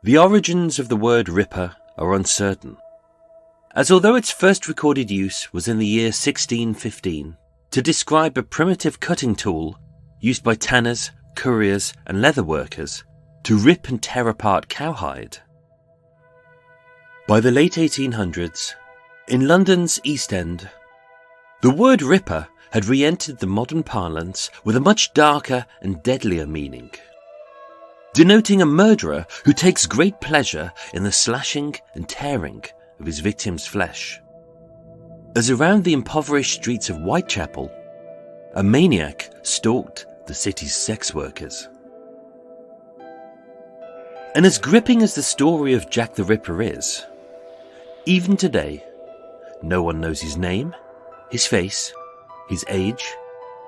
The origins of the word Ripper are uncertain, as although its first recorded use was in the year 1615 to describe a primitive cutting tool used by tanners, curriers and leather workers to rip and tear apart cowhide. By the late 1800s, in London's East End, the word Ripper had re-entered the modern parlance with a much darker and deadlier meaning, denoting a murderer who takes great pleasure in the slashing and tearing of his victim's flesh. As around the impoverished streets of Whitechapel, a maniac stalked the city's sex workers. And as gripping as the story of Jack the Ripper is, even today, no one knows his name, his face, his age,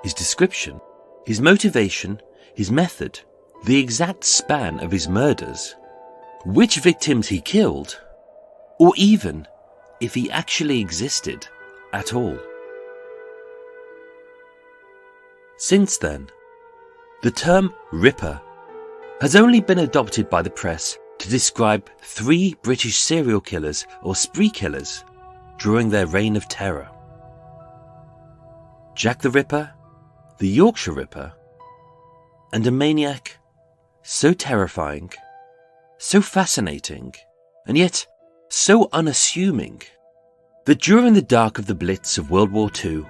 his description, his motivation, his method, the exact span of his murders, which victims he killed, or even if he actually existed at all. Since then, the term Ripper has only been adopted by the press to describe 3 British serial killers or spree killers during their reign of terror. Jack the Ripper, the Yorkshire Ripper, and a maniac so terrifying, so fascinating, and yet so unassuming that during the dark of the Blitz of World War II,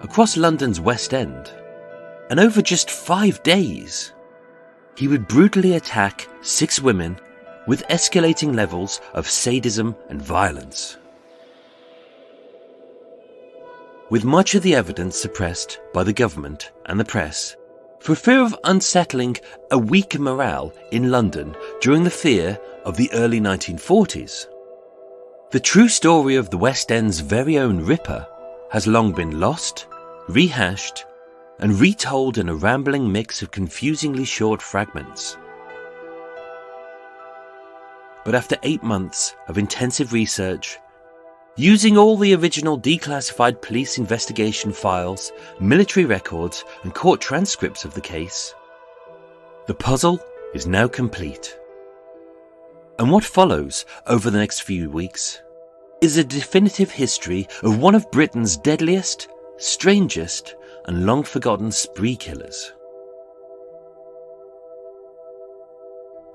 across London's West End, and over just 5 days, he would brutally attack 6 women with escalating levels of sadism and violence. With much of the evidence suppressed by the government and the press for fear of unsettling a weak morale in London during the fear of the early 1940s, the true story of the West End's very own Ripper has long been lost, rehashed, and retold in a rambling mix of confusingly short fragments. But after 8 months of intensive research, using all the original declassified police investigation files, military records, and court transcripts of the case, the puzzle is now complete. And what follows over the next few weeks is a definitive history of one of Britain's deadliest, strangest, and long-forgotten spree killers.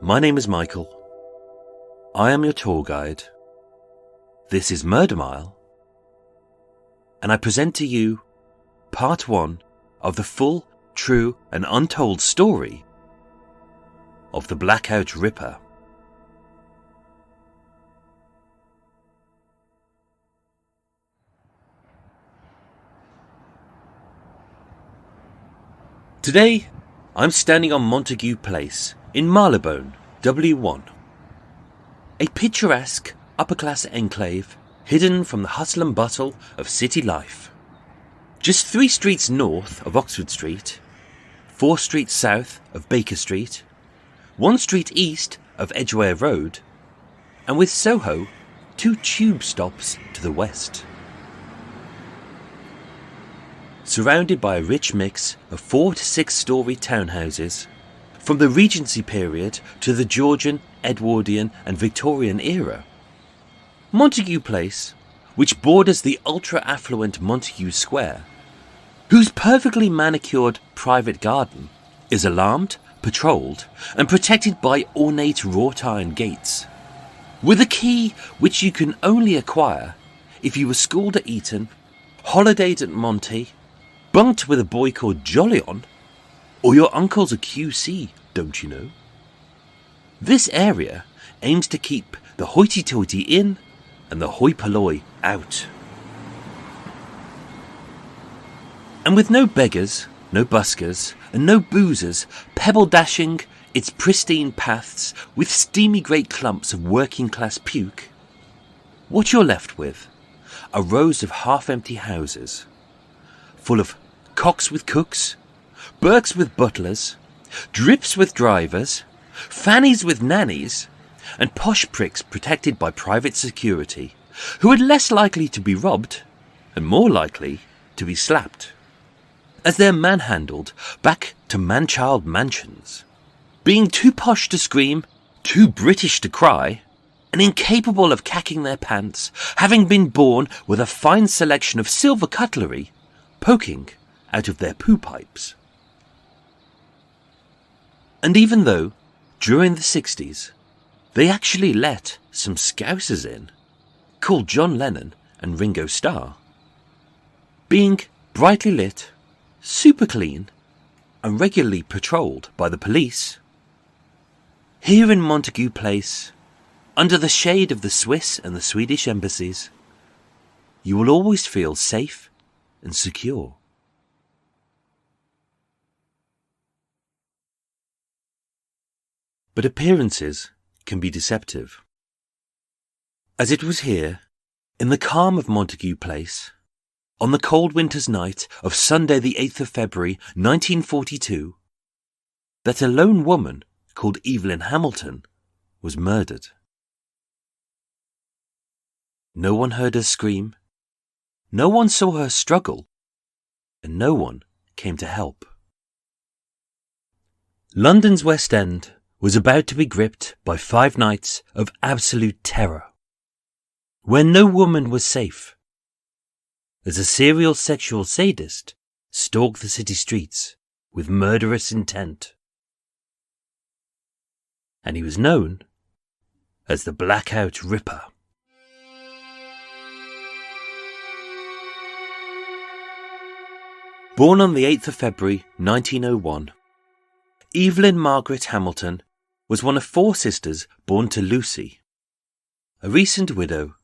My name is Michael. I am your tour guide. This is Murder Mile, and I present to you part 1 of the full, true, and untold story of the Blackout Ripper. Today, I'm standing on Montague Place in Marylebone, W1. A picturesque, upper-class enclave hidden from the hustle and bustle of city life. Just 3 streets north of Oxford Street, 4 streets south of Baker Street, 1 street east of Edgware Road, and with Soho, 2 tube stops to the west. Surrounded by a rich mix of 4 to 6 storey townhouses, from the Regency period to the Georgian, Edwardian and Victorian era. Montague Place, which borders the ultra-affluent Montague Square, whose perfectly manicured private garden is alarmed, patrolled and protected by ornate wrought iron gates, with a key which you can only acquire if you were schooled at Eton, holidayed at Monty, bunked with a boy called Jolyon, or your uncle's a QC, don't you know? This area aims to keep the hoity-toity in and the hoi polloi out. And with no beggars, no buskers, and no boozers pebble-dashing its pristine paths with steamy great clumps of working-class puke, what you're left with are rows of half-empty houses, full of cocks with cooks, Burkes with butlers, drips with drivers, fannies with nannies, and posh pricks protected by private security, who are less likely to be robbed and more likely to be slapped, as they're manhandled back to man-child mansions, being too posh to scream too British to cry, and incapable of cacking their pants, having been born with a fine selection of silver cutlery poking out of their poo pipes. And even though, during the 60s, they actually let some Scousers in, called John Lennon and Ringo Starr, being brightly lit, super clean, and regularly patrolled by the police, here in Montague Place, under the shade of the Swiss and the Swedish embassies, you will always feel safe and secure. But appearances can be deceptive. As it was here, in the calm of Montague Place, on the cold winter's night of Sunday the 8th of February 1942, that a lone woman called Evelyn Hamilton was murdered. No one heard her scream, no one saw her struggle, and no one came to help. London's West End was about to be gripped by 5 nights of absolute terror, where no woman was safe, as a serial sexual sadist stalked the city streets with murderous intent. And he was known as the Blackout Ripper. Born on the 8th of February 1901, Evelyn Margaret Hamilton was one of 4 sisters born to Lucy, a recent widow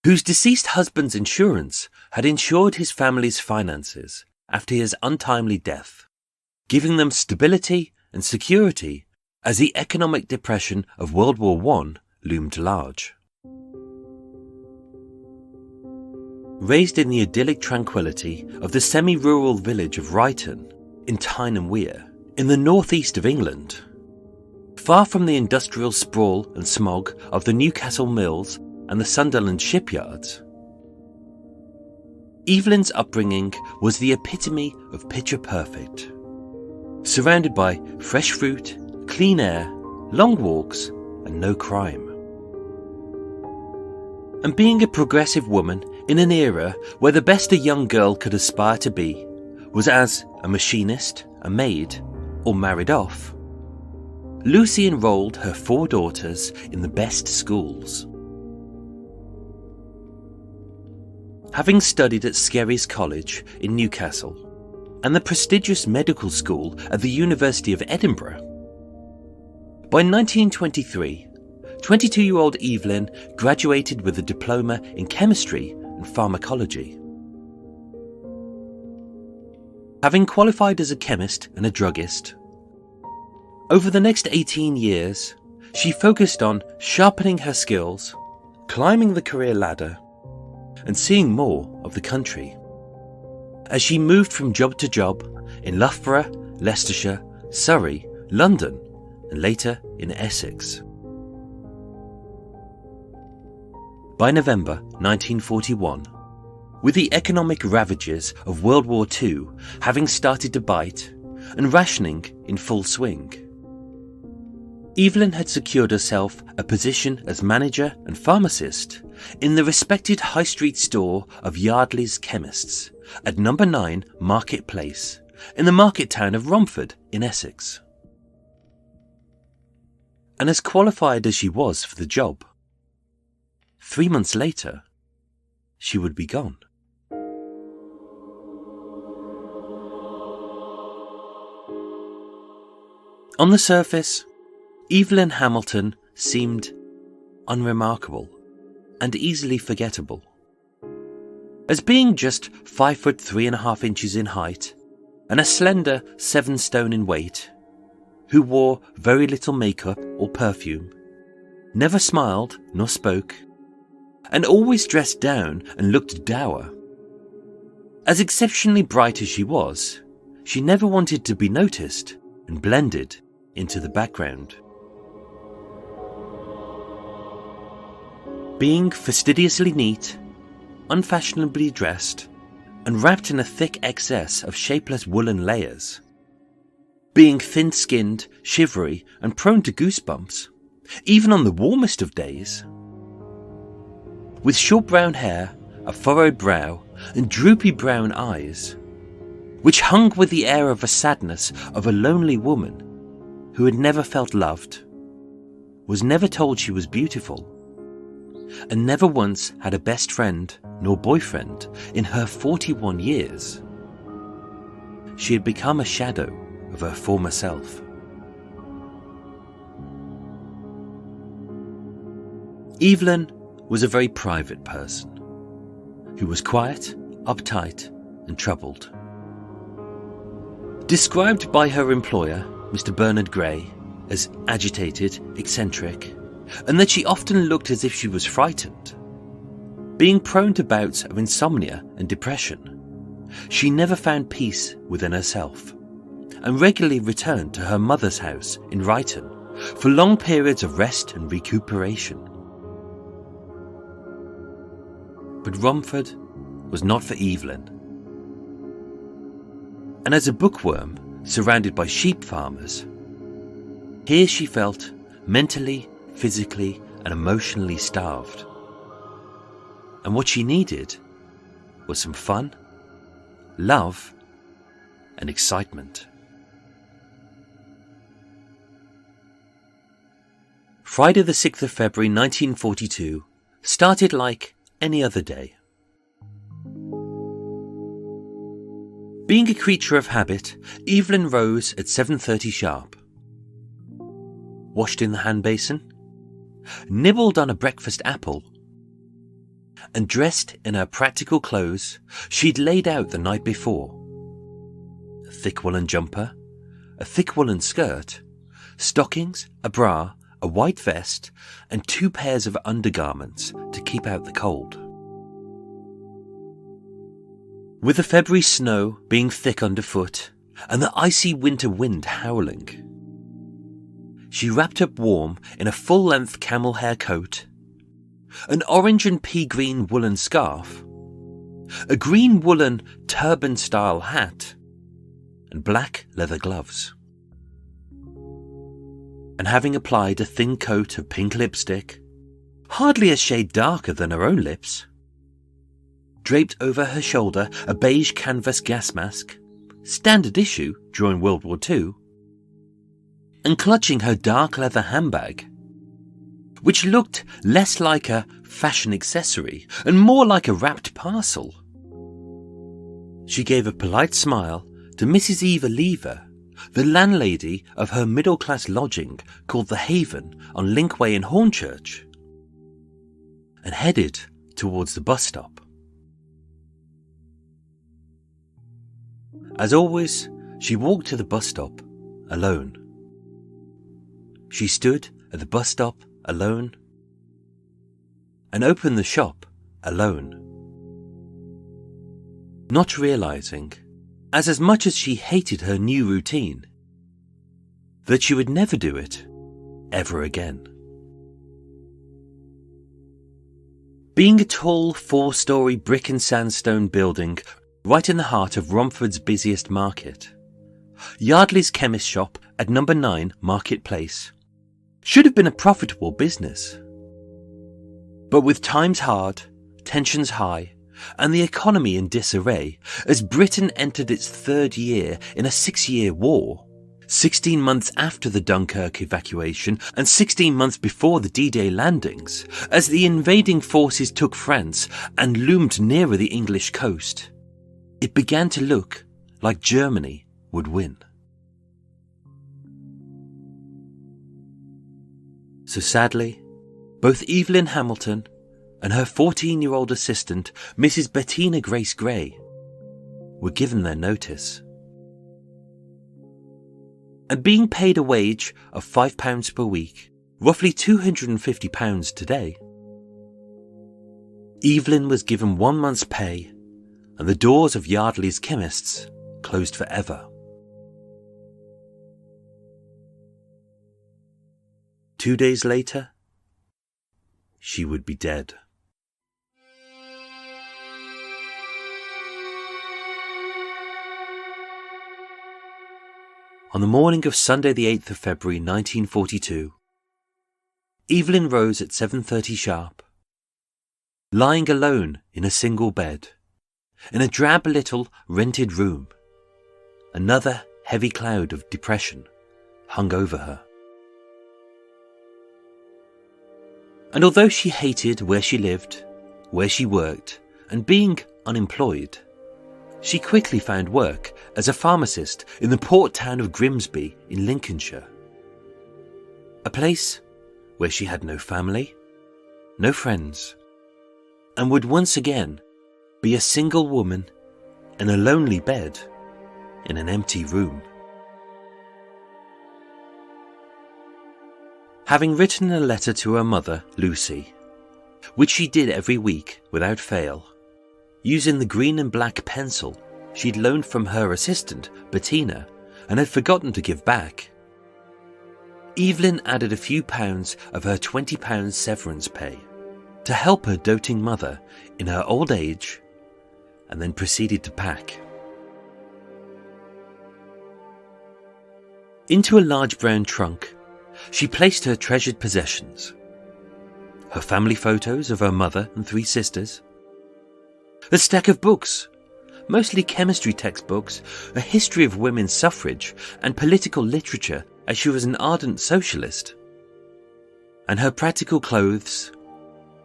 whose deceased husband's insurance had insured his family's finances after his untimely death, giving them stability and security as the economic depression of World War I loomed large. Raised in the idyllic tranquility of the semi-rural village of Ryton in Tyne and Wear, in the northeast of England, far from the industrial sprawl and smog of the Newcastle mills and the Sunderland shipyards, Evelyn's upbringing was the epitome of picture perfect, surrounded by fresh fruit, clean air, long walks, and no crime. And being a progressive woman in an era where the best a young girl could aspire to be was as a machinist, a maid, or married off, Lucy enrolled her 4 daughters in the best schools. Having studied at Skerries College in Newcastle and the prestigious medical school at the University of Edinburgh, by 1923, 22-year-old Evelyn graduated with a diploma in chemistry and pharmacology. Having qualified as a chemist and a druggist, over the next 18 years, she focused on sharpening her skills, climbing the career ladder, and seeing more of the country, as she moved from job to job in Loughborough, Leicestershire, Surrey, London, and later in Essex. By November 1941, with the economic ravages of World War II having started to bite and rationing in full swing, Evelyn had secured herself a position as manager and pharmacist in the respected high street store of Yardley's Chemists at No. 9 Market Place in the market town of Romford in Essex. And as qualified as she was for the job, 3 months later, she would be gone. On the surface, Evelyn Hamilton seemed unremarkable and easily forgettable. As being just 5 foot 3.5 inches in height and a slender 7 stone in weight, who wore very little makeup or perfume, never smiled nor spoke, and always dressed down and looked dour. As exceptionally bright as she never wanted to be noticed and blended into the background. Being fastidiously neat, unfashionably dressed, and wrapped in a thick excess of shapeless woolen layers, being thin-skinned, shivery, and prone to goosebumps, even on the warmest of days. With short brown hair, a furrowed brow, and droopy brown eyes, which hung with the air of a sadness of a lonely woman who had never felt loved, was never told she was beautiful, and never once had a best friend nor boyfriend in her 41 years. She had become a shadow of her former self. Evelyn was a very private person, who was quiet, uptight, and troubled. Described by her employer, Mr. Bernard Gray, as agitated, eccentric, and that she often looked as if she was frightened. Being prone to bouts of insomnia and depression, she never found peace within herself, and regularly returned to her mother's house in Ryton for long periods of rest and recuperation. But Romford was not for Evelyn. And as a bookworm surrounded by sheep farmers, here she felt mentally, physically, and emotionally starved. And what she needed was some fun, love, and excitement. Friday the 6th of February 1942 started like any other day. Being a creature of habit, Evelyn rose at 7:30 sharp, washed in the hand basin, nibbled on a breakfast apple, and dressed in her practical clothes she'd laid out the night before. A thick woolen jumper, a thick woolen skirt, stockings, a bra, a white vest, and 2 pairs of undergarments to keep out the cold. With the February snow being thick underfoot and the icy winter wind howling, she wrapped up warm in a full-length camel hair coat, an orange and pea-green woolen scarf, a green woolen turban-style hat, and black leather gloves. And having applied a thin coat of pink lipstick, hardly a shade darker than her own lips, draped over her shoulder a beige canvas gas mask, standard issue during World War II, and clutching her dark leather handbag, which looked less like a fashion accessory and more like a wrapped parcel. She gave a polite smile to Mrs. Eva Lever, the landlady of her middle-class lodging called The Haven on Linkway in Hornchurch, and headed towards the bus stop. As always, she walked to the bus stop alone. She stood at the bus stop alone and opened the shop alone, not realizing, as much as she hated her new routine, that she would never do it ever again. Being a tall 4-storey brick and sandstone building right in the heart of Romford's busiest market, Yardley's chemist shop at number 9 Market Place should have been a profitable business. But with times hard, tensions high, and the economy in disarray, as Britain entered its 3rd year in a 6-year war, 16 months after the Dunkirk evacuation and 16 months before the D-Day landings, as the invading forces took France and loomed nearer the English coast, it began to look like Germany would win. So sadly, both Evelyn Hamilton and her 14-year-old assistant, Mrs. Bettina Grace Gray, were given their notice. And being paid a wage of £5 per week, roughly £250 today, Evelyn was given 1 month's pay, and the doors of Yardley's chemists closed forever. 2 days later, she would be dead. On the morning of Sunday the 8th of February 1942, Evelyn rose at 7:30 sharp, lying alone in a single bed, in a drab little rented room. Another heavy cloud of depression hung over her. And although she hated where she lived, where she worked, and being unemployed, she quickly found work as a pharmacist in the port town of Grimsby in Lincolnshire. A place where she had no family, no friends, and would once again be a single woman in a lonely bed in an empty room. Having written a letter to her mother, Lucy, which she did every week without fail, using the green and black pencil she'd loaned from her assistant, Bettina, and had forgotten to give back, Evelyn added a few pounds of her £20 severance pay to help her doting mother in her old age, and then proceeded to pack. Into a large brown trunk, she placed her treasured possessions: her family photos of her mother and 3 sisters, a stack of books, mostly chemistry textbooks, a history of women's suffrage and political literature, as she was an ardent socialist, and her practical clothes,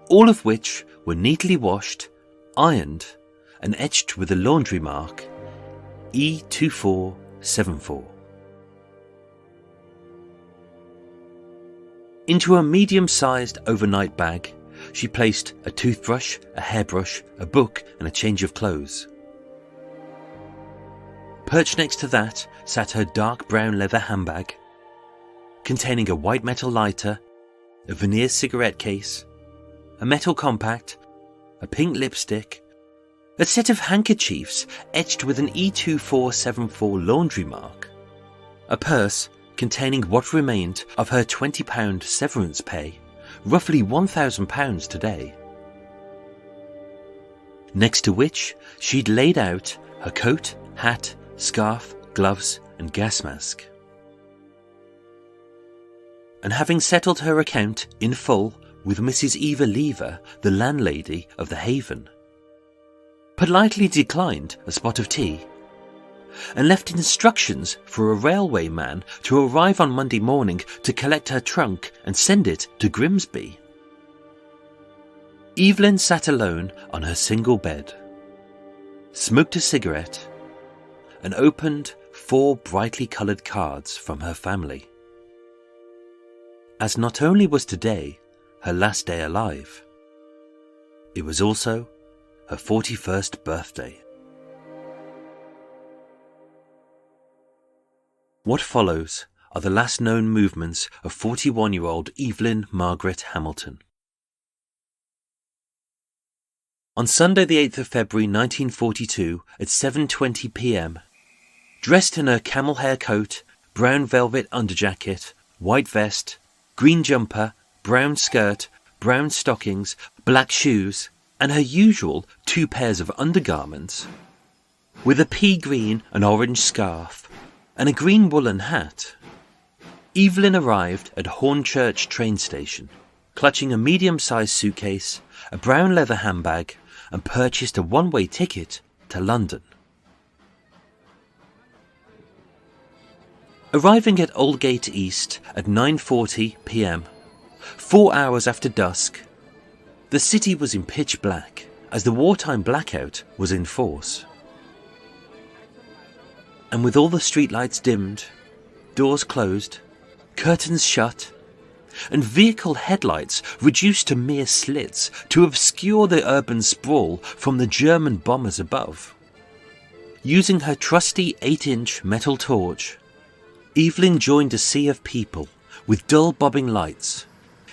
all of which were neatly washed, ironed, and etched with the laundry mark E2474. Into a medium-sized overnight bag, she placed a toothbrush, a hairbrush, a book, and a change of clothes. Perched next to that sat her dark brown leather handbag, containing a white metal lighter, a veneer cigarette case, a metal compact, a pink lipstick, a set of handkerchiefs etched with an E2474 laundry mark, a purse containing what remained of her £20 severance pay, roughly £1,000 today. Next to which she'd laid out her coat, hat, scarf, gloves, and gas mask. And having settled her account in full with Mrs. Eva Lever, the landlady of the Haven, politely declined a spot of tea, and left instructions for a railway man to arrive on Monday morning to collect her trunk and send it to Grimsby. Evelyn sat alone on her single bed, smoked a cigarette, and opened 4 brightly coloured cards from her family. As not only was today her last day alive, it was also her 41st birthday. What follows are the last known movements of 41-year-old Evelyn Margaret Hamilton. On Sunday the 8th of February 1942 at 7:20 p.m, dressed in her camel hair coat, brown velvet underjacket, white vest, green jumper, brown skirt, brown stockings, black shoes, and her usual 2 pairs of undergarments, with a pea green and orange scarf, and a green woolen hat, Evelyn arrived at Hornchurch train station, clutching a medium-sized suitcase, a brown leather handbag, and purchased a one-way ticket to London. Arriving at Aldgate East at 9:40 p.m, 4 hours after dusk, the city was in pitch black as the wartime blackout was in force. And with all the streetlights dimmed, doors closed, curtains shut, and vehicle headlights reduced to mere slits to obscure the urban sprawl from the German bombers above, using her trusty 8-inch metal torch, Evelyn joined a sea of people with dull bobbing lights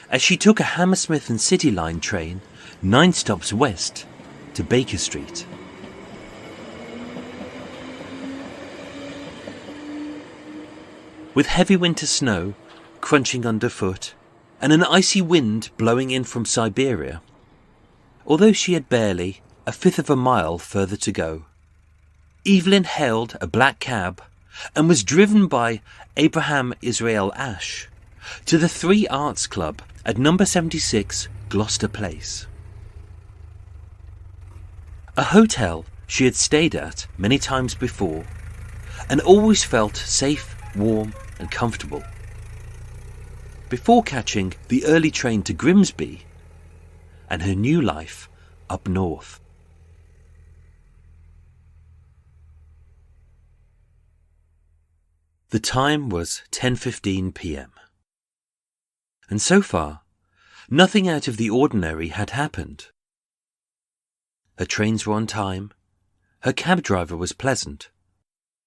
as she took a Hammersmith and City Line train 9 stops west to Baker Street. With heavy winter snow crunching underfoot and an icy wind blowing in from Siberia, although she had barely 1/5 of a mile further to go, Evelyn hailed a black cab and was driven by Abraham Israel Ashe, to the Three Arts Club at number 76 Gloucester Place. A hotel she had stayed at many times before and always felt safe, warm and comfortable. Before catching the early train to Grimsby and her new life up north. The time was 10:15 p.m. And so far, nothing out of the ordinary had happened. Her trains were on time, her cab driver was pleasant.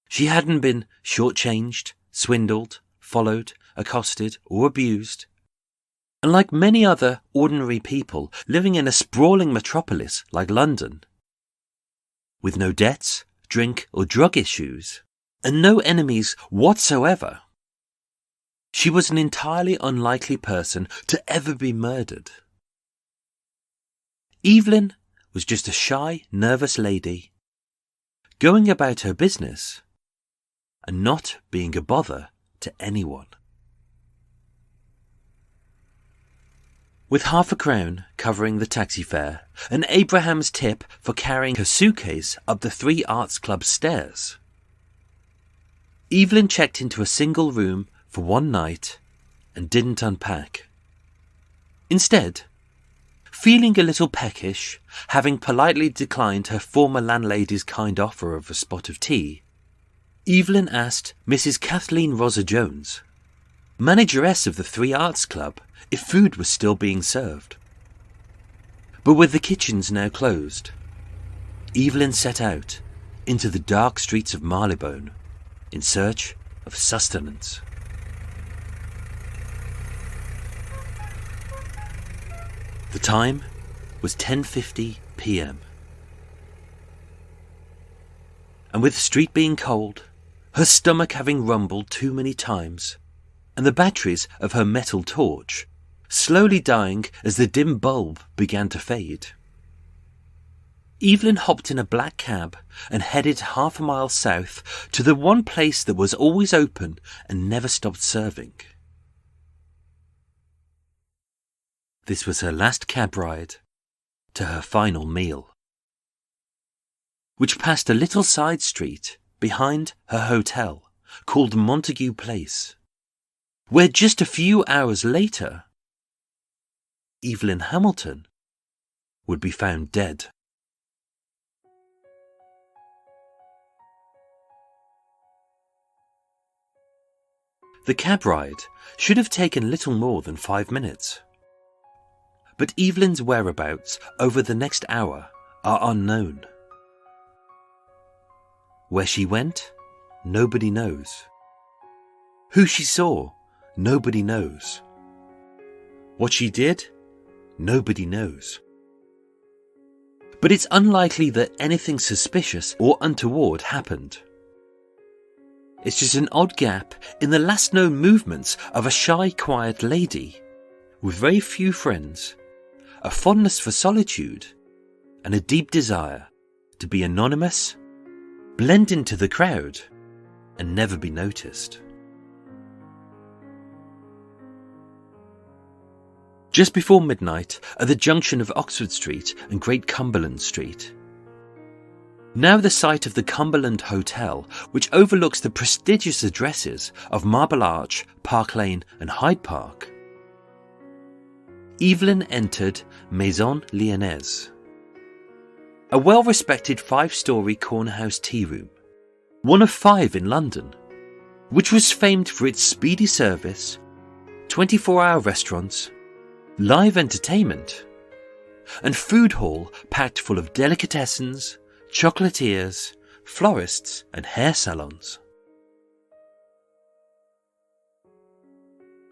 She hadn't been shortchanged, swindled, followed, accosted or abused. And like many other ordinary people living in a sprawling metropolis like London, with no debts, drink or drug issues, and no enemies whatsoever, she was an entirely unlikely person to ever be murdered. Evelyn was just a shy, nervous lady, going about her business and not being a bother to anyone. With half a crown covering the taxi fare and Abraham's tip for carrying her suitcase up the Three Arts Club stairs, Evelyn checked into a single room for one night and didn't unpack. Instead, feeling a little peckish, having politely declined her former landlady's kind offer of a spot of tea, Evelyn asked Mrs. Kathleen Jones, manageress of the Three Arts Club, if food was still being served. But with the kitchens now closed, Evelyn set out into the dark streets of Marylebone in search of sustenance. The time was 10:50 p.m. And with the street being cold, her stomach having rumbled too many times, and the batteries of her metal torch slowly dying as the dim bulb began to fade, Evelyn hopped in a black cab and headed half a mile south to the one place that was always open and never stopped serving. This was her last cab ride to her final meal, which passed a little side street behind her hotel called Montague Place, where just a few hours later, Evelyn Hamilton would be found dead. The cab ride should have taken little more than 5 minutes. But Evelyn's whereabouts over the next hour are unknown. Where she went, nobody knows. Who she saw, nobody knows. What she did, nobody knows. But it's unlikely that anything suspicious or untoward happened. It's just an odd gap in the last known movements of a shy, quiet lady with very few friends, a fondness for solitude, and a deep desire to be anonymous, blend into the crowd, and never be noticed. Just before midnight, at the junction of Oxford Street and Great Cumberland Street, now the site of the Cumberland Hotel, which overlooks the prestigious addresses of Marble Arch, Park Lane and Hyde Park, Evelyn entered Maison Lyonnaise, a well-respected 5-storey corner-house tea room, one of 5 in London, which was famed for its speedy service, 24-hour restaurants, live entertainment, and food hall packed full of delicatessens, chocolatiers, florists and hair salons.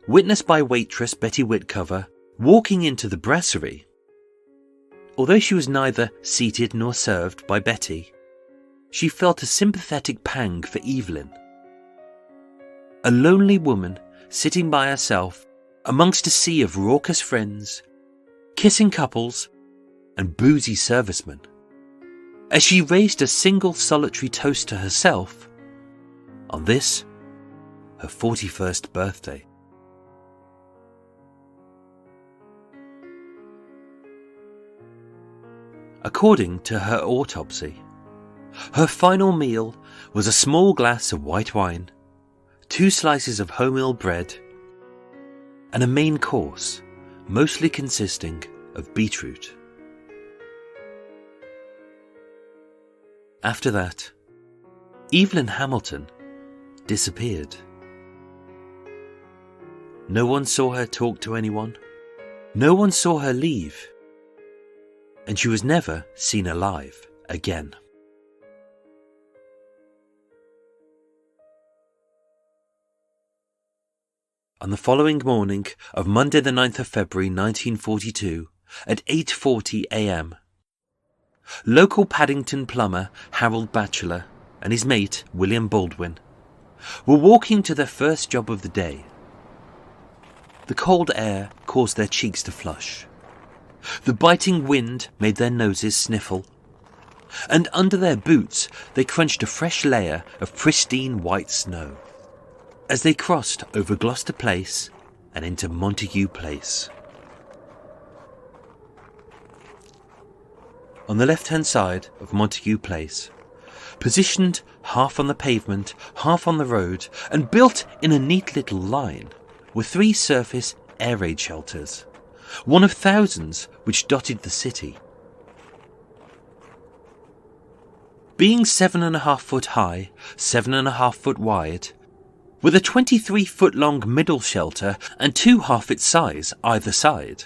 Witnessed by waitress Betty Whitcover walking into the brasserie, although she was neither seated nor served by Betty, she felt a sympathetic pang for Evelyn. A lonely woman sitting by herself amongst a sea of raucous friends, kissing couples and boozy servicemen, as she raised a single solitary toast to herself on this, her 41st birthday. according to her autopsy. Her final meal was a small glass of white wine, 2 slices of wholemeal bread, and a main course, mostly consisting of beetroot. After that, Evelyn Hamilton disappeared. No one saw her talk to anyone. No one saw her leave. And she was never seen alive again. On the following morning of Monday the 9th of February 1942 at 8:40 a.m, local Paddington plumber Harold Batchelor and his mate William Baldwin were walking to their first job of the day. The cold air caused their cheeks to flush. The biting wind made their noses sniffle. And under their boots they crunched a fresh layer of pristine white snow as they crossed over Gloucester Place and into Montague Place. On the left-hand side of Montague Place, positioned half on the pavement, half on the road, and built in a neat little line, were 3 surface air raid shelters, one of thousands which dotted the city. Being 7.5 foot high, 7.5 foot wide, with a 23-foot long middle shelter and 2 half its size either side.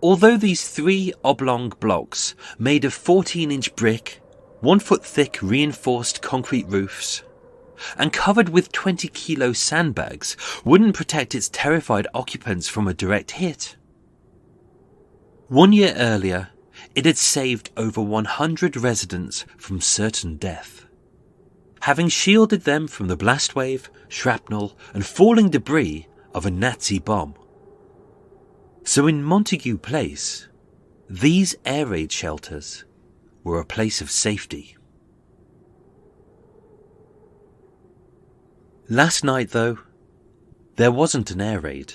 Although these 3 oblong blocks made of 14-inch brick, 1 foot thick reinforced concrete roofs, and covered with 20-kilo sandbags wouldn't protect its terrified occupants from a direct hit. 1 year earlier, it had saved over 100 residents from certain death, having shielded them from the blast wave, shrapnel, and falling debris of a Nazi bomb. So in Montague Place, these air raid shelters were a place of safety. Last night, though, there wasn't an air raid.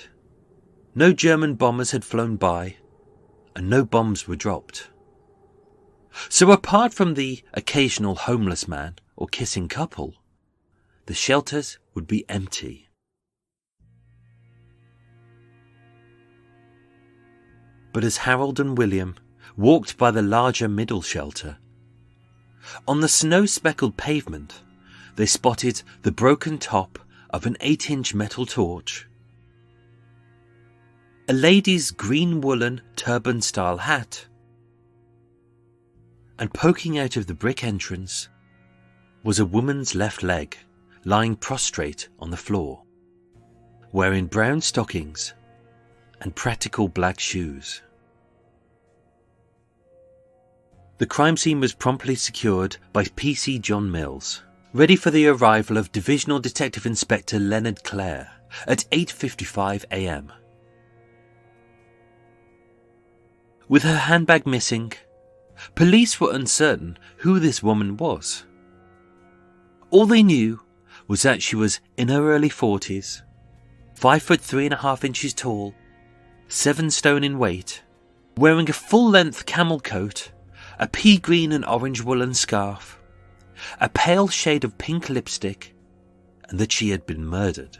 No German bombers had flown by, and no bombs were dropped. So apart from the occasional homeless man or kissing couple, the shelters would be empty. But as Harold and William walked by the larger middle shelter, on the snow-speckled pavement, they spotted the broken top of an 8-inch metal torch, a lady's green woolen turban-style hat, and poking out of the brick entrance was a woman's left leg lying prostrate on the floor, wearing brown stockings and practical black shoes. The crime scene was promptly secured by PC John Mills, ready for the arrival of Divisional Detective Inspector Leonard Clare at 8:55 a.m. With her handbag missing, police were uncertain who this woman was. All they knew was that she was in her early 40s, 5 foot 3.5 inches tall, 7 stone in weight, wearing a full-length camel coat, a pea green and orange woolen scarf, a pale shade of pink lipstick, and that she had been murdered.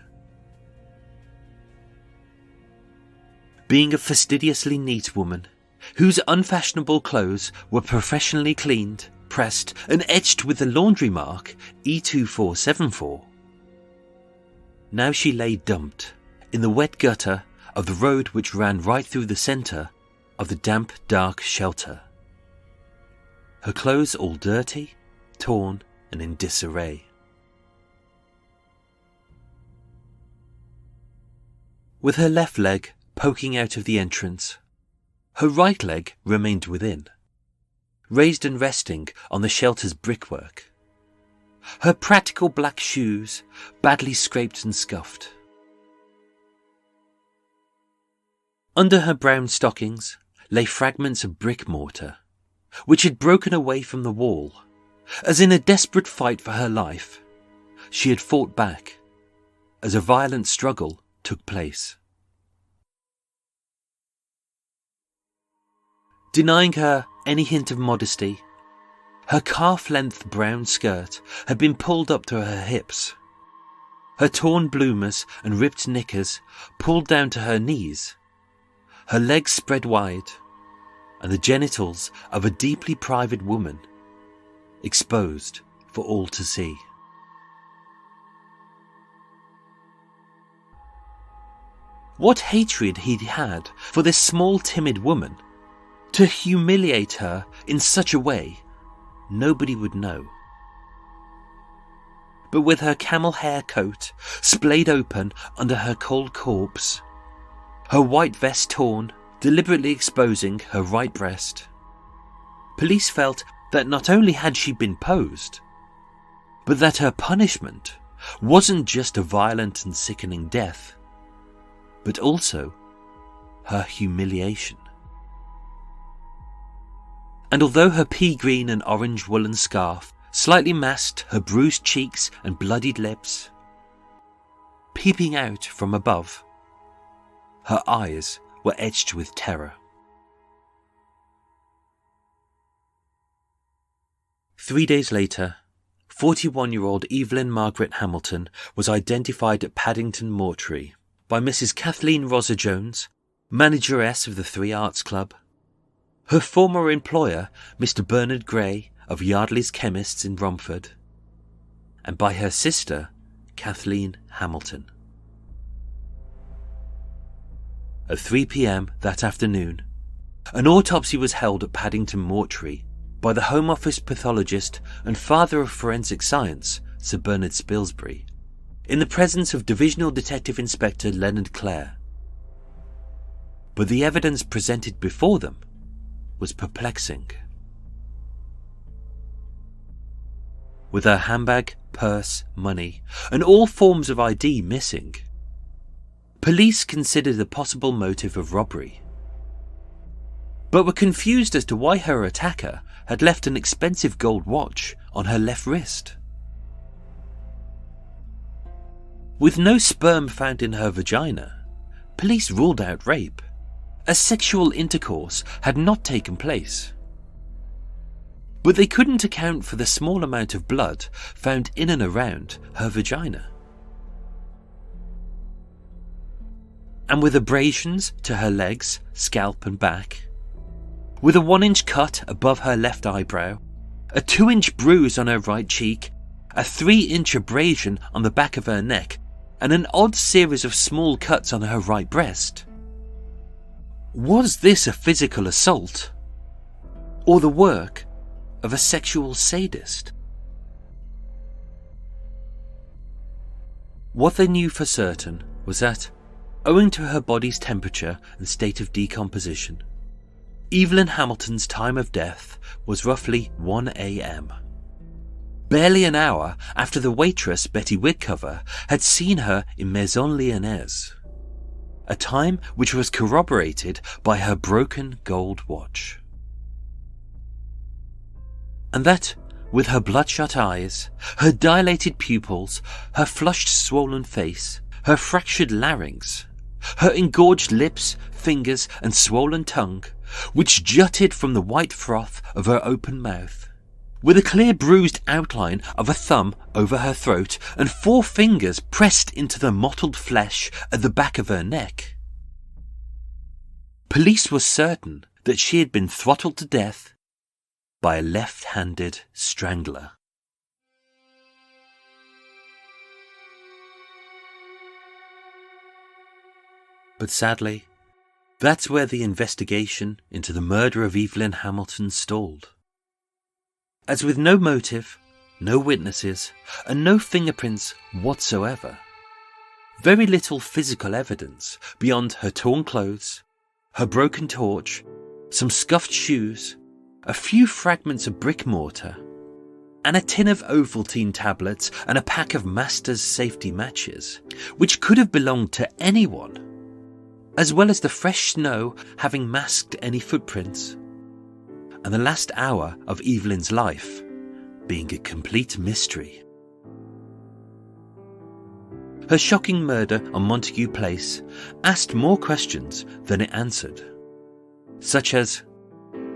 Being a fastidiously neat woman, whose unfashionable clothes were professionally cleaned, pressed, and etched with the laundry mark E2474. Now she lay dumped in the wet gutter of the road which ran right through the centre of the damp, dark shelter. Her clothes all dirty, torn, and in disarray. With her left leg poking out of the entrance, her right leg remained within, raised and resting on the shelter's brickwork. Her practical black shoes badly scraped and scuffed. Under her brown stockings lay fragments of brick mortar, which had broken away from the wall, as in a desperate fight for her life, she had fought back, as a violent struggle took place. Denying her any hint of modesty. Her calf-length brown skirt had been pulled up to her hips. Her torn bloomers and ripped knickers pulled down to her knees. Her legs spread wide, and the genitals of a deeply private woman exposed for all to see. What hatred he'd had for this small timid woman. To humiliate her in such a way, nobody would know. But with her camel hair coat splayed open under her cold corpse, her white vest torn, deliberately exposing her right breast, police felt that not only had she been posed, but that her punishment wasn't just a violent and sickening death, but also her humiliation. And although her pea green and orange woolen scarf slightly masked her bruised cheeks and bloodied lips, peeping out from above, her eyes were etched with terror. 3 days later, 41-year-old Evelyn Margaret Hamilton was identified at Paddington Mortuary by Mrs. Kathleen Rosa Jones, manageress of the Three Arts Club, her former employer, Mr. Bernard Gray of Yardley's Chemists in Romford, and by her sister, Kathleen Hamilton. At 3 p.m. that afternoon, an autopsy was held at Paddington Mortuary by the Home Office pathologist and father of forensic science, Sir Bernard Spilsbury, in the presence of Divisional Detective Inspector Leonard Clare. But the evidence presented before them was perplexing. With her handbag, purse, money, and all forms of ID missing, police considered the possible motive of robbery, but were confused as to why her attacker had left an expensive gold watch on her left wrist. With no sperm found in her vagina, police ruled out rape, as sexual intercourse had not taken place. But they couldn't account for the small amount of blood found in and around her vagina. And with abrasions to her legs, scalp and back, with a 1-inch cut above her left eyebrow, a 2-inch bruise on her right cheek, a 3-inch abrasion on the back of her neck, and an odd series of small cuts on her right breast. Was this a physical assault, or the work of a sexual sadist? What they knew for certain was that, owing to her body's temperature and state of decomposition, Evelyn Hamilton's time of death was roughly 1 a.m. Barely an hour after the waitress Betty Wigcover had seen her in Maison Lyonnaise, a time which was corroborated by her broken gold watch. And that, with her bloodshot eyes, her dilated pupils, her flushed swollen face, her fractured larynx, her engorged lips, fingers and swollen tongue, which jutted from the white froth of her open mouth, with a clear bruised outline of a thumb over her throat and 4 fingers pressed into the mottled flesh at the back of her neck. Police were certain that she had been throttled to death by a left-handed strangler. But sadly, that's where the investigation into the murder of Evelyn Hamilton stalled. As with no motive, no witnesses, and no fingerprints whatsoever, very little physical evidence beyond her torn clothes, her broken torch, some scuffed shoes, a few fragments of brick mortar, and a tin of Ovaltine tablets and a pack of Master's safety matches, which could have belonged to anyone, as well as the fresh snow having masked any footprints, and the last hour of Evelyn's life being a complete mystery. Her shocking murder on Montague Place asked more questions than it answered, such as,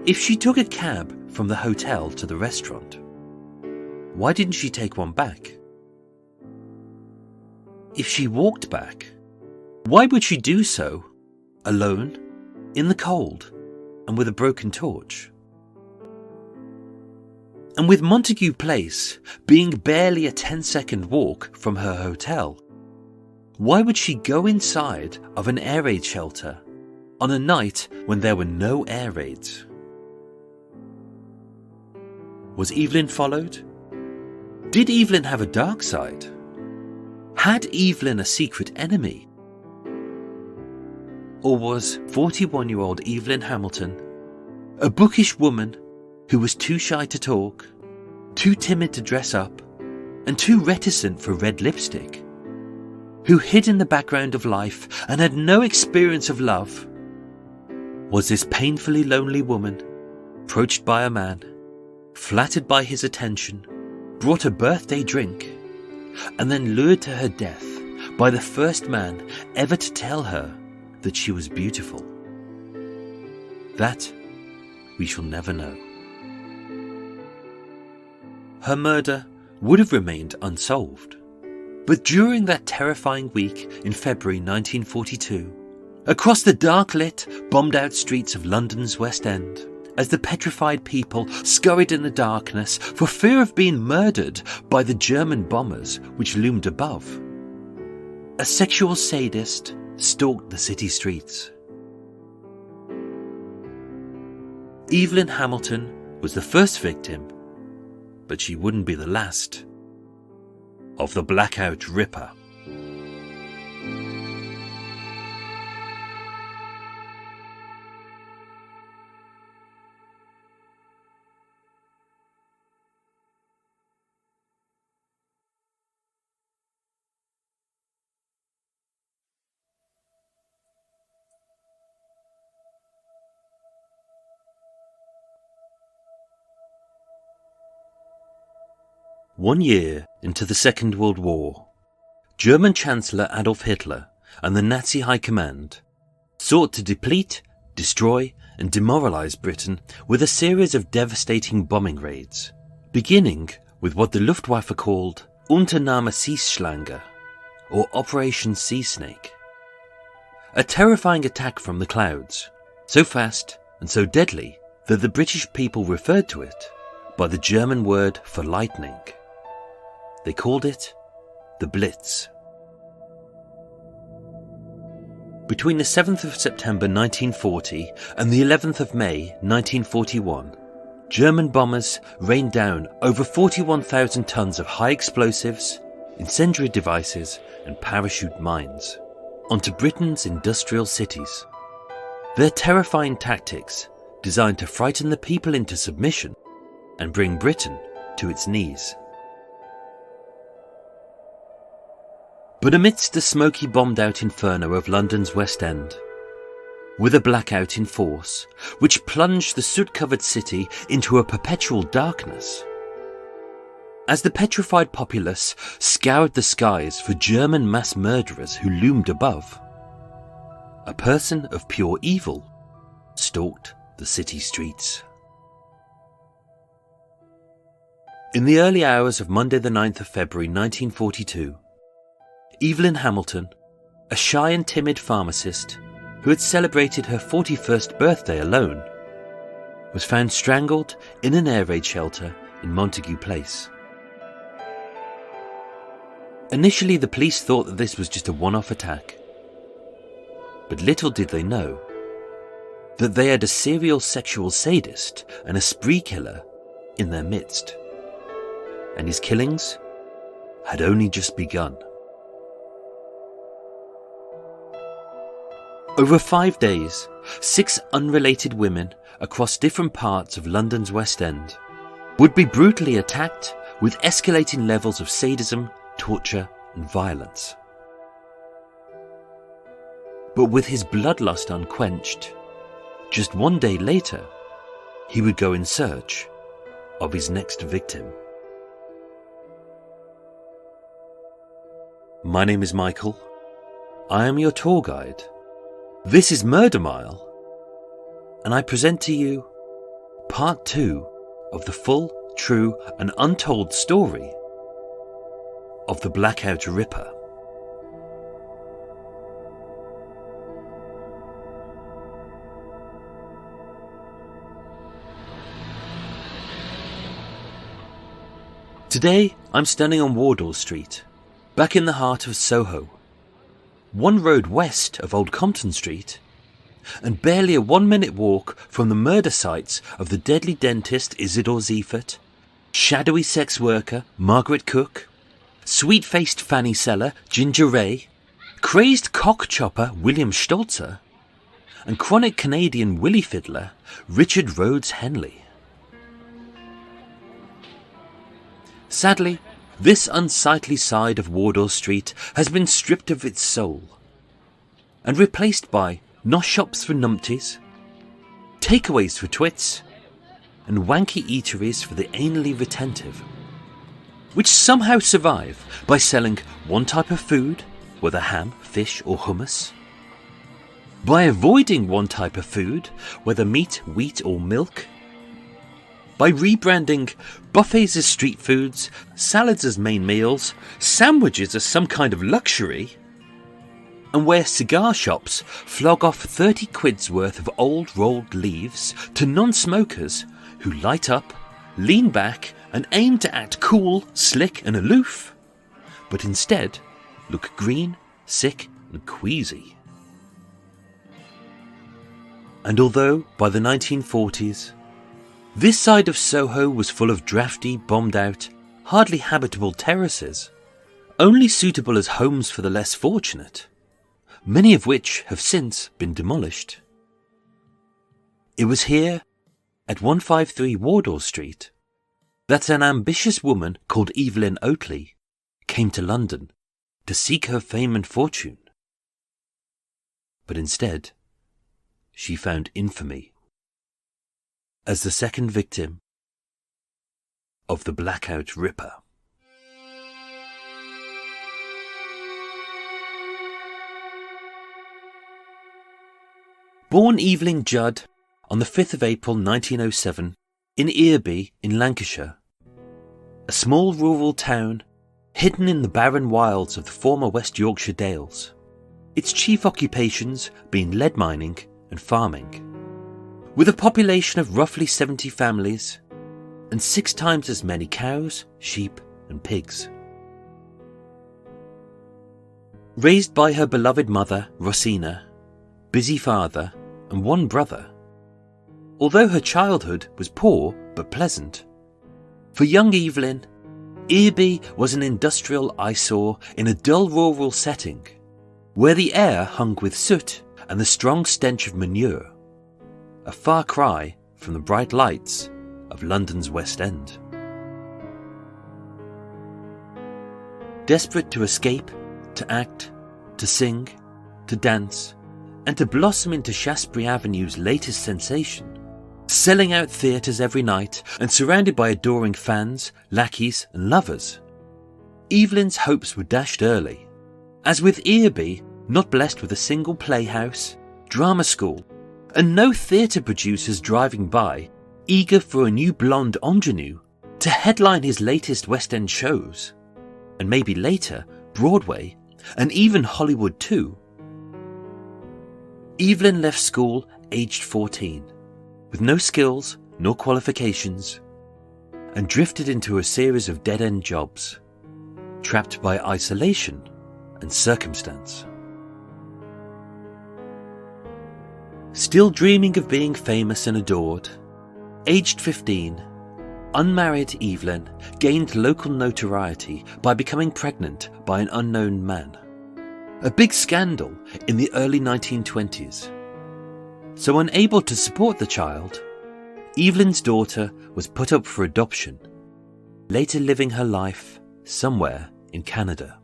If she took a cab from the hotel to the restaurant, why didn't she take one back? If she walked back, why would she do so alone, in the cold, and with a broken torch? And with Montague Place being barely a 10-second walk from her hotel, why would she go inside of an air raid shelter on a night when there were no air raids? Was Evelyn followed? Did Evelyn have a dark side? Had Evelyn a secret enemy? Or was 41-year-old Evelyn Hamilton a bookish woman who was too shy to talk, too timid to dress up, and too reticent for red lipstick, who hid in the background of life and had no experience of love? Was this painfully lonely woman approached by a man, flattered by his attention, brought a birthday drink, and then lured to her death by the first man ever to tell her that she was beautiful? That we shall never know. Her murder would have remained unsolved. But during that terrifying week in February 1942, across the dark-lit, bombed-out streets of London's West End, as the petrified people scurried in the darkness for fear of being murdered by the German bombers which loomed above, a sexual sadist stalked the city streets. Evelyn Hamilton was the first victim, but she wouldn't be the last, of the Blackout Ripper. One year into the Second World War, German Chancellor Adolf Hitler and the Nazi High Command sought to deplete, destroy and demoralize Britain with a series of devastating bombing raids, beginning with what the Luftwaffe called Unternahme Seeschlange, or Operation Sea Snake. A terrifying attack from the clouds, so fast and so deadly that the British people referred to it by the German word for lightning. They called it the Blitz. Between the 7th of September 1940 and the 11th of May 1941, German bombers rained down over 41,000 tons of high explosives, incendiary devices and parachute mines onto Britain's industrial cities. Their terrifying tactics, designed to frighten the people into submission and bring Britain to its knees. But amidst the smoky, bombed-out inferno of London's West End, with a blackout in force which plunged the soot-covered city into a perpetual darkness, as the petrified populace scoured the skies for German mass murderers who loomed above, a person of pure evil stalked the city streets. In the early hours of Monday the 9th of February 1942, Evelyn Hamilton, a shy and timid pharmacist who had celebrated her 41st birthday alone, was found strangled in an air raid shelter in Montague Place. Initially, the police thought that this was just a one-off attack, but little did they know that they had a serial sexual sadist and a spree killer in their midst, and his killings had only just begun. Over 5 days, 6 unrelated women across different parts of London's West End would be brutally attacked with escalating levels of sadism, torture and violence. But with his bloodlust unquenched, just 1 day later, he would go in search of his next victim. My name is Michael. I am your tour guide. This is Murder Mile, and I present to you Part 2 of the full, true and untold story of the Blackout Ripper. Today I'm standing on Wardour Street, back in the heart of Soho, one road west of Old Compton Street, and barely a 1-minute walk from the murder sites of the deadly dentist Isidore Ziefert, shadowy sex worker Margaret Cook, sweet-faced fanny seller Ginger Ray, crazed cock chopper William Stolzer, and chronic Canadian willy fiddler Richard Rhodes Henley. Sadly, this unsightly side of Wardour Street has been stripped of its soul and replaced by nosh shops for numpties, takeaways for twits, and wanky eateries for the anally retentive, which somehow survive by selling one type of food, whether ham, fish or hummus, by avoiding one type of food, whether meat, wheat or milk, by rebranding buffets as street foods, salads as main meals, sandwiches as some kind of luxury, and where cigar shops flog off 30 quid's worth of old rolled leaves to non-smokers who light up, lean back and aim to act cool, slick and aloof, but instead look green, sick and queasy. And although by the 1940s this side of Soho was full of drafty, bombed-out, hardly habitable terraces, only suitable as homes for the less fortunate, many of which have since been demolished. It was here, at 153 Wardour Street, that an ambitious woman called Evelyn Oatley came to London to seek her fame and fortune. But instead, she found infamy as the second victim of the Blackout Ripper. Born Evelyn Judd on the 5th of April 1907 in Earby in Lancashire, a small rural town hidden in the barren wilds of the former West Yorkshire Dales, its chief occupations being lead mining and farming. With a population of roughly 70 families and 6 times as many cows, sheep and pigs. Raised by her beloved mother, Rosina, busy father and 1 brother, although her childhood was poor but pleasant. For young Evelyn, Earby was an industrial eyesore in a dull rural setting, where the air hung with soot and the strong stench of manure, a far cry from the bright lights of London's West End. Desperate to escape, to act, to sing, to dance, and to blossom into Shaftesbury Avenue's latest sensation, selling out theatres every night and surrounded by adoring fans, lackeys and lovers, Evelyn's hopes were dashed early, as with Earby not blessed with a single playhouse, drama school, and no theatre producers driving by, eager for a new blonde ingenue to headline his latest West End shows, and maybe later Broadway, and even Hollywood too. Evelyn left school aged 14, with no skills nor qualifications, and drifted into a series of dead-end jobs, trapped by isolation and circumstance. Still dreaming of being famous and adored, aged 15, unmarried Evelyn gained local notoriety by becoming pregnant by an unknown man. A big scandal in the early 1920s. So unable to support the child, Evelyn's daughter was put up for adoption, later living her life somewhere in Canada.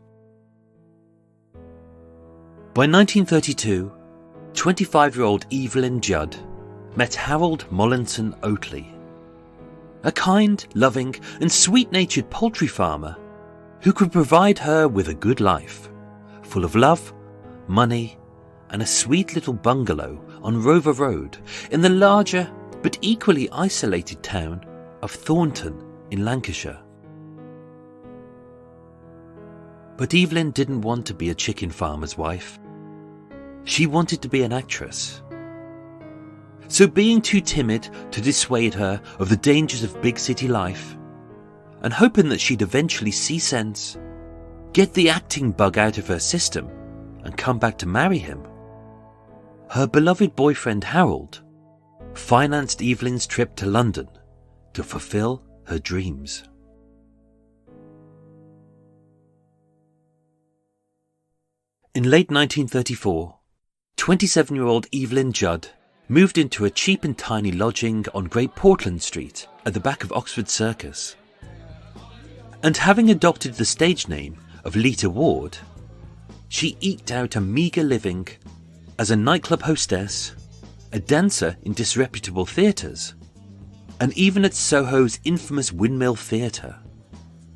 By 1932, 25-year-old Evelyn Judd met Harold Mollinson Oatley, a kind, loving and sweet-natured poultry farmer who could provide her with a good life, full of love, money and a sweet little bungalow on Rover Road in the larger but equally isolated town of Thornton in Lancashire. But Evelyn didn't want to be a chicken farmer's wife. She wanted to be an actress. So being too timid to dissuade her of the dangers of big city life, and hoping that she'd eventually see sense, get the acting bug out of her system, and come back to marry him, her beloved boyfriend Harold financed Evelyn's trip to London to fulfill her dreams. In late 1934, 27-year-old Evelyn Judd moved into a cheap and tiny lodging on Great Portland Street at the back of Oxford Circus. And having adopted the stage name of Lita Ward, she eked out a meagre living as a nightclub hostess, a dancer in disreputable theatres, and even at Soho's infamous Windmill Theatre,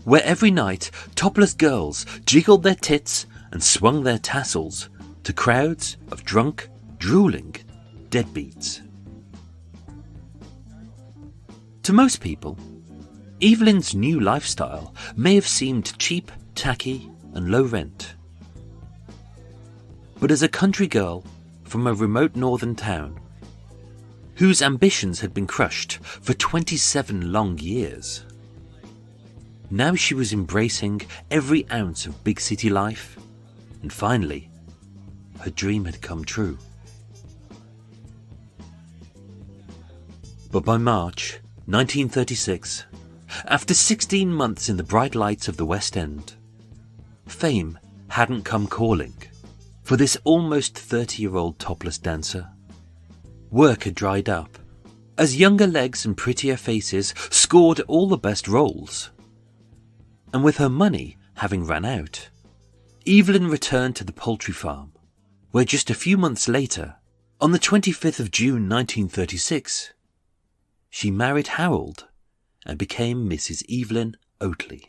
where every night topless girls jiggled their tits and swung their tassels to crowds of drunk, drooling deadbeats. To most people, Evelyn's new lifestyle may have seemed cheap, tacky, and low rent. But as a country girl from a remote northern town, whose ambitions had been crushed for 27 long years, now she was embracing every ounce of big city life, and finally, her dream had come true. But by March 1936, after 16 months in the bright lights of the West End, fame hadn't come calling for this almost 30-year-old topless dancer. Work had dried up, as younger legs and prettier faces scored all the best roles. And with her money having run out, Evelyn returned to the poultry farm, where just a few months later, on the 25th of June 1936, she married Harold and became Mrs. Evelyn Oatley.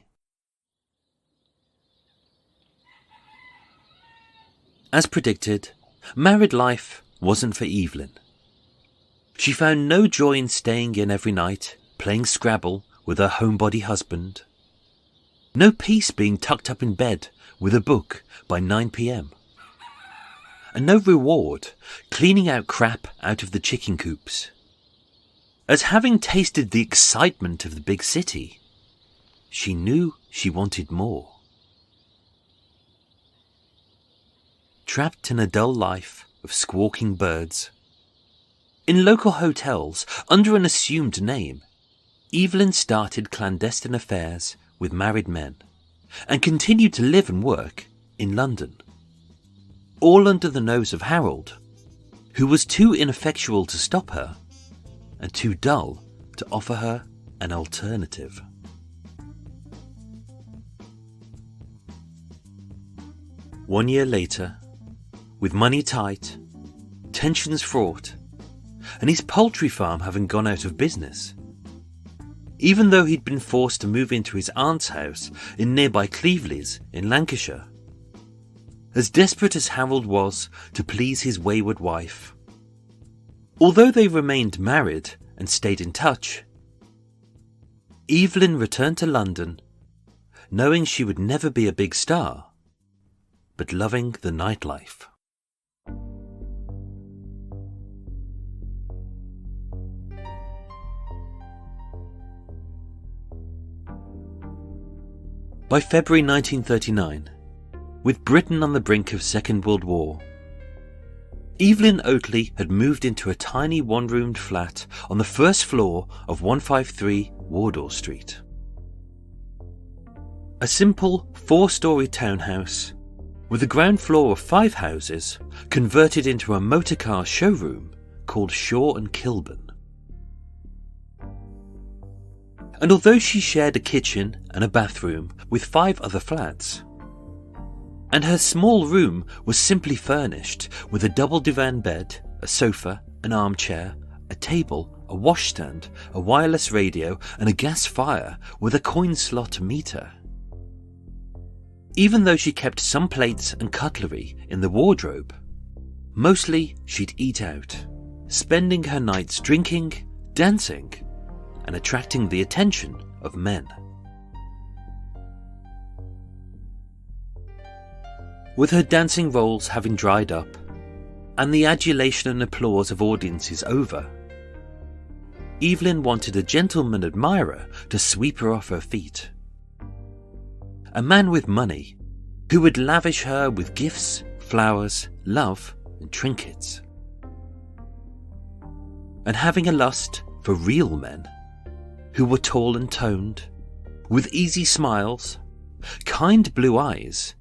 As predicted, married life wasn't for Evelyn. She found no joy in staying in every night, playing Scrabble with her homebody husband. No peace being tucked up in bed with a book by 9 p.m. And no reward cleaning out crap out of the chicken coops. As having tasted the excitement of the big city, she knew she wanted more. Trapped in a dull life of squawking birds, in local hotels under an assumed name, Evelyn started clandestine affairs with married men and continued to live and work in London, all under the nose of Harold, who was too ineffectual to stop her and too dull to offer her an alternative. One year later, with money tight, tensions fraught, and his poultry farm having gone out of business, even though he'd been forced to move into his aunt's house in nearby Cleveleys in Lancashire, as desperate as Harold was to please his wayward wife, although they remained married and stayed in touch, Evelyn returned to London, knowing she would never be a big star, but loving the nightlife. By February 1939, with Britain on the brink of Second World War, Evelyn Oatley had moved into a tiny one-roomed flat on the first floor of 153 Wardour Street. A simple four-storey townhouse with a ground floor of 5 houses converted into a motorcar showroom called Shaw and Kilburn. And although she shared a kitchen and a bathroom with 5 other flats, and her small room was simply furnished with a double divan bed, a sofa, an armchair, a table, a washstand, a wireless radio, and a gas fire with a coin slot meter. Even though she kept some plates and cutlery in the wardrobe, mostly she'd eat out, spending her nights drinking, dancing and attracting the attention of men. With her dancing roles having dried up, and the adulation and applause of audiences over, Evelyn wanted a gentleman admirer to sweep her off her feet. A man with money who would lavish her with gifts, flowers, love, and trinkets. And having a lust for real men who were tall and toned, with easy smiles, kind blue eyes,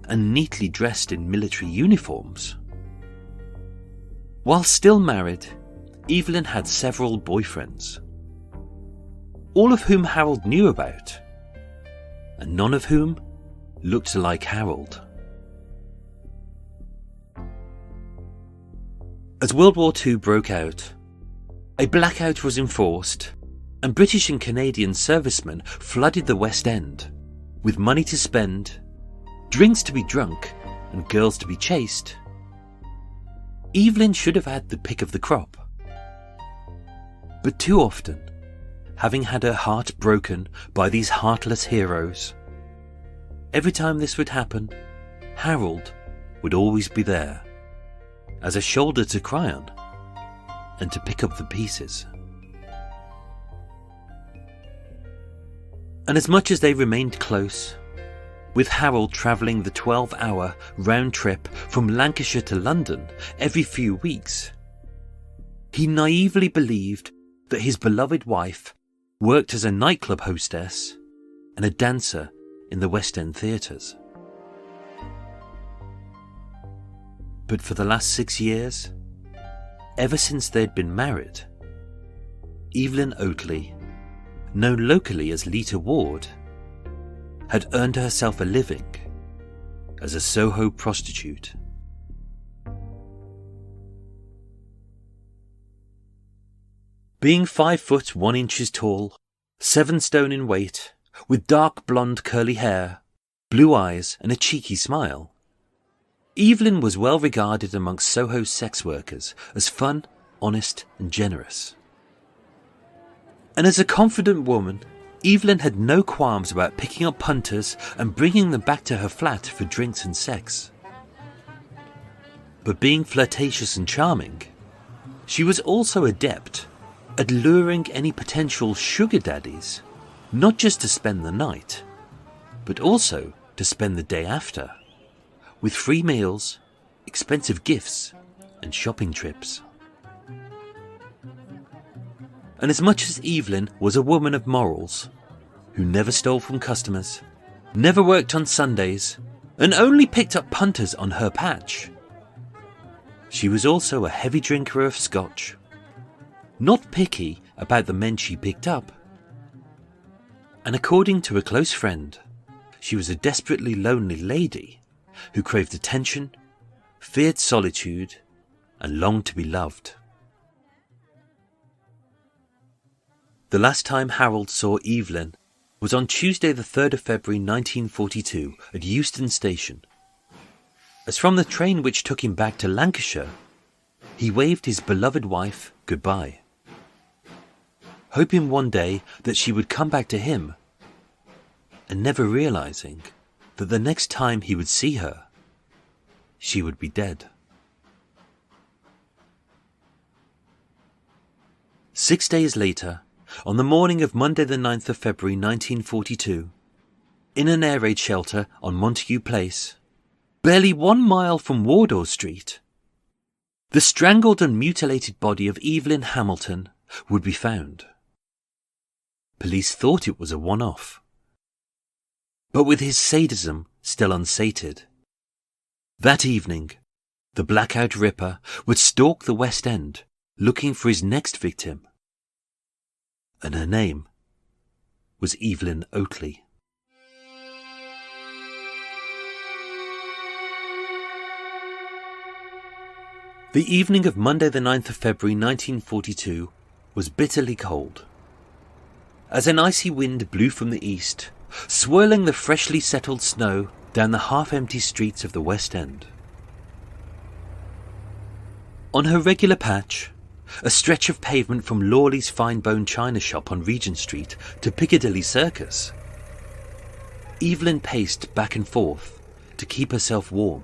and neatly dressed in military uniforms. While still married, Evelyn had several boyfriends, all of whom Harold knew about, and none of whom looked like Harold. As World War II broke out, a blackout was enforced, and British and Canadian servicemen flooded the West End with money to spend, drinks to be drunk, and girls to be chased. Evelyn should have had the pick of the crop. But too often, having had her heart broken by these heartless heroes, every time this would happen, Harold would always be there, as a shoulder to cry on, and to pick up the pieces. And as much as they remained close, with Harold travelling the 12-hour round trip from Lancashire to London every few weeks, he naively believed that his beloved wife worked as a nightclub hostess and a dancer in the West End theatres. But for the last 6 years, ever since they'd been married, Evelyn Oatley, known locally as Lita Ward, had earned herself a living as a Soho prostitute. Being 5 foot 1 inches tall, 7 stone in weight, with dark blonde curly hair, blue eyes and a cheeky smile, Evelyn was well regarded amongst Soho sex workers as fun, honest and generous. And as a confident woman, Evelyn had no qualms about picking up punters and bringing them back to her flat for drinks and sex. But being flirtatious and charming, she was also adept at luring any potential sugar daddies, not just to spend the night, but also to spend the day after, with free meals, expensive gifts, and shopping trips. And as much as Evelyn was a woman of morals, who never stole from customers, never worked on Sundays, and only picked up punters on her patch, she was also a heavy drinker of scotch, not picky about the men she picked up. And according to a close friend, she was a desperately lonely lady who craved attention, feared solitude, and longed to be loved. The last time Harold saw Evelyn was on Tuesday the 3rd of February 1942 at Euston Station. As from the train which took him back to Lancashire, he waved his beloved wife goodbye, hoping one day that she would come back to him, and never realising that the next time he would see her, she would be dead. 6 days later, on the morning of Monday the 9th of February 1942, in an air raid shelter on Montague Place, barely 1 mile from Wardour Street, the strangled and mutilated body of Evelyn Hamilton would be found. Police thought it was a one-off. But with his sadism still unsated, that evening, the Blackout Ripper would stalk the West End looking for his next victim. And her name was Evelyn Oatley. The evening of Monday the 9th of February 1942 was bitterly cold, as an icy wind blew from the east, swirling the freshly settled snow down the half-empty streets of the West End. On her regular patch, a stretch of pavement from Lawley's fine bone china shop on Regent Street to Piccadilly Circus. Evelyn paced back and forth to keep herself warm.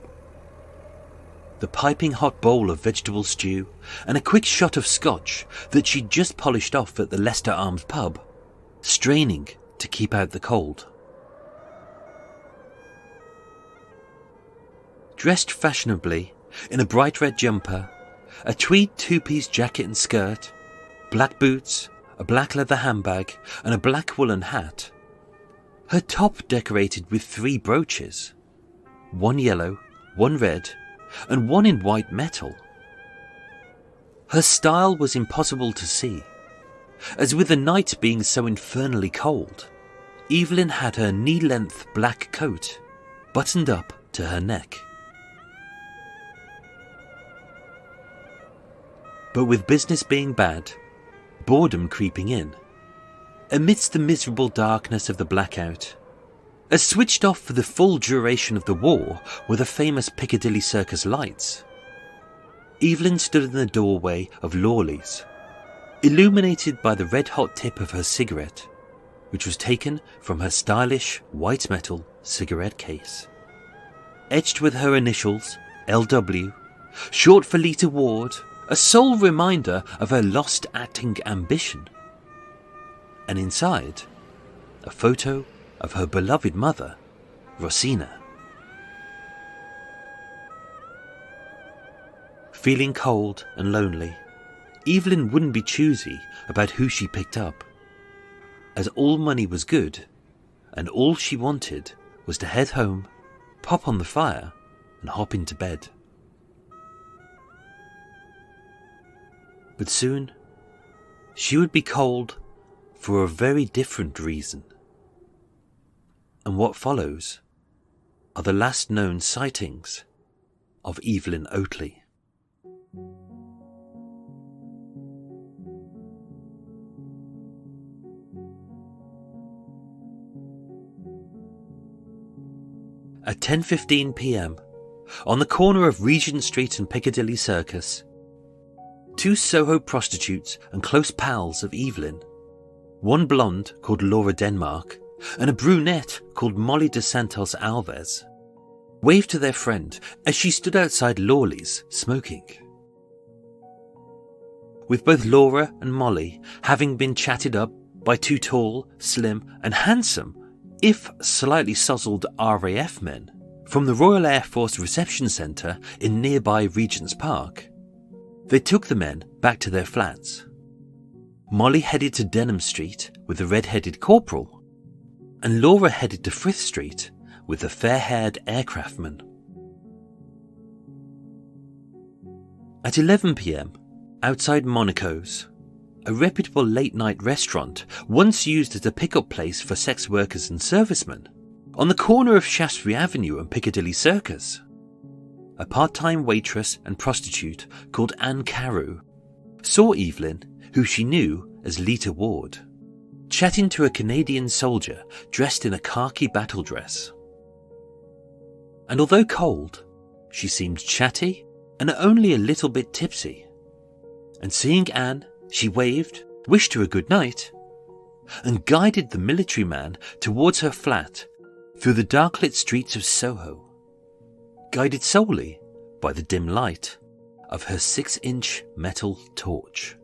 The piping hot bowl of vegetable stew and a quick shot of scotch that she'd just polished off at the Leicester Arms pub, straining to keep out the cold. Dressed fashionably in a bright red jumper, a tweed two-piece jacket and skirt, black boots, a black leather handbag and a black woolen hat, her top decorated with 3 brooches, one yellow, one red, and one in white metal. Her style was impossible to see, as with the night being so infernally cold, Evelyn had her knee-length black coat buttoned up to her neck. But with business being bad, boredom creeping in, amidst the miserable darkness of the blackout, as switched off for the full duration of the war were the famous Piccadilly Circus lights, Evelyn stood in the doorway of Lawley's, illuminated by the red-hot tip of her cigarette, which was taken from her stylish white metal cigarette case. Etched with her initials, LW, short for Lita Ward, a sole reminder of her lost acting ambition. And inside, a photo of her beloved mother, Rosina. Feeling cold and lonely, Evelyn wouldn't be choosy about who she picked up, as all money was good, and all she wanted was to head home, pop on the fire, and hop into bed. But soon, she would be cold for a very different reason. And what follows are the last known sightings of Evelyn Oatley. At 10:15 p.m, on the corner of Regent Street and Piccadilly Circus, 2 Soho prostitutes and close pals of Evelyn, one blonde called Laura Denmark and a brunette called Molly de Santos Alves, waved to their friend as she stood outside Lawley's smoking. With both Laura and Molly having been chatted up by 2 tall, slim and handsome, if slightly sozzled RAF men from the Royal Air Force Reception Centre in nearby Regent's Park, they took the men back to their flats. Molly headed to Denham Street with the red-headed corporal, and Laura headed to Frith Street with the fair-haired aircraftman. At 11 p.m, outside Monaco's, a reputable late-night restaurant once used as a pick-up place for sex workers and servicemen, on the corner of Shaftesbury Avenue and Piccadilly Circus, a part-time waitress and prostitute called Anne Carew saw Evelyn, who she knew as Lita Ward, chatting to a Canadian soldier dressed in a khaki battle dress. And although cold, she seemed chatty and only a little bit tipsy. And seeing Anne, she waved, wished her a good night, and guided the military man towards her flat through the dark-lit streets of Soho, guided solely by the dim light of her 6-inch metal torch.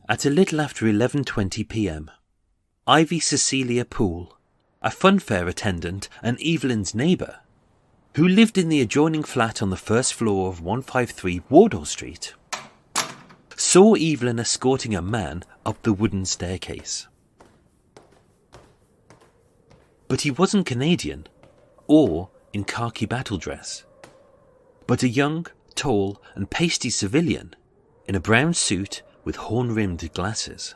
At a little after 11:20 p.m, Ivy Cecilia Poole, a funfair attendant and Evelyn's neighbour, who lived in the adjoining flat on the first floor of 153 Wardour Street, saw Evelyn escorting a man up the wooden staircase. But he wasn't Canadian or in khaki battle dress, but a young, tall and pasty civilian in a brown suit with horn-rimmed glasses.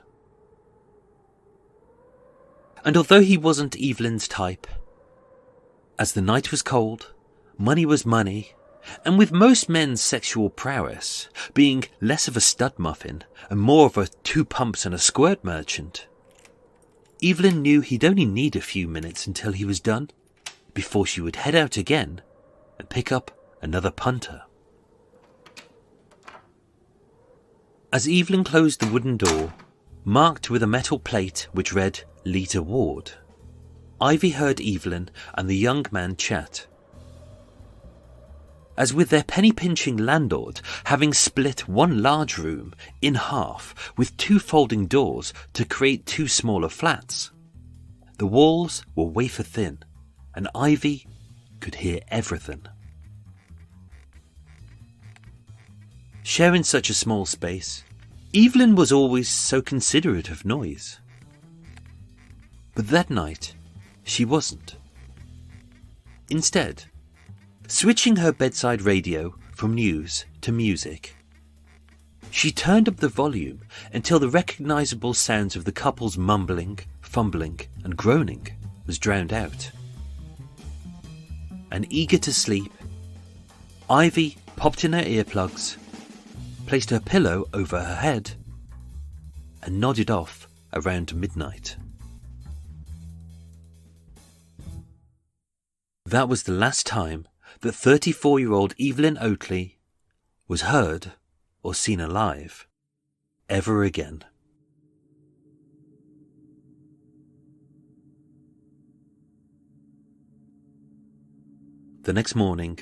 And although he wasn't Evelyn's type, as the night was cold, money was money, and with most men's sexual prowess being less of a stud muffin and more of a 2 pumps and a squirt merchant, Evelyn knew he'd only need a few minutes until he was done, before she would head out again and pick up another punter. As Evelyn closed the wooden door, marked with a metal plate which read Lita Ward, Ivy heard Evelyn and the young man chat. As with their penny-pinching landlord having split one large room in half with 2 folding doors to create 2 smaller flats, the walls were wafer thin and Ivy could hear everything. Sharing such a small space, Evelyn was always so considerate of noise. But that night, she wasn't. Instead, switching her bedside radio from news to music, she turned up the volume until the recognisable sounds of the couple's mumbling, fumbling and groaning was drowned out. And eager to sleep, Ivy popped in her earplugs, placed her pillow over her head, and nodded off around midnight. That was the last time that 34-year-old Evelyn Oatley was heard or seen alive ever again. The next morning,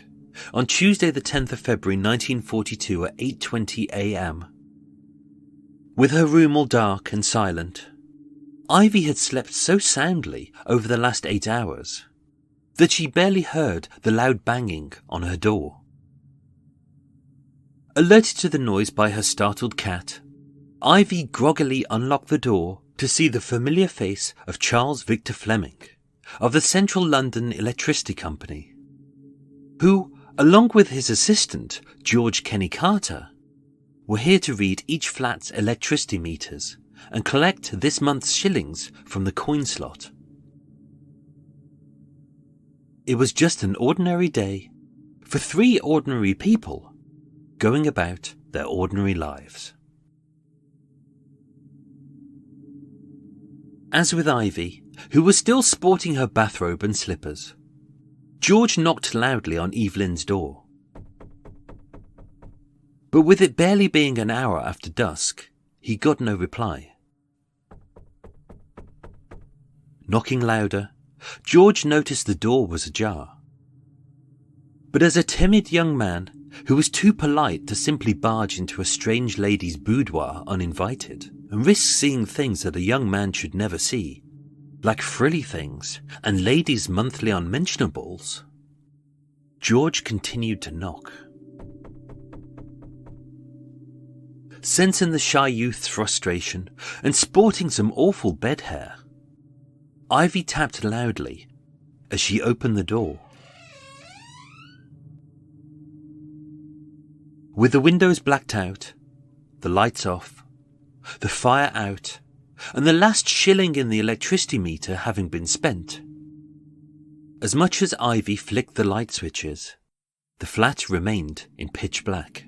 on Tuesday the 10th of February 1942 at 8:20 a.m, with her room all dark and silent, Ivy had slept so soundly over the last 8 hours that she barely heard the loud banging on her door. Alerted to the noise by her startled cat, Ivy groggily unlocked the door to see the familiar face of Charles Victor Fleming of the Central London Electricity Company, who, along with his assistant, George Kenny Carter, were here to read each flat's electricity meters and collect this month's shillings from the coin slot. It was just an ordinary day for 3 ordinary people going about their ordinary lives. As with Ivy, who was still sporting her bathrobe and slippers, George knocked loudly on Evelyn's door. But with it barely being an hour after dusk, he got no reply. Knocking louder, George noticed the door was ajar. But as a timid young man who was too polite to simply barge into a strange lady's boudoir uninvited and risk seeing things that a young man should never see, like frilly things and ladies' monthly unmentionables, George continued to knock. Sensing the shy youth's frustration and sporting some awful bed hair, Ivy tapped loudly as she opened the door. With the windows blacked out, the lights off, the fire out, and the last shilling in the electricity meter having been spent, as much as Ivy flicked the light switches, the flat remained in pitch black.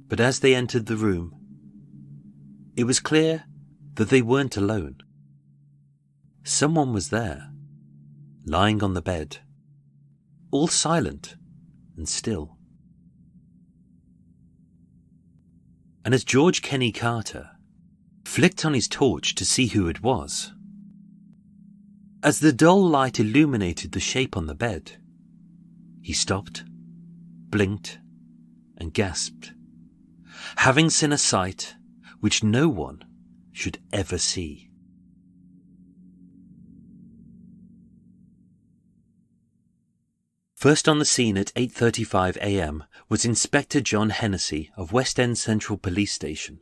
But as they entered the room, it was clear that they weren't alone. Someone was there, lying on the bed, all silent and still. And as George Kenny Carter flicked on his torch to see who it was, as the dull light illuminated the shape on the bed, he stopped, blinked, and gasped, having seen a sight which no one should ever see. First on the scene at 8:35 a.m. was Inspector John Hennessy of West End Central Police Station,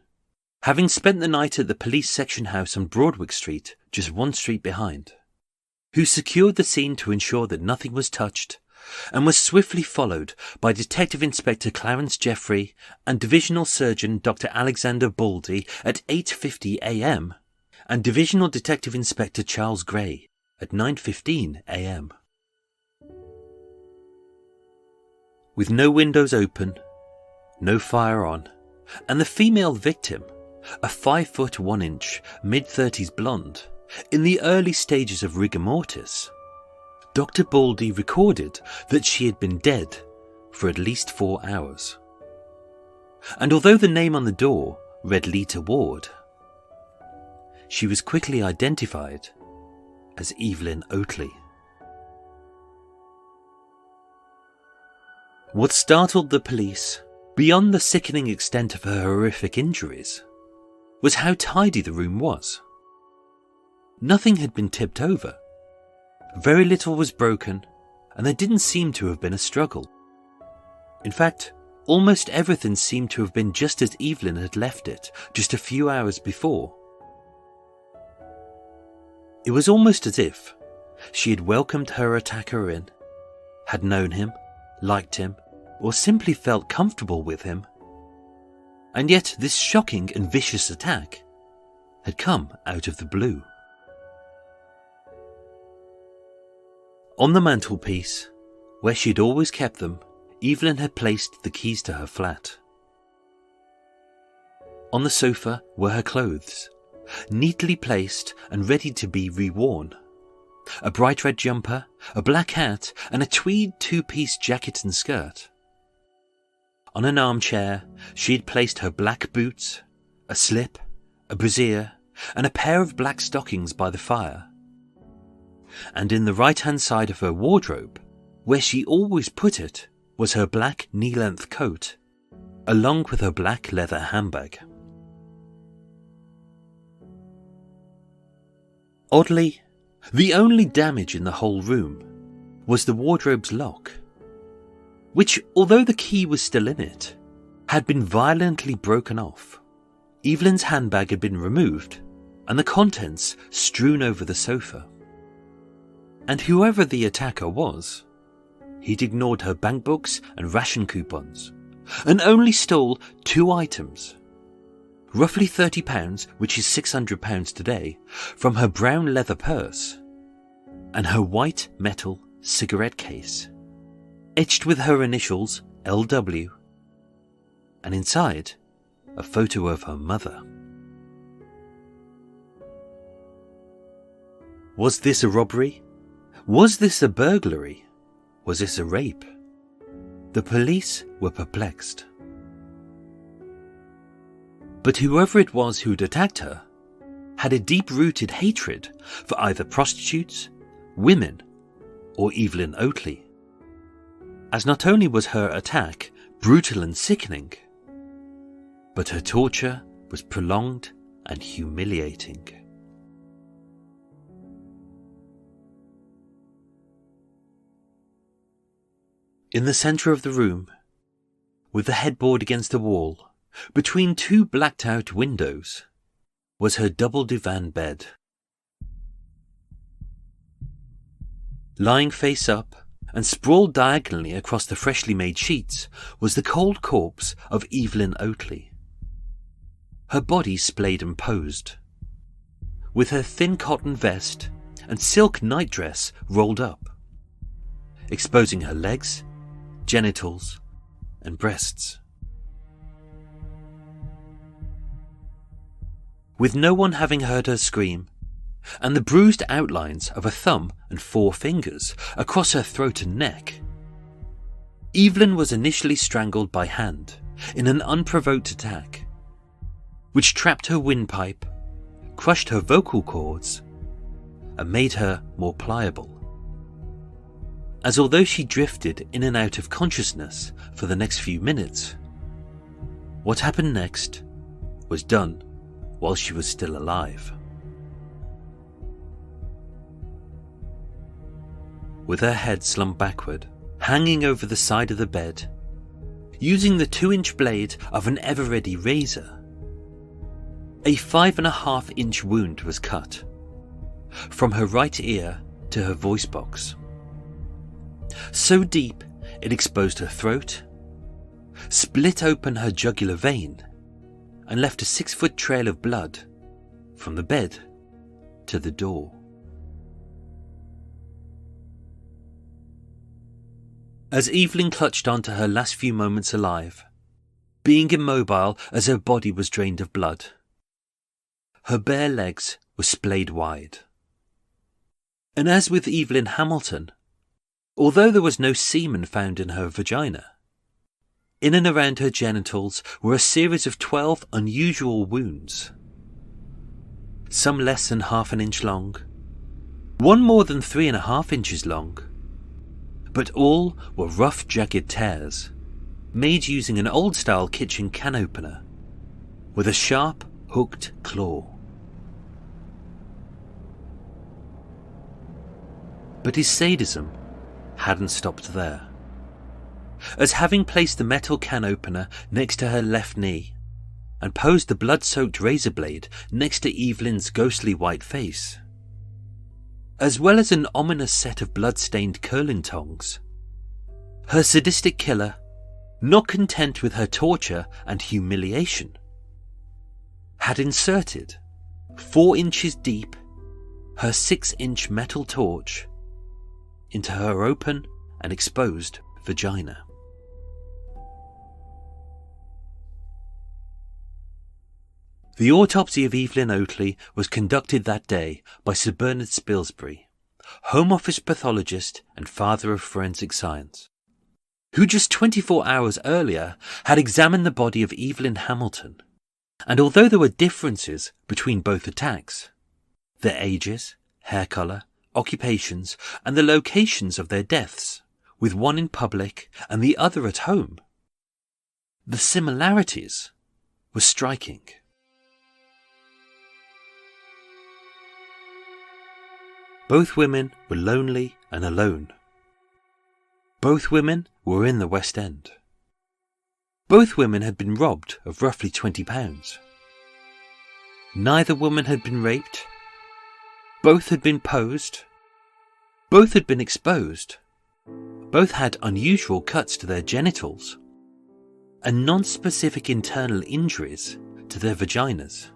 having spent the night at the police section house on Broadwick Street, just one street behind, who secured the scene to ensure that nothing was touched, and was swiftly followed by Detective Inspector Clarence Jeffrey and Divisional Surgeon Dr. Alexander Baldy at 8:50 a.m. and Divisional Detective Inspector Charles Gray at 9:15 a.m. With no windows open, no fire on, and the female victim, a 5 1 inch, mid-30s blonde, in the early stages of rigor mortis, Dr. Baldy recorded that she had been dead for at least 4 hours. And although the name on the door read Lita Ward, she was quickly identified as Evelyn Oatley. What startled the police, beyond the sickening extent of her horrific injuries, was how tidy the room was. Nothing had been tipped over. Very little was broken, and there didn't seem to have been a struggle. In fact, almost everything seemed to have been just as Evelyn had left it just a few hours before. It was almost as if she had welcomed her attacker in, had known him, liked him, or simply felt comfortable with him. And yet this shocking and vicious attack had come out of the blue. On the mantelpiece, where she had always kept them, Evelyn had placed the keys to her flat. On the sofa were her clothes, neatly placed and ready to be reworn. A bright red jumper, a black hat, and a tweed two-piece jacket and skirt. On an armchair, she had placed her black boots, a slip, a brassiere, and a pair of black stockings by the fire. And in the right-hand side of her wardrobe, where she always put it, was her black knee-length coat, along with her black leather handbag. Oddly, the only damage in the whole room was the wardrobe's lock, which, although the key was still in it, had been violently broken off. Evelyn's handbag had been removed, and the contents strewn over the sofa. And whoever the attacker was, he'd ignored her bank books and ration coupons, and only stole 2 items, roughly £30, which is £600 today, from her brown leather purse, and her white metal cigarette case, etched with her initials LW, and inside, a photo of her mother. Was this a robbery? Was this a burglary? Was this a rape? The police were perplexed. But whoever it was who'd attacked her had a deep-rooted hatred for either prostitutes, women, or Evelyn Oatley, as not only was her attack brutal and sickening, but her torture was prolonged and humiliating. In the centre of the room, with the headboard against the wall, between 2 blacked-out windows, was her double divan bed. Lying face up and sprawled diagonally across the freshly made sheets was the cold corpse of Evelyn Oatley. Her body splayed and posed, with her thin cotton vest and silk nightdress rolled up, exposing her legs, genitals, and breasts. With no one having heard her scream, and the bruised outlines of a thumb and 4 fingers across her throat and neck, Evelyn was initially strangled by hand in an unprovoked attack, which trapped her windpipe, crushed her vocal cords, and made her more pliable. As although she drifted in and out of consciousness for the next few minutes, what happened next was done while she was still alive. With her head slumped backward, hanging over the side of the bed, using the 2-inch blade of an ever-ready razor, a 5.5-inch wound was cut, from her right ear to her voice box. So deep it exposed her throat, split open her jugular vein, and left a 6-foot trail of blood from the bed to the door. As Evelyn clutched onto her last few moments alive, being immobile as her body was drained of blood, her bare legs were splayed wide. And as with Evelyn Hamilton, although there was no semen found in her vagina. In and around her genitals were a series of 12 unusual wounds. Some less than half an inch long, one more than 3.5 inches long, but all were rough, jagged tears, made using an old-style kitchen can opener, with a sharp, hooked claw. But his sadism hadn't stopped there, as having placed the metal can opener next to her left knee and posed the blood-soaked razor blade next to Evelyn's ghostly white face, as well as an ominous set of blood-stained curling tongs, her sadistic killer, not content with her torture and humiliation, had inserted, 4 inches deep, her 6-inch metal torch into her open and exposed vagina. The autopsy of Evelyn Oatley was conducted that day by Sir Bernard Spilsbury, Home Office pathologist and father of forensic science, who just 24 hours earlier had examined the body of Evelyn Hamilton. And although there were differences between both attacks, their ages, hair colour, occupations, and the locations of their deaths, with one in public and the other at home, the similarities were striking. Both women were lonely and alone. Both women were in the West End. Both women had been robbed of roughly £20. Neither woman had been raped. Both had been posed. Both had been exposed. Both had unusual cuts to their genitals and non-specific internal injuries to their vaginas.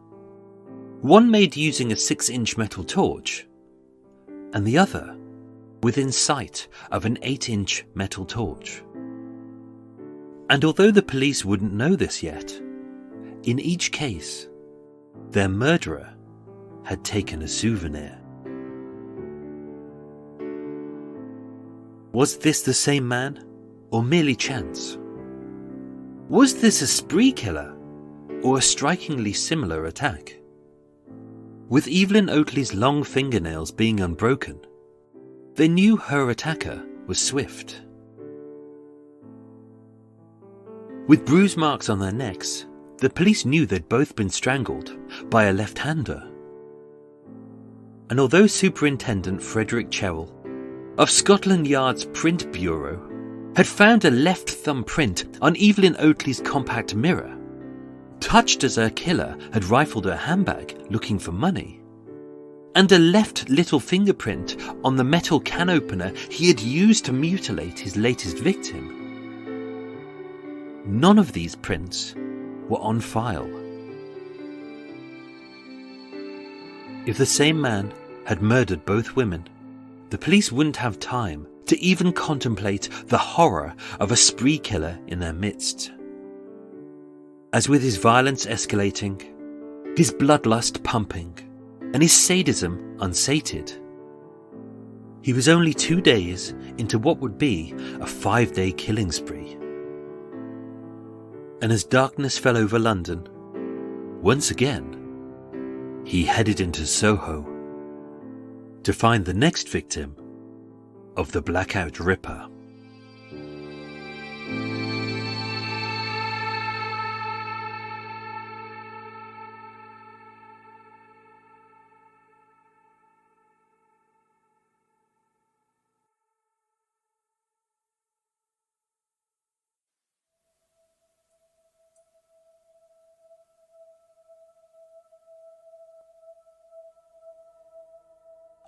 One made using a 6-inch metal torch, and the other within sight of an 8-inch metal torch. And although the police wouldn't know this yet, in each case, their murderer had taken a souvenir. Was this the same man, or merely chance? Was this a spree killer, or a strikingly similar attack? With Evelyn Oatley's long fingernails being unbroken, they knew her attacker was swift. With bruise marks on their necks, the police knew they'd both been strangled by a left-hander. And although Superintendent Frederick Cherrell of Scotland Yard's Print Bureau had found a left thumb print on Evelyn Oatley's compact mirror, touched as her killer had rifled her handbag looking for money, and a left little fingerprint on the metal can opener he had used to mutilate his latest victim, none of these prints were on file. If the same man had murdered both women, the police wouldn't have time to even contemplate the horror of a spree killer in their midst. As with his violence escalating, his bloodlust pumping, and his sadism unsated, he was only 2 days into what would be a 5-day killing spree. And as darkness fell over London, once again, he headed into Soho to find the next victim of the Blackout Ripper.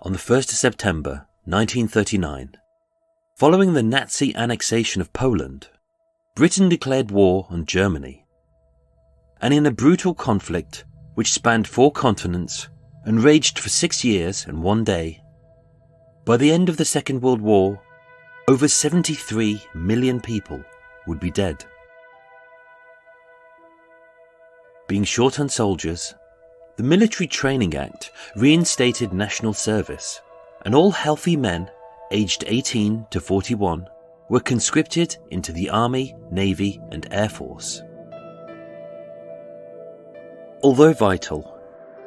On the 1st of September 1939, following the Nazi annexation of Poland, Britain declared war on Germany. And in a brutal conflict which spanned 4 continents and raged for 6 years and 1 day, by the end of the Second World War, over 73 million people would be dead. Being short on soldiers, the Military Training Act reinstated national service, and all healthy men aged 18 to 41, were conscripted into the Army, Navy and Air Force. Although vital,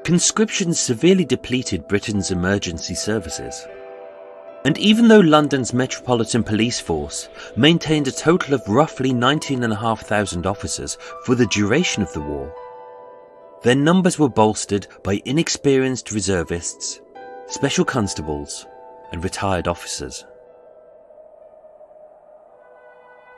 conscription severely depleted Britain's emergency services. And even though London's Metropolitan Police Force maintained a total of roughly 19,500 officers for the duration of the war, their numbers were bolstered by inexperienced reservists, special constables, and retired officers.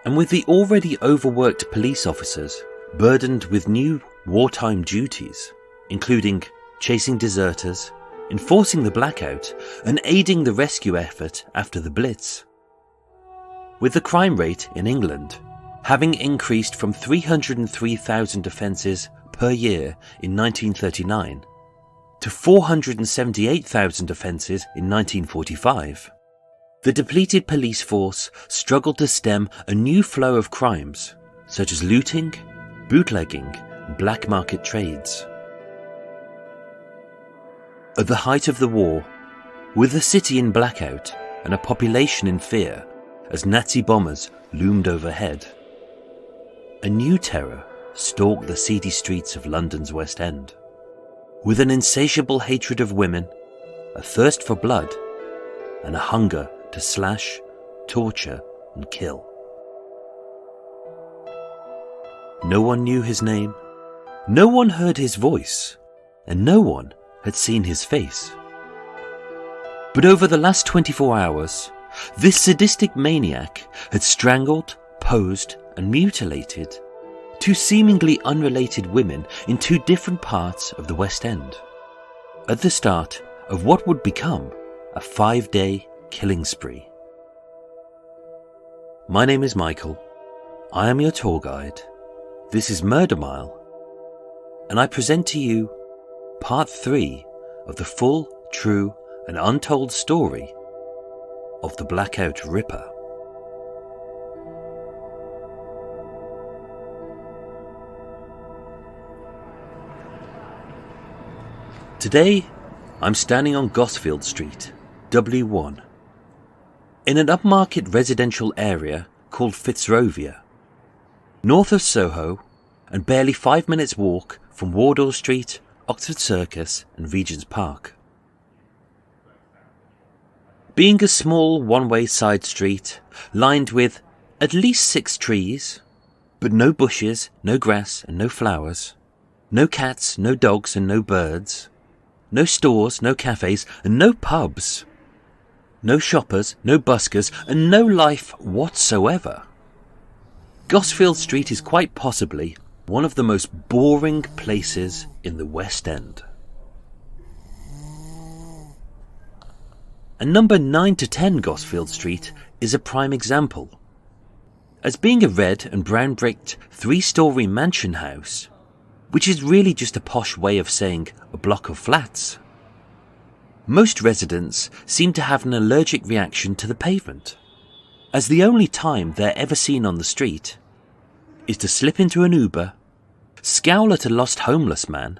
And with the already overworked police officers burdened with new wartime duties, including chasing deserters, enforcing the blackout, and aiding the rescue effort after the Blitz. With the crime rate in England having increased from 303,000 offences per year in 1939 to 478,000 offences in 1945, the depleted police force struggled to stem a new flow of crimes such as looting, bootlegging, and black market trades. At the height of the war, with the city in blackout and a population in fear as Nazi bombers loomed overhead, a new terror stalked the seedy streets of London's West End. With an insatiable hatred of women, a thirst for blood, and a hunger to slash, torture, and kill. No one knew his name, no one heard his voice, and no one had seen his face. But over the last 24 hours, this sadistic maniac had strangled, posed, and mutilated two seemingly unrelated women in two different parts of the West End, at the start of what would become a 5-day killing spree. My name is Michael. I am your tour guide. This is Murder Mile, and I present to you Part 3 of the full, true, and untold story of the Blackout Ripper. Today, I'm standing on Gosfield Street, W1, in an upmarket residential area called Fitzrovia, north of Soho and barely 5 minutes walk from Wardour Street, Oxford Circus and Regent's Park. Being a small one-way side street lined with at least 6 trees, but no bushes, no grass and no flowers, no cats, no dogs and no birds, no stores, no cafes and no pubs, no shoppers, no buskers and no life whatsoever, Gosfield Street is quite possibly one of the most boring places in the West End. And number 9 to 10 Gosfield Street is a prime example. As being a red and brown bricked 3-storey mansion house, which is really just a posh way of saying a block of flats, most residents seem to have an allergic reaction to the pavement, as the only time they're ever seen on the street is to slip into an Uber, scowl at a lost homeless man,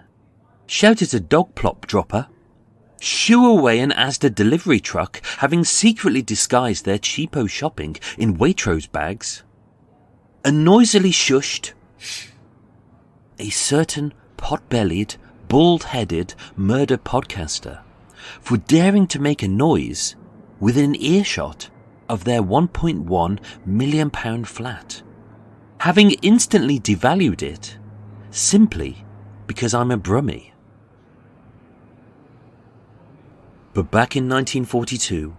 shout at a dog plop dropper, shoo away an Asda delivery truck having secretly disguised their cheapo shopping in Waitrose bags, and noisily shushed a certain pot-bellied, bald-headed murder podcaster for daring to make a noise within earshot of their £1.1 million flat, having instantly devalued it simply because I'm a brummie. But back in 1942,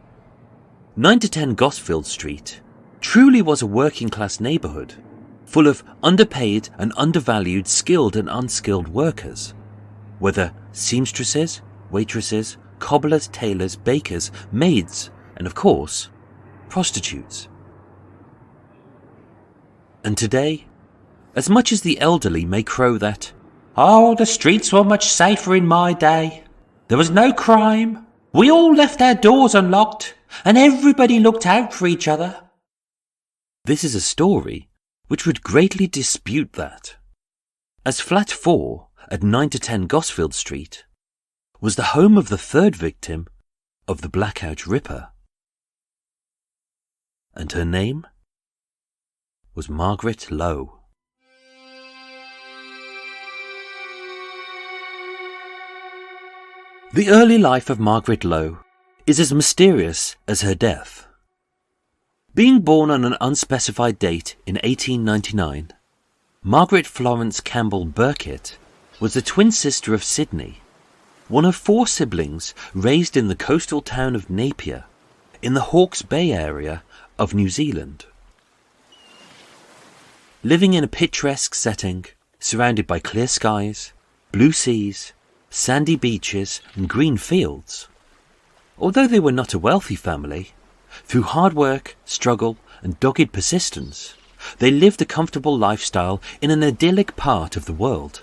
9 to 10 Gosfield Street truly was a working-class neighbourhood full of underpaid and undervalued skilled and unskilled workers, whether seamstresses, waitresses, cobblers, tailors, bakers, maids, and of course, prostitutes. And today, as much as the elderly may crow that, "Oh, the streets were much safer in my day. There was no crime. We all left our doors unlocked, and everybody looked out for each other," this is a story which would greatly dispute that, as Flat 4 at 9 to 10 Gosfield Street was the home of the third victim of the Blackout Ripper. and her name was Margaret Lowe. The early life of Margaret Lowe is as mysterious as her death. Being born on an unspecified date in 1899, Margaret Florence Campbell Burkitt was the twin sister of Sydney, one of 4 siblings raised in the coastal town of Napier in the Hawke's Bay area of New Zealand. Living in a picturesque setting, surrounded by clear skies, blue seas, sandy beaches and green fields. Although they were not a wealthy family, through hard work, struggle and dogged persistence, they lived a comfortable lifestyle in an idyllic part of the world.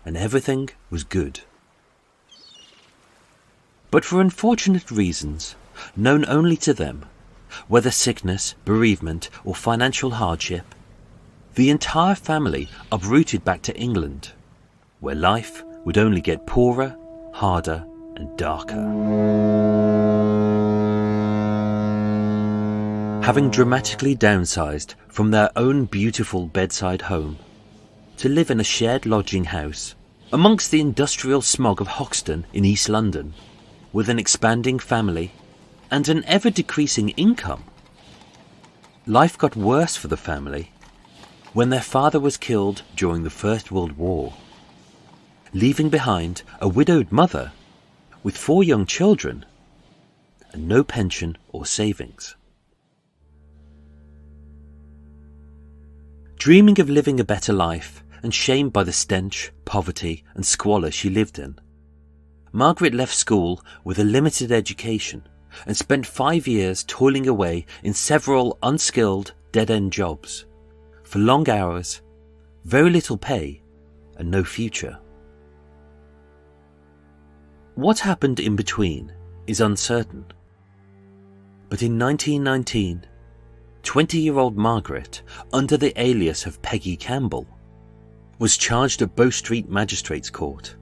And everything was good. But for unfortunate reasons, known only to them, whether sickness, bereavement or financial hardship, the entire family uprooted back to England, where life would only get poorer, harder and darker. Having dramatically downsized from their own beautiful bedside home to live in a shared lodging house amongst the industrial smog of Hoxton in East London, with an expanding family and an ever-decreasing income, life got worse for the family when their father was killed during the First World War, leaving behind a widowed mother with 4 young children and no pension or savings. Dreaming of living a better life and shamed by the stench, poverty and squalor she lived in, Margaret left school with a limited education and spent 5 years toiling away in several unskilled dead-end jobs for long hours, very little pay and no future. What happened in between is uncertain. But in 1919, 20-year-old Margaret, under the alias of Peggy Campbell, was charged at Bow Street Magistrates Court,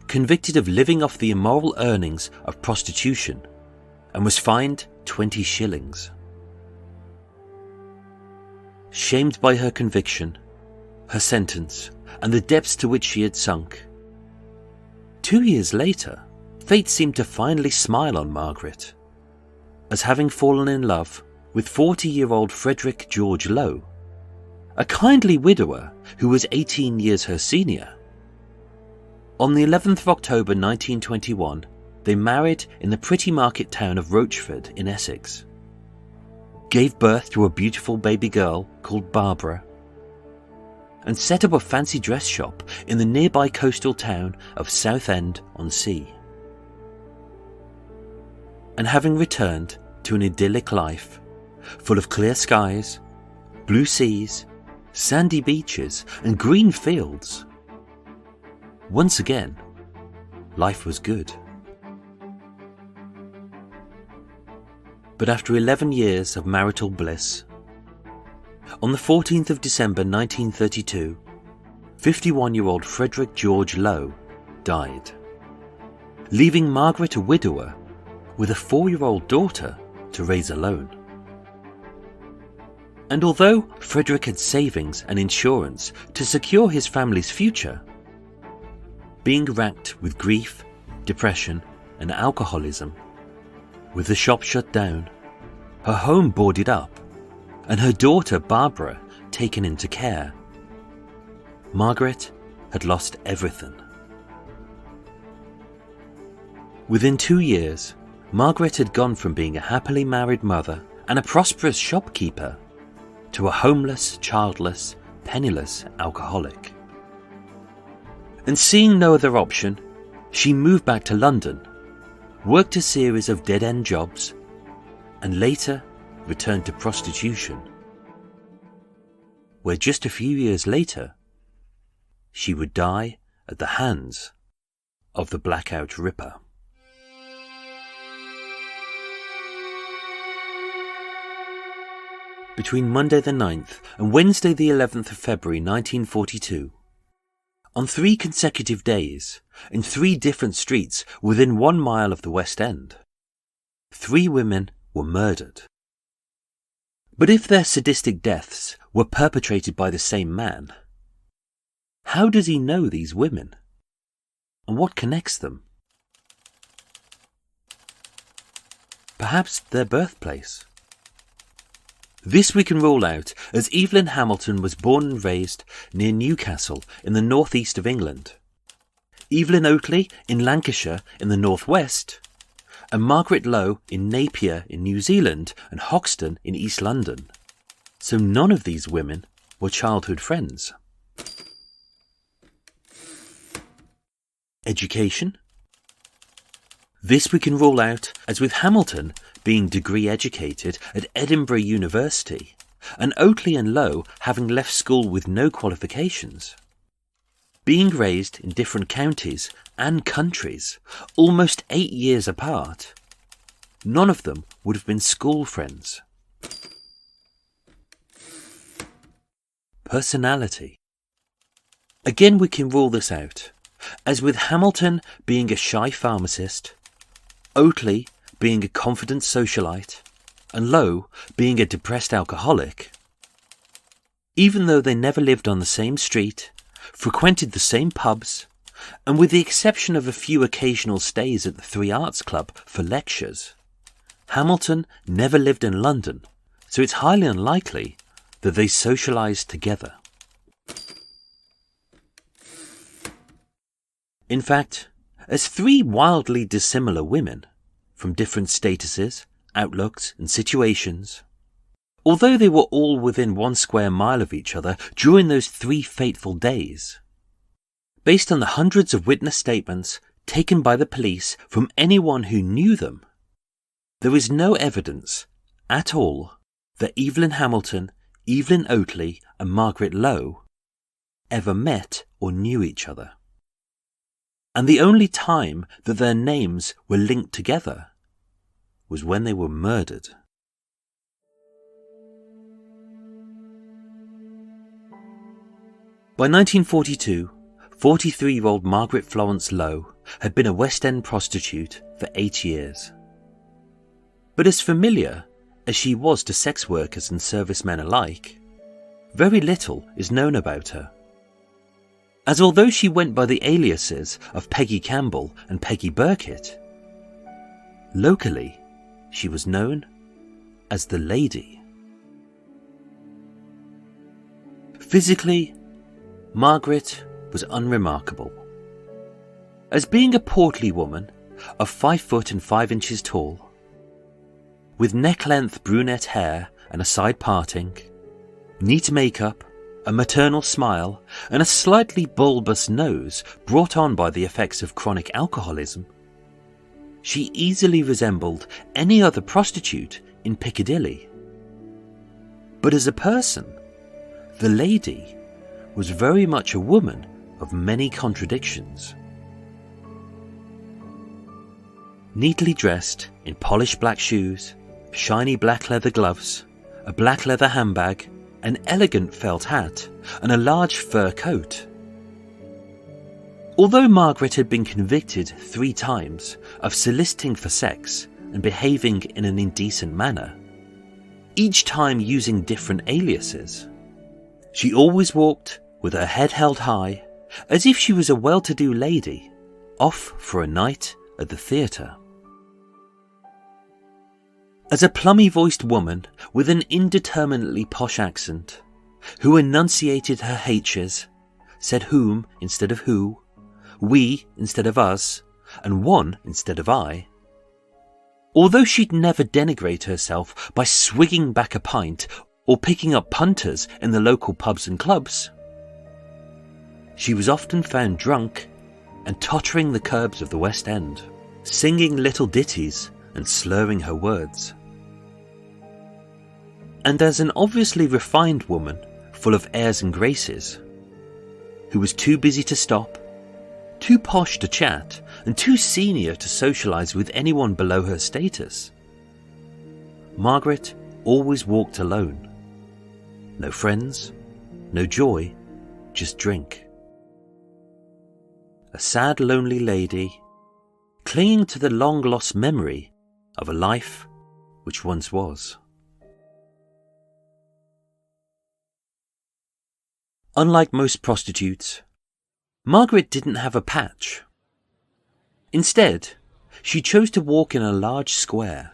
convicted of living off the immoral earnings of prostitution, and was fined 20 shillings. Shamed by her conviction, her sentence, and the depths to which she had sunk, 2 years later, fate seemed to finally smile on Margaret, as having fallen in love with 40-year-old Frederick George Lowe, a kindly widower who was 18 years her senior. On the 11th of October 1921, they married in the pretty market town of Rochford in Essex, gave birth to a beautiful baby girl called Barbara, and set up a fancy dress shop in the nearby coastal town of Southend-on-Sea. And having returned to an idyllic life, full of clear skies, blue seas, sandy beaches and green fields, once again, life was good. But after 11 years of marital bliss, on the 14th of December 1932, 51-year-old Frederick George Lowe died, leaving Margaret a widower with a 4-year-old daughter to raise alone. And although Frederick had savings and insurance to secure his family's future, being racked with grief, depression and alcoholism, with the shop shut down, her home boarded up, and her daughter Barbara taken into care, Margaret had lost everything. Within 2 years, Margaret had gone from being a happily married mother and a prosperous shopkeeper to a homeless, childless, penniless alcoholic. And seeing no other option, she moved back to London, worked a series of dead-end jobs, and later returned to prostitution, where just a few years later, she would die at the hands of the Blackout Ripper. Between Monday the 9th and Wednesday the 11th of February 1942, on 3 consecutive days, in 3 different streets within 1 mile of the West End, 3 women were murdered. But if their sadistic deaths were perpetrated by the same man, how does he know these women? And what connects them? Perhaps their birthplace. This we can rule out, as Evelyn Hamilton was born and raised near Newcastle in the northeast of England, Evelyn Oatley in Lancashire in the northwest, and Margaret Lowe in Napier in New Zealand and Hoxton in East London. So none of these women were childhood friends. Education. This we can rule out, as with Hamilton being degree educated at Edinburgh University, and Oatley and Lowe having left school with no qualifications. Being raised in different counties and countries, almost 8 years apart, none of them would have been school friends. Personality. Again we can rule this out, as with Hamilton being a shy pharmacist, Oatley being a confident socialite, and Lowe being a depressed alcoholic. Even though they never lived on the same street, frequented the same pubs, and with the exception of a few occasional stays at the Three Arts Club for lectures, Hamilton never lived in London, so it's highly unlikely that they socialised together. In fact, as three wildly dissimilar women, from different statuses, outlooks and situations, although they were all within 1 square mile of each other during those 3 fateful days, based on the hundreds of witness statements taken by the police from anyone who knew them, there is no evidence at all that Evelyn Hamilton, Evelyn Oatley and Margaret Lowe ever met or knew each other. And the only time that their names were linked together was when they were murdered. By 1942, 43-year-old Margaret Florence Lowe had been a West End prostitute for 8 years. But as familiar as she was to sex workers and servicemen alike, very little is known about her. As although she went by the aliases of Peggy Campbell and Peggy Burkitt, locally she was known as the Lady. Physically, Margaret was unremarkable. As being a portly woman of 5 foot and 5 inches tall, with neck-length brunette hair and a side parting, neat makeup, a maternal smile, and a slightly bulbous nose brought on by the effects of chronic alcoholism, she easily resembled any other prostitute in Piccadilly. But as a person, the Lady was very much a woman of many contradictions. Neatly dressed in polished black shoes, shiny black leather gloves, a black leather handbag, an elegant felt hat, and a large fur coat. Although Margaret had been convicted 3 times of soliciting for sex and behaving in an indecent manner, each time using different aliases, she always walked with her head held high, as if she was a well-to-do lady off for a night at the theatre. As a plummy-voiced woman with an indeterminately posh accent, who enunciated her H's, said whom instead of who, we instead of us, and one instead of I, although she'd never denigrate herself by swigging back a pint or picking up punters in the local pubs and clubs, she was often found drunk and tottering the curbs of the West End, singing little ditties and slurring her words. And as an obviously refined woman, full of airs and graces, who was too busy to stop, too posh to chat, and too senior to socialise with anyone below her status, Margaret always walked alone. No friends, no joy, just drink. A sad, lonely lady, clinging to the long-lost memory of a life which once was. Unlike most prostitutes, Margaret didn't have a patch. Instead, she chose to walk in a large square,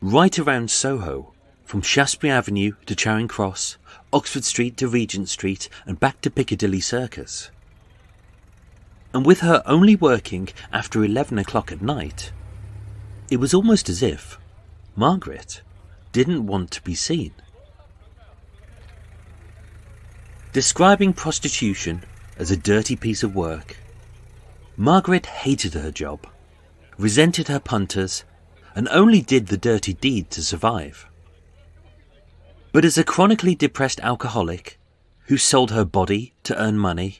right around Soho, from Shaftesbury Avenue to Charing Cross, Oxford Street to Regent Street, and back to Piccadilly Circus. And with her only working after 11 o'clock at night, it was almost as if Margaret didn't want to be seen. Describing prostitution as a dirty piece of work, Margaret hated her job, resented her punters, and only did the dirty deed to survive. But as a chronically depressed alcoholic who sold her body to earn money,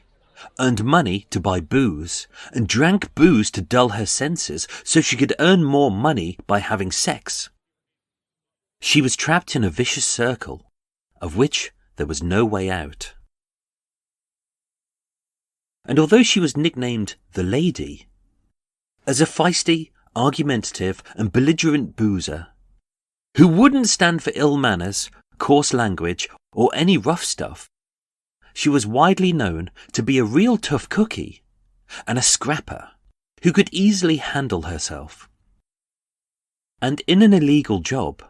earned money to buy booze, and drank booze to dull her senses so she could earn more money by having sex, she was trapped in a vicious circle of which there was no way out. And although she was nicknamed the Lady, as a feisty, argumentative and belligerent boozer, who wouldn't stand for ill manners, coarse language, or any rough stuff, she was widely known to be a real tough cookie and a scrapper who could easily handle herself. And in an illegal job,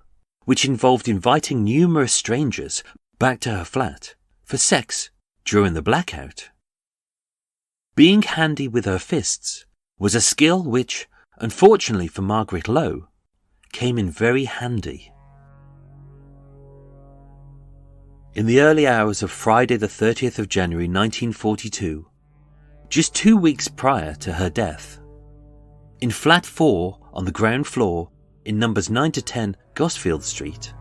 which involved inviting numerous strangers back to her flat for sex during the blackout, being handy with her fists was a skill which, unfortunately for Margaret Lowe, came in very handy. In the early hours of Friday the 30th of January 1942, just 2 weeks prior to her death, in flat 4 on the ground floor in numbers 9 to 10 Gosfield Street,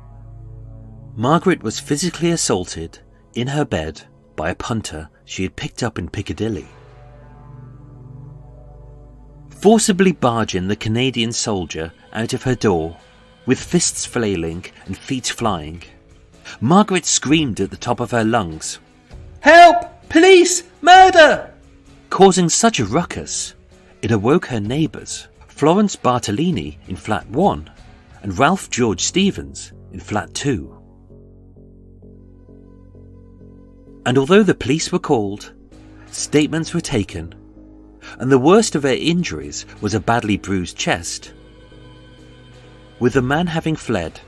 Margaret was physically assaulted in her bed by a punter she had picked up in Piccadilly. Forcibly barging the Canadian soldier out of her door, with fists flailing and feet flying, Margaret screamed at the top of her lungs, "Help! Police! Murder!" causing such a ruckus, it awoke her neighbours, Florence Bartolini in flat 1 and Ralph George Stevens in flat 2. And although the police were called, statements were taken, and the worst of her injuries was a badly bruised chest, with the man having fled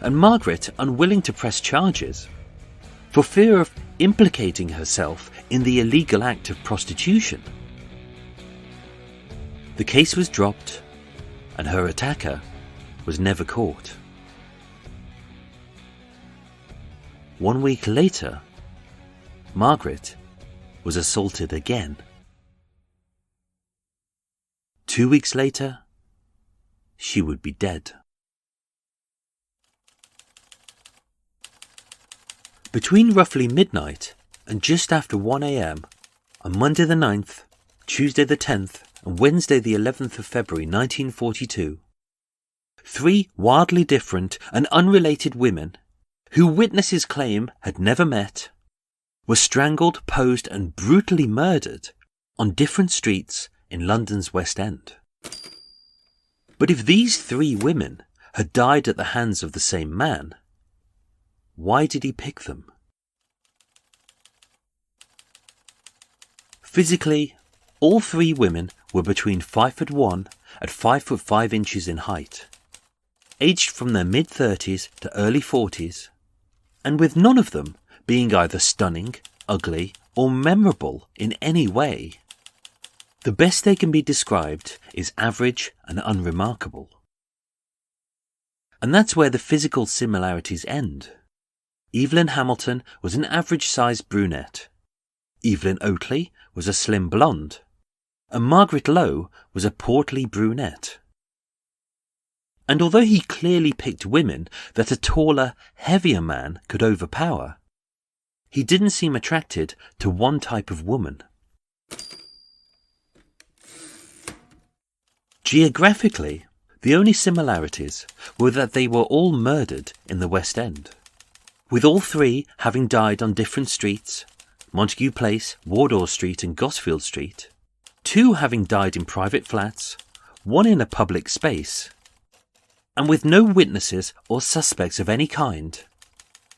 and Margaret unwilling to press charges for fear of implicating herself in the illegal act of prostitution, the case was dropped and her attacker was never caught. 1 week later, Margaret was assaulted again. 2 weeks later, she would be dead. Between roughly midnight and just after 1 a.m. on Monday the 9th, Tuesday the 10th and Wednesday the 11th of February 1942, 3 wildly different and unrelated women, who witnesses claim had never met, were strangled, posed and brutally murdered on different streets in London's West End. But if these 3 women had died at the hands of the same man, why did he pick them? Physically, all 3 women were between 5'1" and 5'5" in height, aged from their mid-30s to early 40s, and with none of them being either stunning, ugly, or memorable in any way. The best they can be described is average and unremarkable. And that's where the physical similarities end. Evelyn Hamilton was an average-sized brunette. Evelyn Oatley was a slim blonde. And Margaret Lowe was a portly brunette. And although he clearly picked women that a taller, heavier man could overpower, he didn't seem attracted to one type of woman. Geographically, the only similarities were that they were all murdered in the West End, with all 3 having died on different streets, Montague Place, Wardour Street and Gosfield Street, 2 having died in private flats, 1 in a public space, and with no witnesses or suspects of any kind,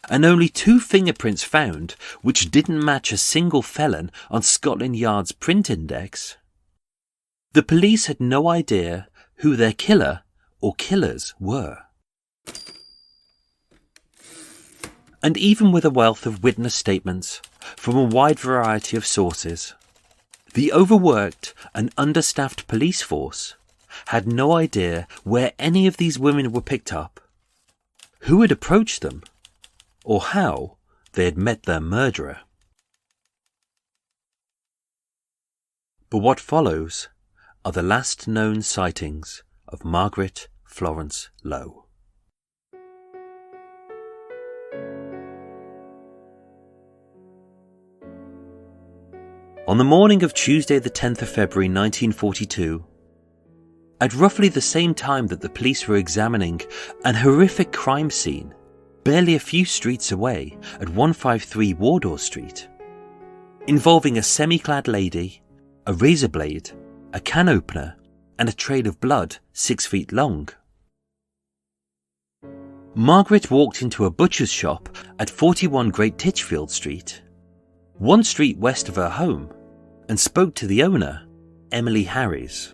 and only 2 fingerprints found which didn't match a single felon on Scotland Yard's print index. The police had no idea who their killer or killers were. And even with a wealth of witness statements from a wide variety of sources, the overworked and understaffed police force had no idea where any of these women were picked up, who had approached them, or how they had met their murderer. But what follows are the last known sightings of Margaret Florence Lowe. On the morning of Tuesday the 10th of February 1942, at roughly the same time that the police were examining an horrific crime scene barely a few streets away at 153 Wardour Street, involving a semi-clad lady, a razor blade, a can opener, and a trail of blood 6 feet long. Margaret walked into a butcher's shop at 41 Great Titchfield Street, 1 street west of her home, and spoke to the owner, Emily Harries.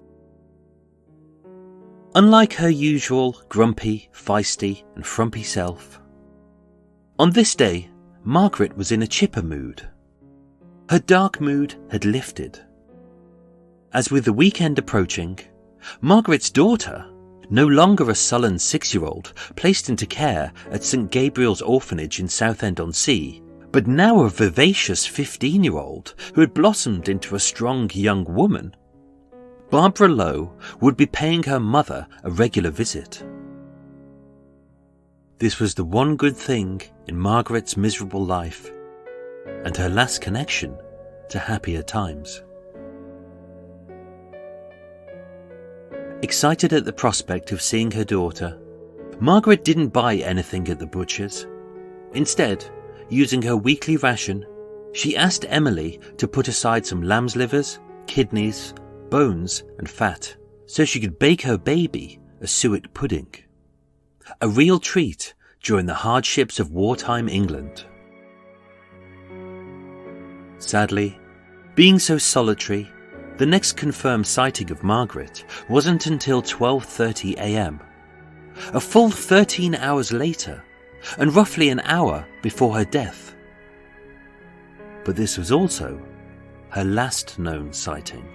Unlike her usual grumpy, feisty, and frumpy self, on this day, Margaret was in a chipper mood. Her dark mood had lifted. As with the weekend approaching, Margaret's daughter, no longer a sullen 6-year-old placed into care at St Gabriel's Orphanage in Southend-on-Sea, but now a vivacious 15-year-old who had blossomed into a strong young woman, Barbara Lowe would be paying her mother a regular visit. This was the one good thing in Margaret's miserable life, and her last connection to happier times. Excited at the prospect of seeing her daughter, Margaret didn't buy anything at the butcher's. Instead, using her weekly ration, she asked Emily to put aside some lamb's livers, kidneys, bones and fat so she could bake her baby a suet pudding. A real treat during the hardships of wartime England. Sadly, being so solitary, the next confirmed sighting of Margaret wasn't until 12:30 a.m, a full 13 hours later, and roughly an hour before her death. But this was also her last known sighting.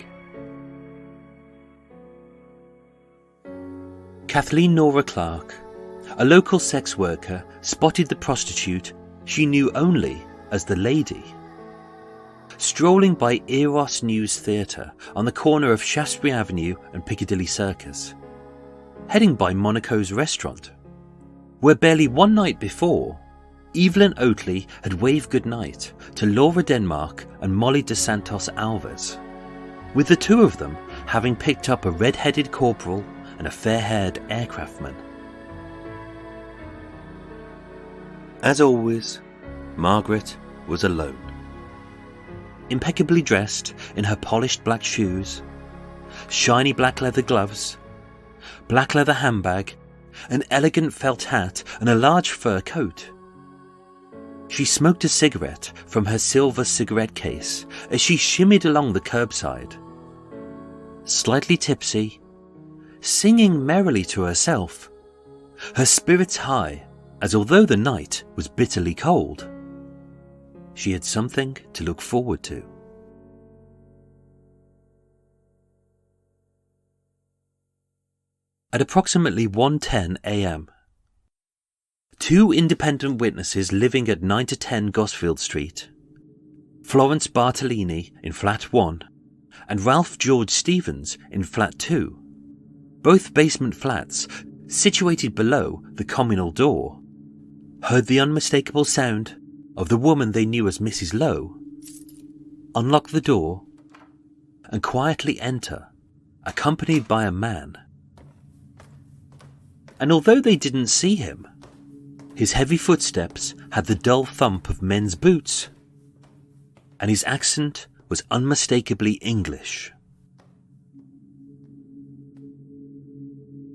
Kathleen Nora Clarke, a local sex worker, spotted the prostitute she knew only as the Lady, strolling by Eros News Theatre on the corner of Shaftesbury Avenue and Piccadilly Circus, heading by Monaco's restaurant, where barely one night before, Evelyn Oatley had waved goodnight to Laura Denmark and Molly de Santos Alves, with the two of them having picked up a red-headed corporal and a fair-haired aircraftman. As always, Margaret was alone. Impeccably dressed in her polished black shoes, shiny black leather gloves, black leather handbag, an elegant felt hat and a large fur coat. She smoked a cigarette from her silver cigarette case as she shimmied along the curbside, slightly tipsy, singing merrily to herself, her spirits high, as although the night was bitterly cold, she had something to look forward to. At approximately 1:10 a.m, 2 independent witnesses living at 9 to 10 Gosfield Street, Florence Bartolini in Flat 1 and Ralph George Stevens in Flat 2, both basement flats situated below the communal door, heard the unmistakable sound of the woman they knew as Mrs. Lowe unlock the door and quietly enter, accompanied by a man. And although they didn't see him, his heavy footsteps had the dull thump of men's boots, and his accent was unmistakably English.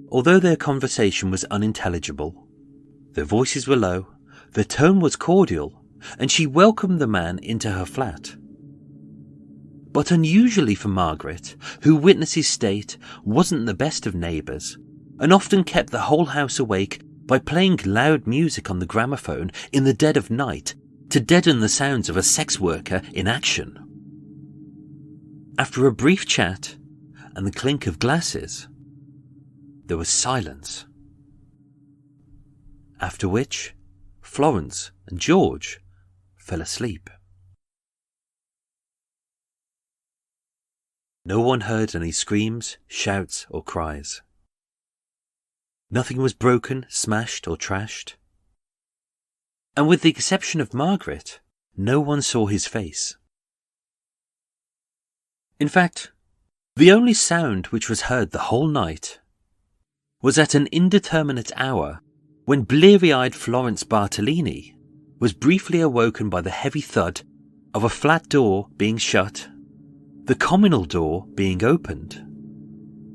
Although their conversation was unintelligible, their voices were low, The tone was cordial, and she welcomed the man into her flat. But unusually for Margaret, who witnessed his state, wasn't the best of neighbours, and often kept the whole house awake by playing loud music on the gramophone in the dead of night to deaden the sounds of a sex worker in action. After a brief chat and the clink of glasses, there was silence. After which, Florence and George fell asleep. No one heard any screams, shouts, or cries. Nothing was broken, smashed, or trashed. And with the exception of Margaret, no one saw his face. In fact, the only sound which was heard the whole night was at an indeterminate hour when bleary-eyed Florence Bartolini was briefly awoken by the heavy thud of a flat door being shut, the communal door being opened,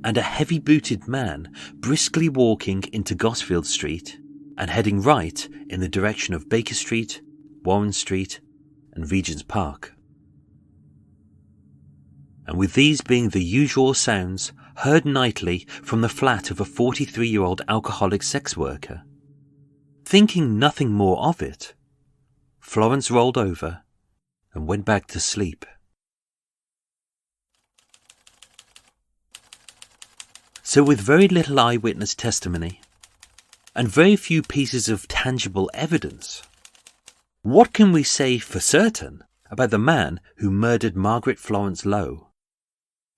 and a heavy-booted man briskly walking into Gosfield Street and heading right in the direction of Baker Street, Warren Street, and Regent's Park. And with these being the usual sounds heard nightly from the flat of a 43-year-old alcoholic sex worker, thinking nothing more of it, Florence rolled over and went back to sleep. So with very little eyewitness testimony, and very few pieces of tangible evidence, what can we say for certain about the man who murdered Margaret Florence Lowe,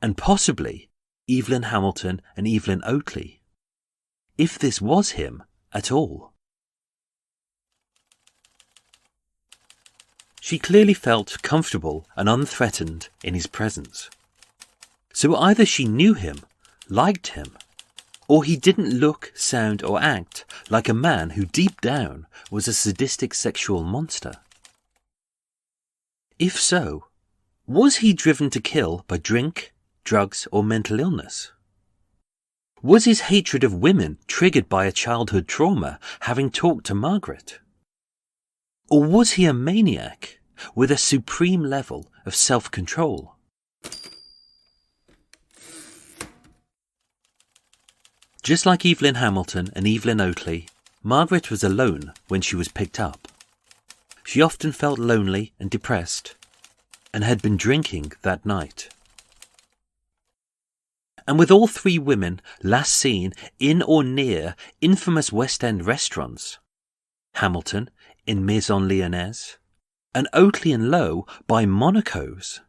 and possibly Evelyn Hamilton and Evelyn Oatley, if this was him at all? She clearly felt comfortable and unthreatened in his presence. So either she knew him, liked him, or he didn't look, sound, or act like a man who deep down was a sadistic sexual monster. If so, was he driven to kill by drink, drugs, or mental illness? Was his hatred of women triggered by a childhood trauma, having talked to Margaret? Or was he a maniac with a supreme level of self-control? Just like Evelyn Hamilton and Evelyn Oatley, Margaret was alone when she was picked up. She often felt lonely and depressed, and had been drinking that night. And with all three women last seen in or near infamous West End restaurants, Hamilton in Maison Lyonnaise, and Oatley and Lowe by Monaco's,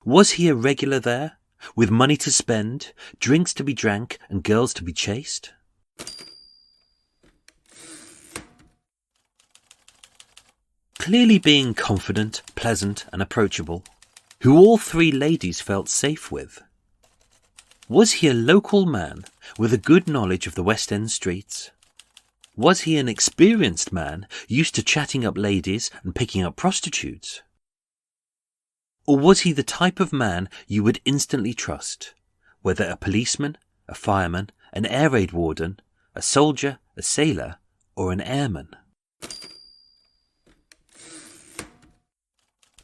was he a regular there, with money to spend, drinks to be drank, and girls to be chased? Clearly being confident, pleasant, and approachable, who all three ladies felt safe with, was he a local man with a good knowledge of the West End streets? Was he an experienced man used to chatting up ladies and picking up prostitutes? Or was he the type of man you would instantly trust, whether a policeman, a fireman, an air raid warden, a soldier, a sailor, or an airman?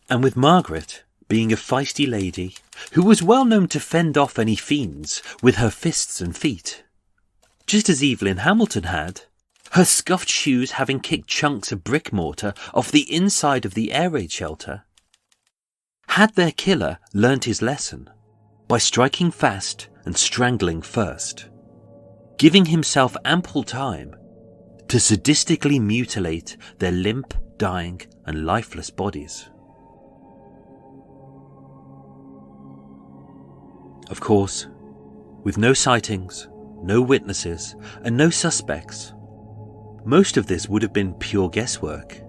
And with Margaret being a feisty lady who was well known to fend off any fiends with her fists and feet, just as Evelyn Hamilton had, her scuffed shoes having kicked chunks of brick mortar off the inside of the air raid shelter, had their killer learnt his lesson by striking fast and strangling first, giving himself ample time to sadistically mutilate their limp, dying, and lifeless bodies. Of course, with no sightings, no witnesses, and no suspects, most of this would have been pure guesswork.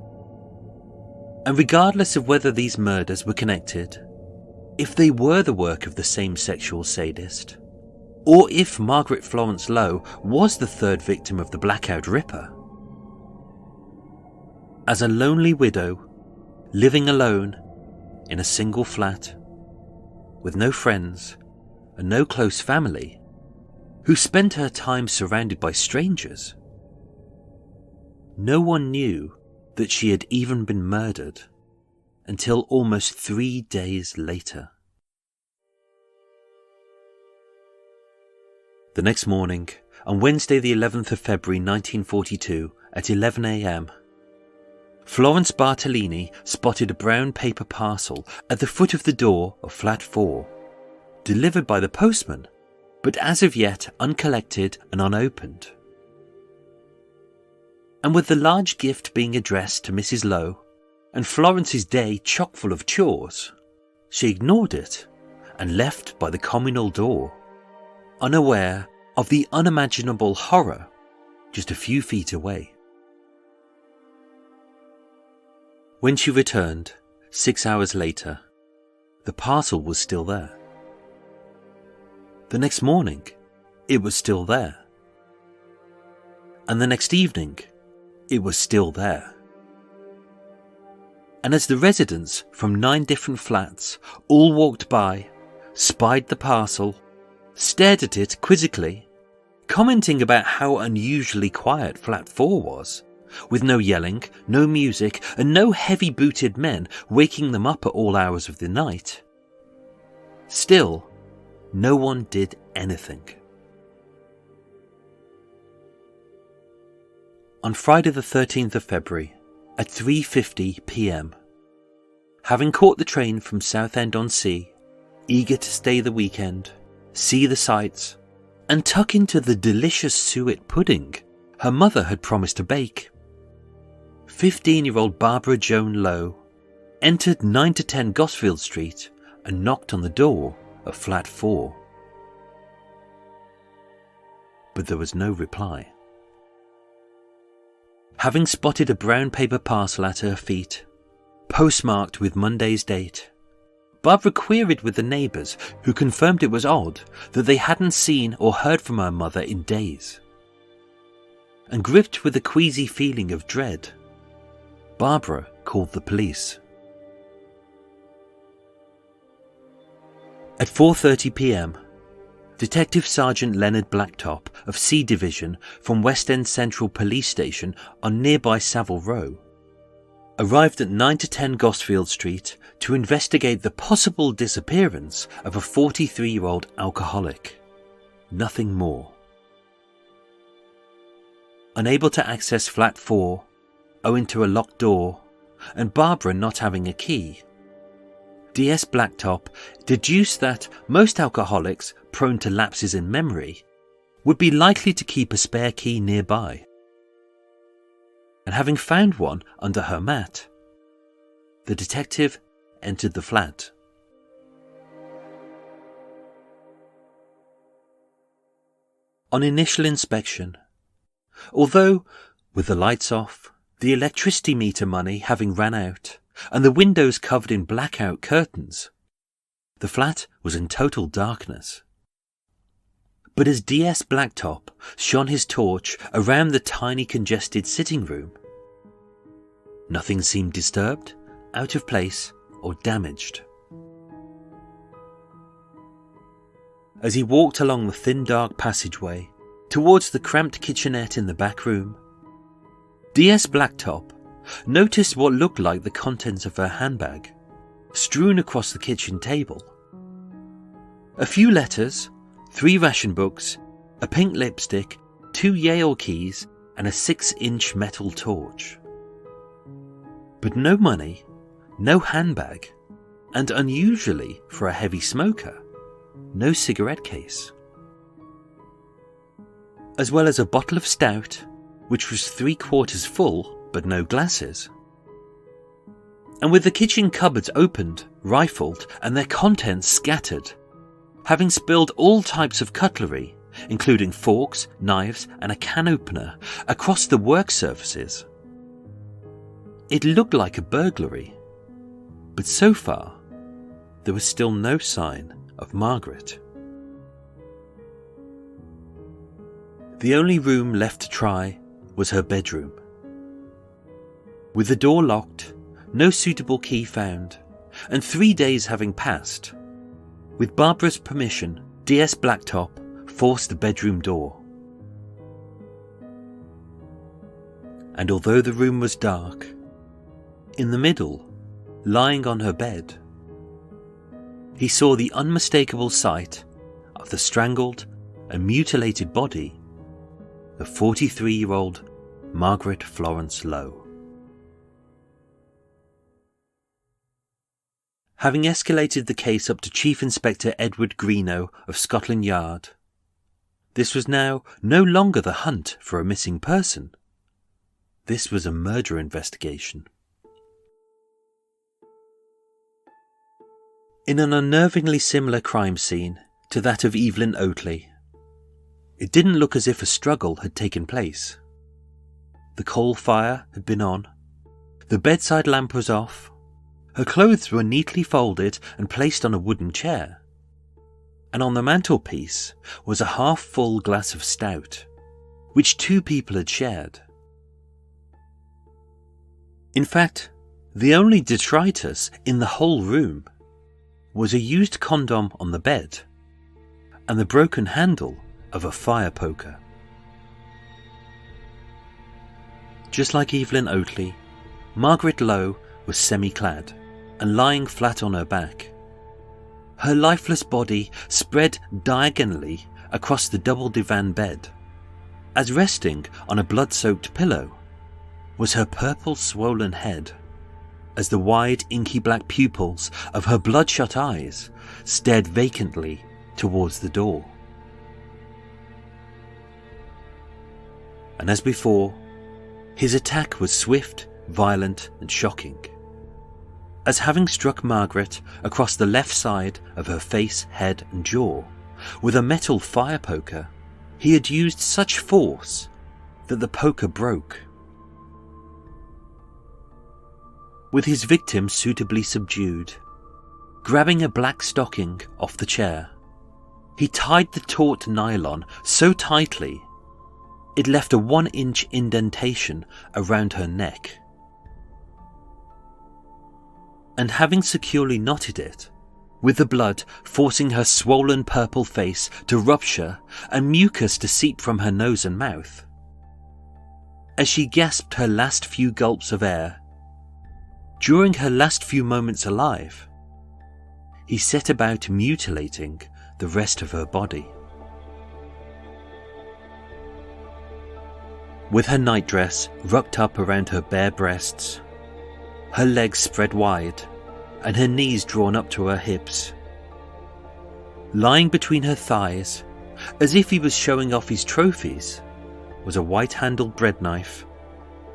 And regardless of whether these murders were connected, if they were the work of the same sexual sadist, or if Margaret Florence Lowe was the third victim of the Blackout Ripper, as a lonely widow, living alone in a single flat, with no friends and no close family, who spent her time surrounded by strangers, no one knew that she had even been murdered until almost 3 days later. The next morning, on Wednesday the 11th of February 1942 at 11 a.m, Florence Bartolini spotted a brown paper parcel at the foot of the door of flat 4, delivered by the postman, but as of yet uncollected and unopened. And with the large gift being addressed to Mrs. Lowe, and Florence's day chock full of chores, she ignored it and left by the communal door, unaware of the unimaginable horror just a few feet away. When she returned, 6 hours later, the parcel was still there. The next morning, it was still there. And the next evening, it was still there. And as the residents from 9 different flats all walked by, spied the parcel, stared at it quizzically, commenting about how unusually quiet flat 4 was, with no yelling, no music, and no heavy-booted men waking them up at all hours of the night, still, no one did anything. On Friday the 13th of February, at 3:50 p.m, having caught the train from Southend-on-Sea, eager to stay the weekend, see the sights, and tuck into the delicious suet pudding her mother had promised to bake, 15-year-old Barbara Joan Lowe entered 9 to 10 Gosfield Street and knocked on the door of flat 4. But there was no reply. Having spotted a brown paper parcel at her feet, postmarked with Monday's date, Barbara queried with the neighbours, who confirmed it was odd that they hadn't seen or heard from her mother in days. And gripped with a queasy feeling of dread, Barbara called the police. At 4:30 p.m, Detective Sergeant Leonard Blacktop of C Division from West End Central Police Station on nearby Savile Row arrived at 9 to 10 Gosfield Street to investigate the possible disappearance of a 43-year-old alcoholic. Nothing more. Unable to access flat 4, owing to a locked door, and Barbara not having a key, DS Blacktop deduced that most alcoholics prone to lapses in memory would be likely to keep a spare key nearby. And having found one under her mat, the detective entered the flat. On initial inspection, although, with the lights off, the electricity meter money having ran out, and the windows covered in blackout curtains, the flat was in total darkness. But as DS Blacktop shone his torch around the tiny congested sitting room, nothing seemed disturbed, out of place, or damaged. As he walked along the thin dark passageway towards the cramped kitchenette in the back room, DS Blacktop noticed what looked like the contents of her handbag, strewn across the kitchen table. A few letters, 3 ration books, a pink lipstick, 2 Yale keys, and a 6-inch metal torch. But no money, no handbag, and unusually for a heavy smoker, no cigarette case. As well as a bottle of stout, which was 3/4 full, but no glasses. And with the kitchen cupboards opened, rifled, and their contents scattered, having spilled all types of cutlery, including forks, knives, and a can opener, across the work surfaces. It looked like a burglary, but so far, there was still no sign of Margaret. The only room left to try was her bedroom. With the door locked, no suitable key found, and 3 days having passed, with Barbara's permission, DS Blacktop forced the bedroom door. And although the room was dark, In the middle, lying on her bed, he saw the unmistakable sight of the strangled and mutilated body of 43-year-old Margaret Florence Lowe. Having escalated the case up to Chief Inspector Edward Greenough of Scotland Yard, this was now no longer the hunt for a missing person. This was a murder investigation. In an unnervingly similar crime scene to that of Evelyn Oatley, it didn't look as if a struggle had taken place. The coal fire had been on, the bedside lamp was off, her clothes were neatly folded and placed on a wooden chair, and on the mantelpiece was a half-full glass of stout, which two people had shared. In fact, the only detritus in the whole room was a used condom on the bed and the broken handle of a fire poker. Just like Evelyn Oatley, Margaret Lowe was semi-clad and lying flat on her back. Her lifeless body spread diagonally across the double divan bed, as resting on a blood-soaked pillow was her purple swollen head, as the wide inky black pupils of her bloodshot eyes stared vacantly towards the door. And as before, his attack was swift, violent and shocking, as having struck Margaret across the left side of her face, head and jaw with a metal fire poker, he had used such force that the poker broke. With his victim suitably subdued, grabbing a black stocking off the chair, he tied the taut nylon so tightly it left a 1-inch indentation around her neck. And having securely knotted it, with the blood forcing her swollen purple face to rupture and mucus to seep from her nose and mouth, as she gasped her last few gulps of air, during her last few moments alive, he set about mutilating the rest of her body. With her nightdress rucked up around her bare breasts, her legs spread wide and her knees drawn up to her hips, lying between her thighs, as if he was showing off his trophies, was a white-handled bread knife,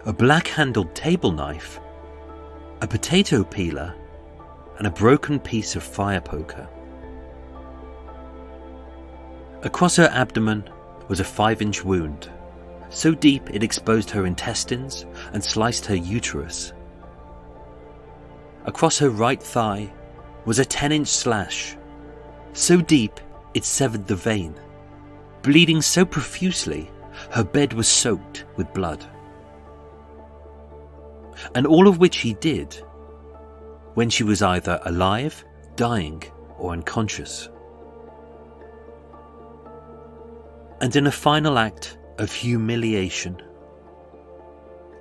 a black-handled table knife, a potato peeler, and a broken piece of fire poker. Across her abdomen was a 5-inch wound, so deep it exposed her intestines and sliced her uterus. Across her right thigh was a 10-inch slash, so deep it severed the vein, bleeding so profusely her bed was soaked with blood. And all of which he did when she was either alive, dying, or unconscious. And in a final act of humiliation,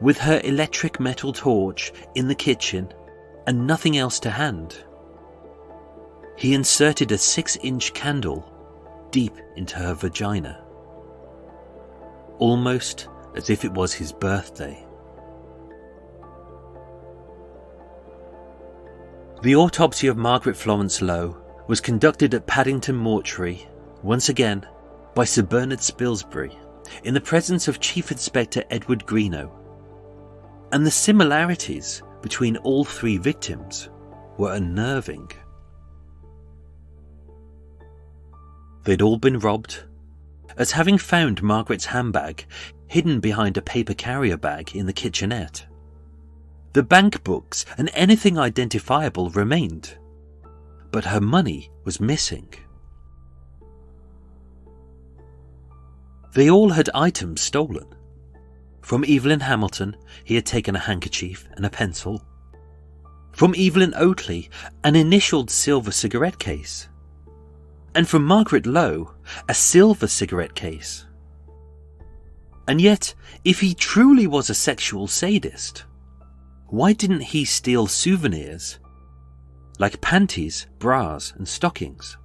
with her electric metal torch in the kitchen and nothing else to hand, he inserted a 6-inch candle deep into her vagina, almost as if it was his birthday. The autopsy of Margaret Florence Lowe was conducted at Paddington Mortuary, once again by Sir Bernard Spilsbury, in the presence of Chief Inspector Edward Greenough, and the similarities between all three victims were unnerving. They'd all been robbed, as having found Margaret's handbag hidden behind a paper carrier bag in the kitchenette, the bank books and anything identifiable remained, but her money was missing. They all had items stolen. From Evelyn Hamilton, he had taken a handkerchief and a pencil. From Evelyn Oatley, an initialed silver cigarette case. And from Margaret Lowe, a silver cigarette case. And yet, if he truly was a sexual sadist, why didn't he steal souvenirs like panties, bras and stockings?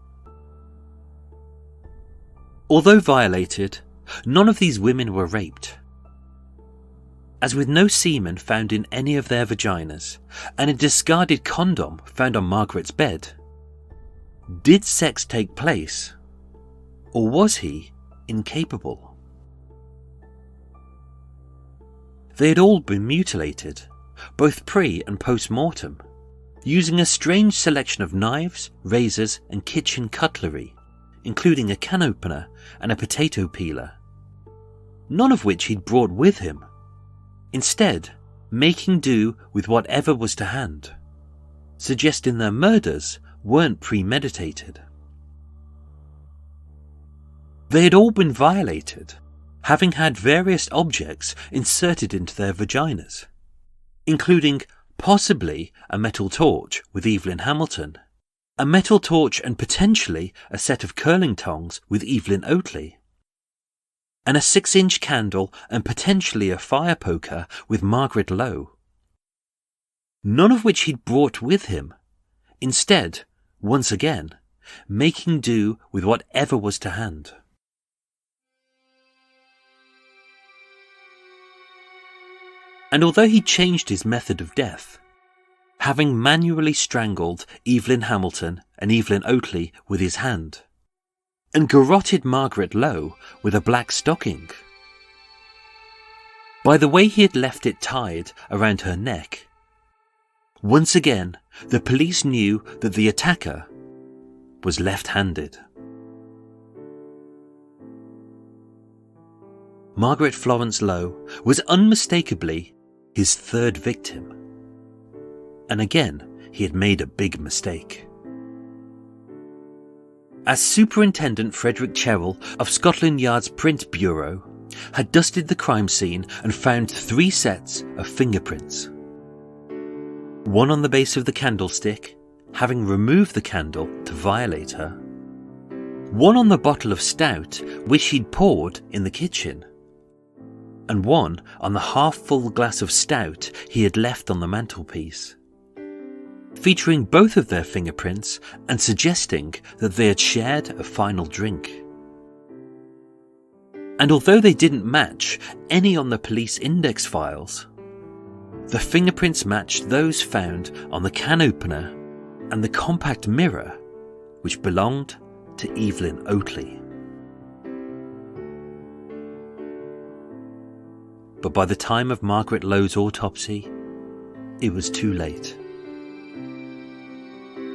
Although violated, none of these women were raped. As with no semen found in any of their vaginas and a discarded condom found on Margaret's bed, did sex take place, or was he incapable? They had all been mutilated, both pre- and post-mortem, using a strange selection of knives, razors and kitchen cutlery, including a can opener and a potato peeler, none of which he'd brought with him, instead making do with whatever was to hand, suggesting their murders weren't premeditated. They had all been violated, having had various objects inserted into their vaginas, including possibly a metal torch with Evelyn Hamilton, a metal torch and potentially a set of curling tongs with Evelyn Oatley, and a 6-inch candle and potentially a fire poker with Margaret Lowe, none of which he'd brought with him, instead, once again, making do with whatever was to hand. And although he changed his method of death, having manually strangled Evelyn Hamilton and Evelyn Oatley with his hand, and garroted Margaret Lowe with a black stocking, by the way he had left it tied around her neck, once again the police knew that the attacker was left-handed. Margaret Florence Lowe was unmistakably his third victim. And again, he had made a big mistake. As Superintendent Frederick Cherrell of Scotland Yard's Print Bureau had dusted the crime scene and found 3 sets of fingerprints. One on the base of the candlestick, having removed the candle to violate her. One on the bottle of stout which he'd poured in the kitchen. And one on the half-full glass of stout he had left on the mantelpiece, featuring both of their fingerprints and suggesting that they had shared a final drink. And although they didn't match any on the police index files, the fingerprints matched those found on the can opener and the compact mirror which belonged to Evelyn Oatley. But by the time of Margaret Lowe's autopsy, it was too late.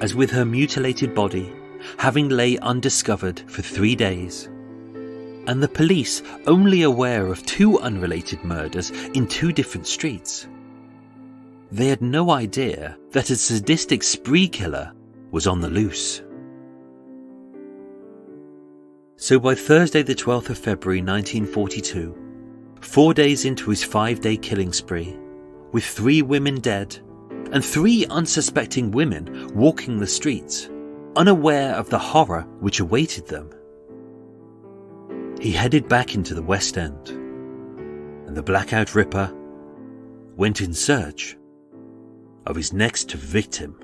As with her mutilated body, having lay undiscovered for 3 days, and the police only aware of 2 unrelated murders in 2 different streets, they had no idea that a sadistic spree killer was on the loose. So by Thursday the 12th of February 1942, 4 days into his 5-day killing spree, with 3 women dead and 3 unsuspecting women walking the streets, unaware of the horror which awaited them, he headed back into the West End, and the Blackout Ripper went in search of his next victim.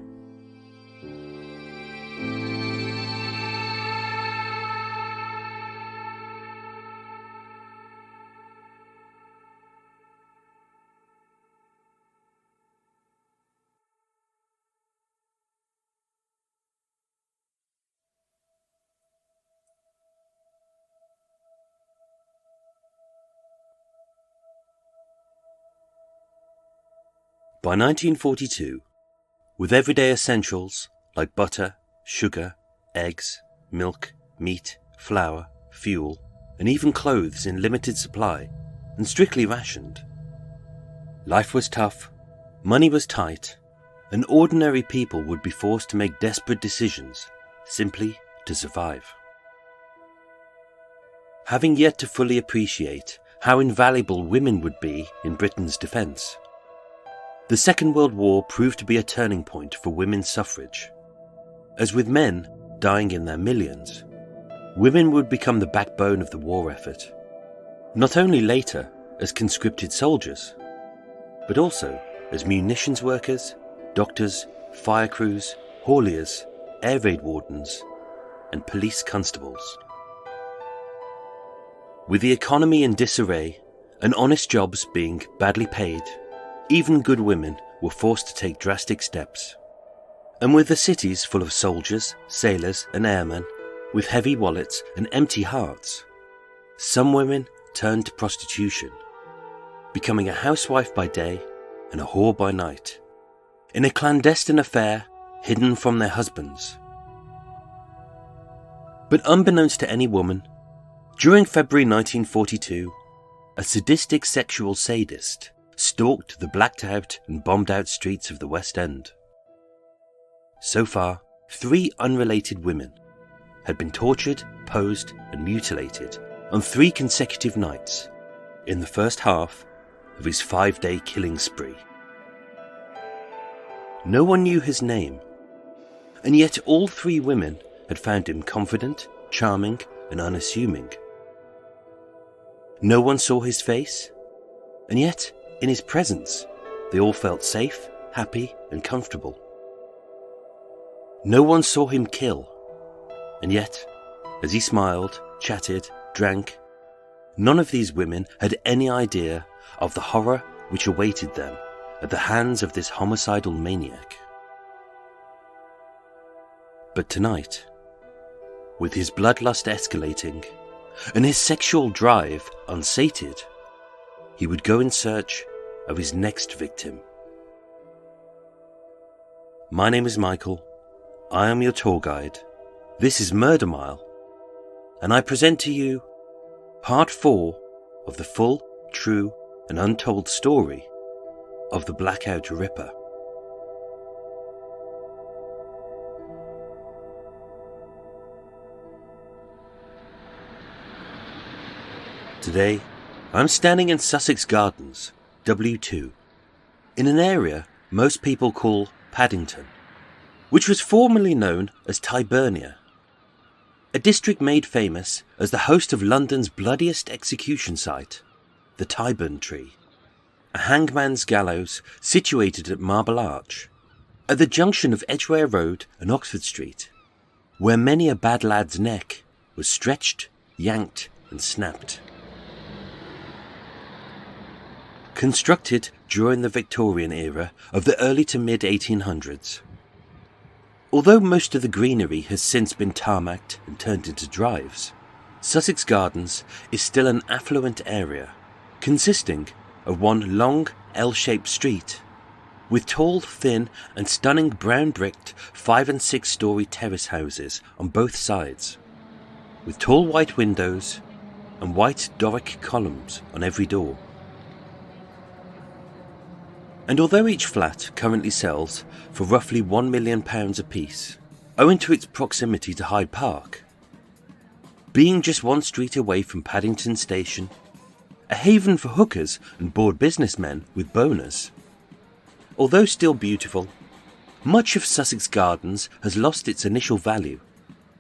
By 1942, with everyday essentials like butter, sugar, eggs, milk, meat, flour, fuel, and even clothes in limited supply and strictly rationed, life was tough, money was tight, and ordinary people would be forced to make desperate decisions simply to survive. Having yet to fully appreciate how invaluable women would be in Britain's defence, the Second World War proved to be a turning point for women's suffrage. As with men dying in their millions, women would become the backbone of the war effort, not only later as conscripted soldiers, but also as munitions workers, doctors, fire crews, hauliers, air raid wardens, and police constables. With the economy in disarray and honest jobs being badly paid, even good women were forced to take drastic steps. And with the cities full of soldiers, sailors, and airmen, with heavy wallets and empty hearts, some women turned to prostitution, becoming a housewife by day and a whore by night, in a clandestine affair hidden from their husbands. But unbeknownst to any woman, during February 1942, a sadistic sexual sadist stalked the blacked out and bombed out streets of the West End. So far, 3 unrelated women had been tortured, posed, and mutilated on 3 consecutive nights in the first half of his 5-day killing spree. No one knew his name, and yet all 3 women had found him confident, charming, and unassuming. No one saw his face, and yet, in his presence, they all felt safe, happy, and comfortable. No one saw him kill, and yet, as he smiled, chatted, drank, none of these women had any idea of the horror which awaited them at the hands of this homicidal maniac. But tonight, with his bloodlust escalating and his sexual drive unsated, he would go in search of his next victim. My name is Michael. I am your tour guide. This is Murder Mile, and I present to you Part 4 of the full, true, and untold story of the Blackout Ripper. Today, I'm standing in Sussex Gardens, W2, in an area most people call Paddington, which was formerly known as Tyburnia, a district made famous as the host of London's bloodiest execution site, the Tyburn Tree, a hangman's gallows situated at Marble Arch, at the junction of Edgware Road and Oxford Street, where many a bad lad's neck was stretched, yanked, and snapped. Constructed during the Victorian era of the early to mid-1800s. Although most of the greenery has since been tarmacked and turned into drives, Sussex Gardens is still an affluent area, consisting of one long L-shaped street, with tall, thin and stunning brown-bricked 5- and 6-storey terrace houses on both sides, with tall white windows and white Doric columns on every door. And although each flat currently sells for roughly £1 million apiece, owing to its proximity to Hyde Park, being just one street away from Paddington Station, a haven for hookers and bored businessmen with boners, although still beautiful, much of Sussex Gardens has lost its initial value,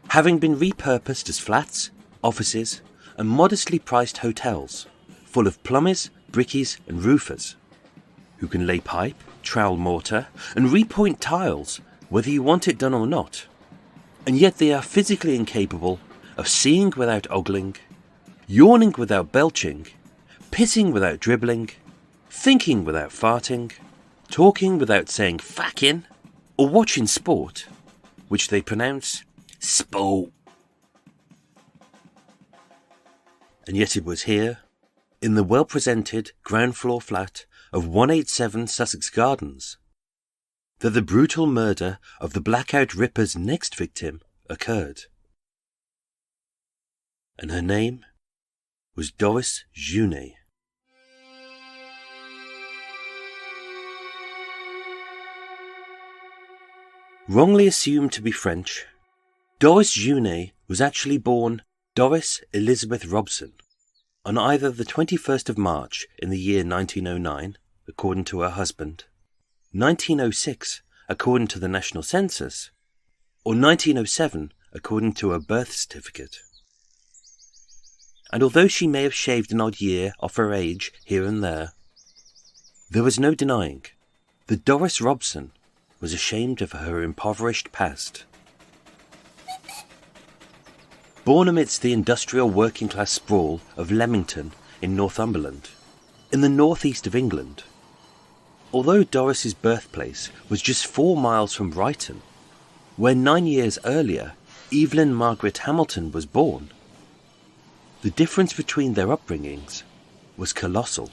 having been repurposed as flats, offices, and modestly priced hotels, full of plumbers, brickies, and roofers, who can lay pipe, trowel mortar, and repoint tiles, whether you want it done or not. And yet they are physically incapable of seeing without ogling, yawning without belching, pissing without dribbling, thinking without farting, talking without saying "fucking," or watching sport, which they pronounce sport. And yet it was here, in the well-presented ground floor flat of 187 Sussex Gardens, that the brutal murder of the Blackout Ripper's next victim occurred. And her name was Doris Junet. Wrongly assumed to be French, Doris Junet was actually born Doris Elizabeth Robson on either the 21st of March in the year 1909, according to her husband, 1906, according to the National Census, or 1907, according to her birth certificate. And although she may have shaved an odd year off her age here and there was no denying that Doris Robson was ashamed of her impoverished past. Born amidst the industrial working-class sprawl of Leamington in Northumberland, in the northeast of England, although Doris's birthplace was just 4 miles from Brighton, where 9 years earlier Evelyn Margaret Hamilton was born, the difference between their upbringings was colossal.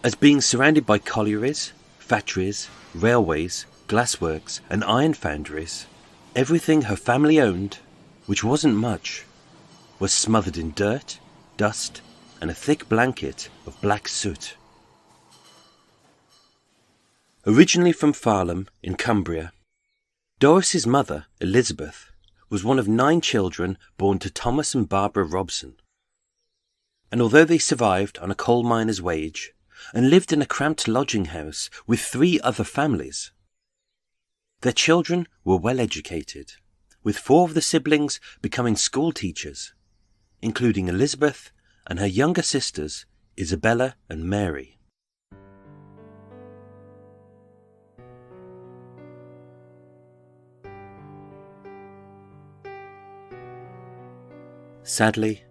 As being surrounded by collieries, factories, railways, glassworks and iron foundries, everything her family owned, which wasn't much, was smothered in dirt, dust and a thick blanket of black soot. Originally from Farnham in Cumbria, Doris's mother, Elizabeth, was one of 9 children born to Thomas and Barbara Robson. And although they survived on a coal miner's wage and lived in a cramped lodging house with 3 other families, their children were well educated, with 4 of the siblings becoming school teachers, including Elizabeth and her younger sisters, Isabella and Mary. Sadly,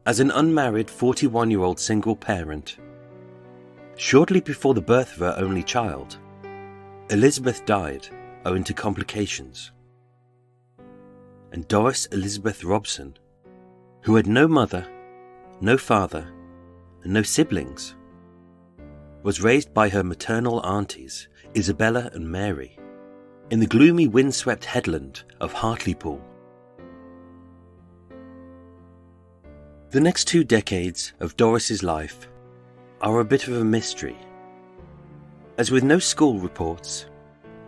as an unmarried 41-year-old single parent, shortly before the birth of her only child, Elizabeth died owing to complications. And Doris Elizabeth Robson, who had no mother, no father, and no siblings, was raised by her maternal aunties, Isabella and Mary, in the gloomy windswept headland of Hartlepool. The next 2 decades of Doris's life are a bit of a mystery, as with no school reports,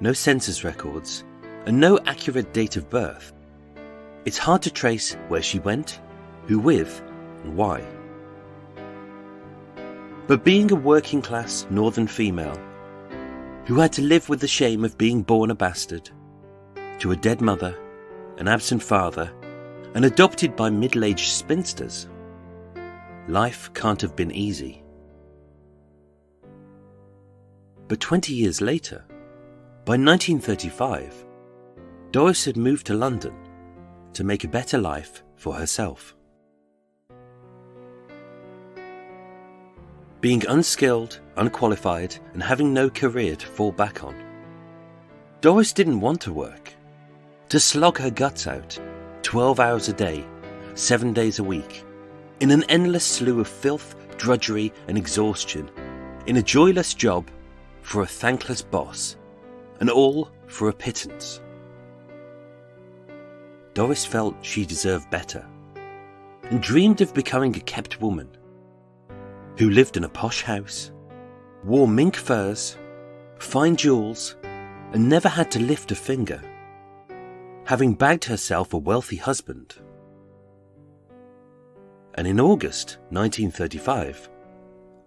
no census records, and no accurate date of birth, it's hard to trace where she went, who with, and why. But being a working-class northern female, who had to live with the shame of being born a bastard, to a dead mother, an absent father, and adopted by middle-aged spinsters, life can't have been easy. But 20 years later, by 1935, Doris had moved to London to make a better life for herself. Being unskilled, unqualified, and having no career to fall back on, Doris didn't want to work, to slog her guts out 12 hours a day, 7 days a week, in an endless slew of filth, drudgery and exhaustion, in a joyless job for a thankless boss, and all for a pittance. Doris felt she deserved better, and dreamed of becoming a kept woman, who lived in a posh house, wore mink furs, fine jewels, and never had to lift a finger, having bagged herself a wealthy husband. And in August 1935,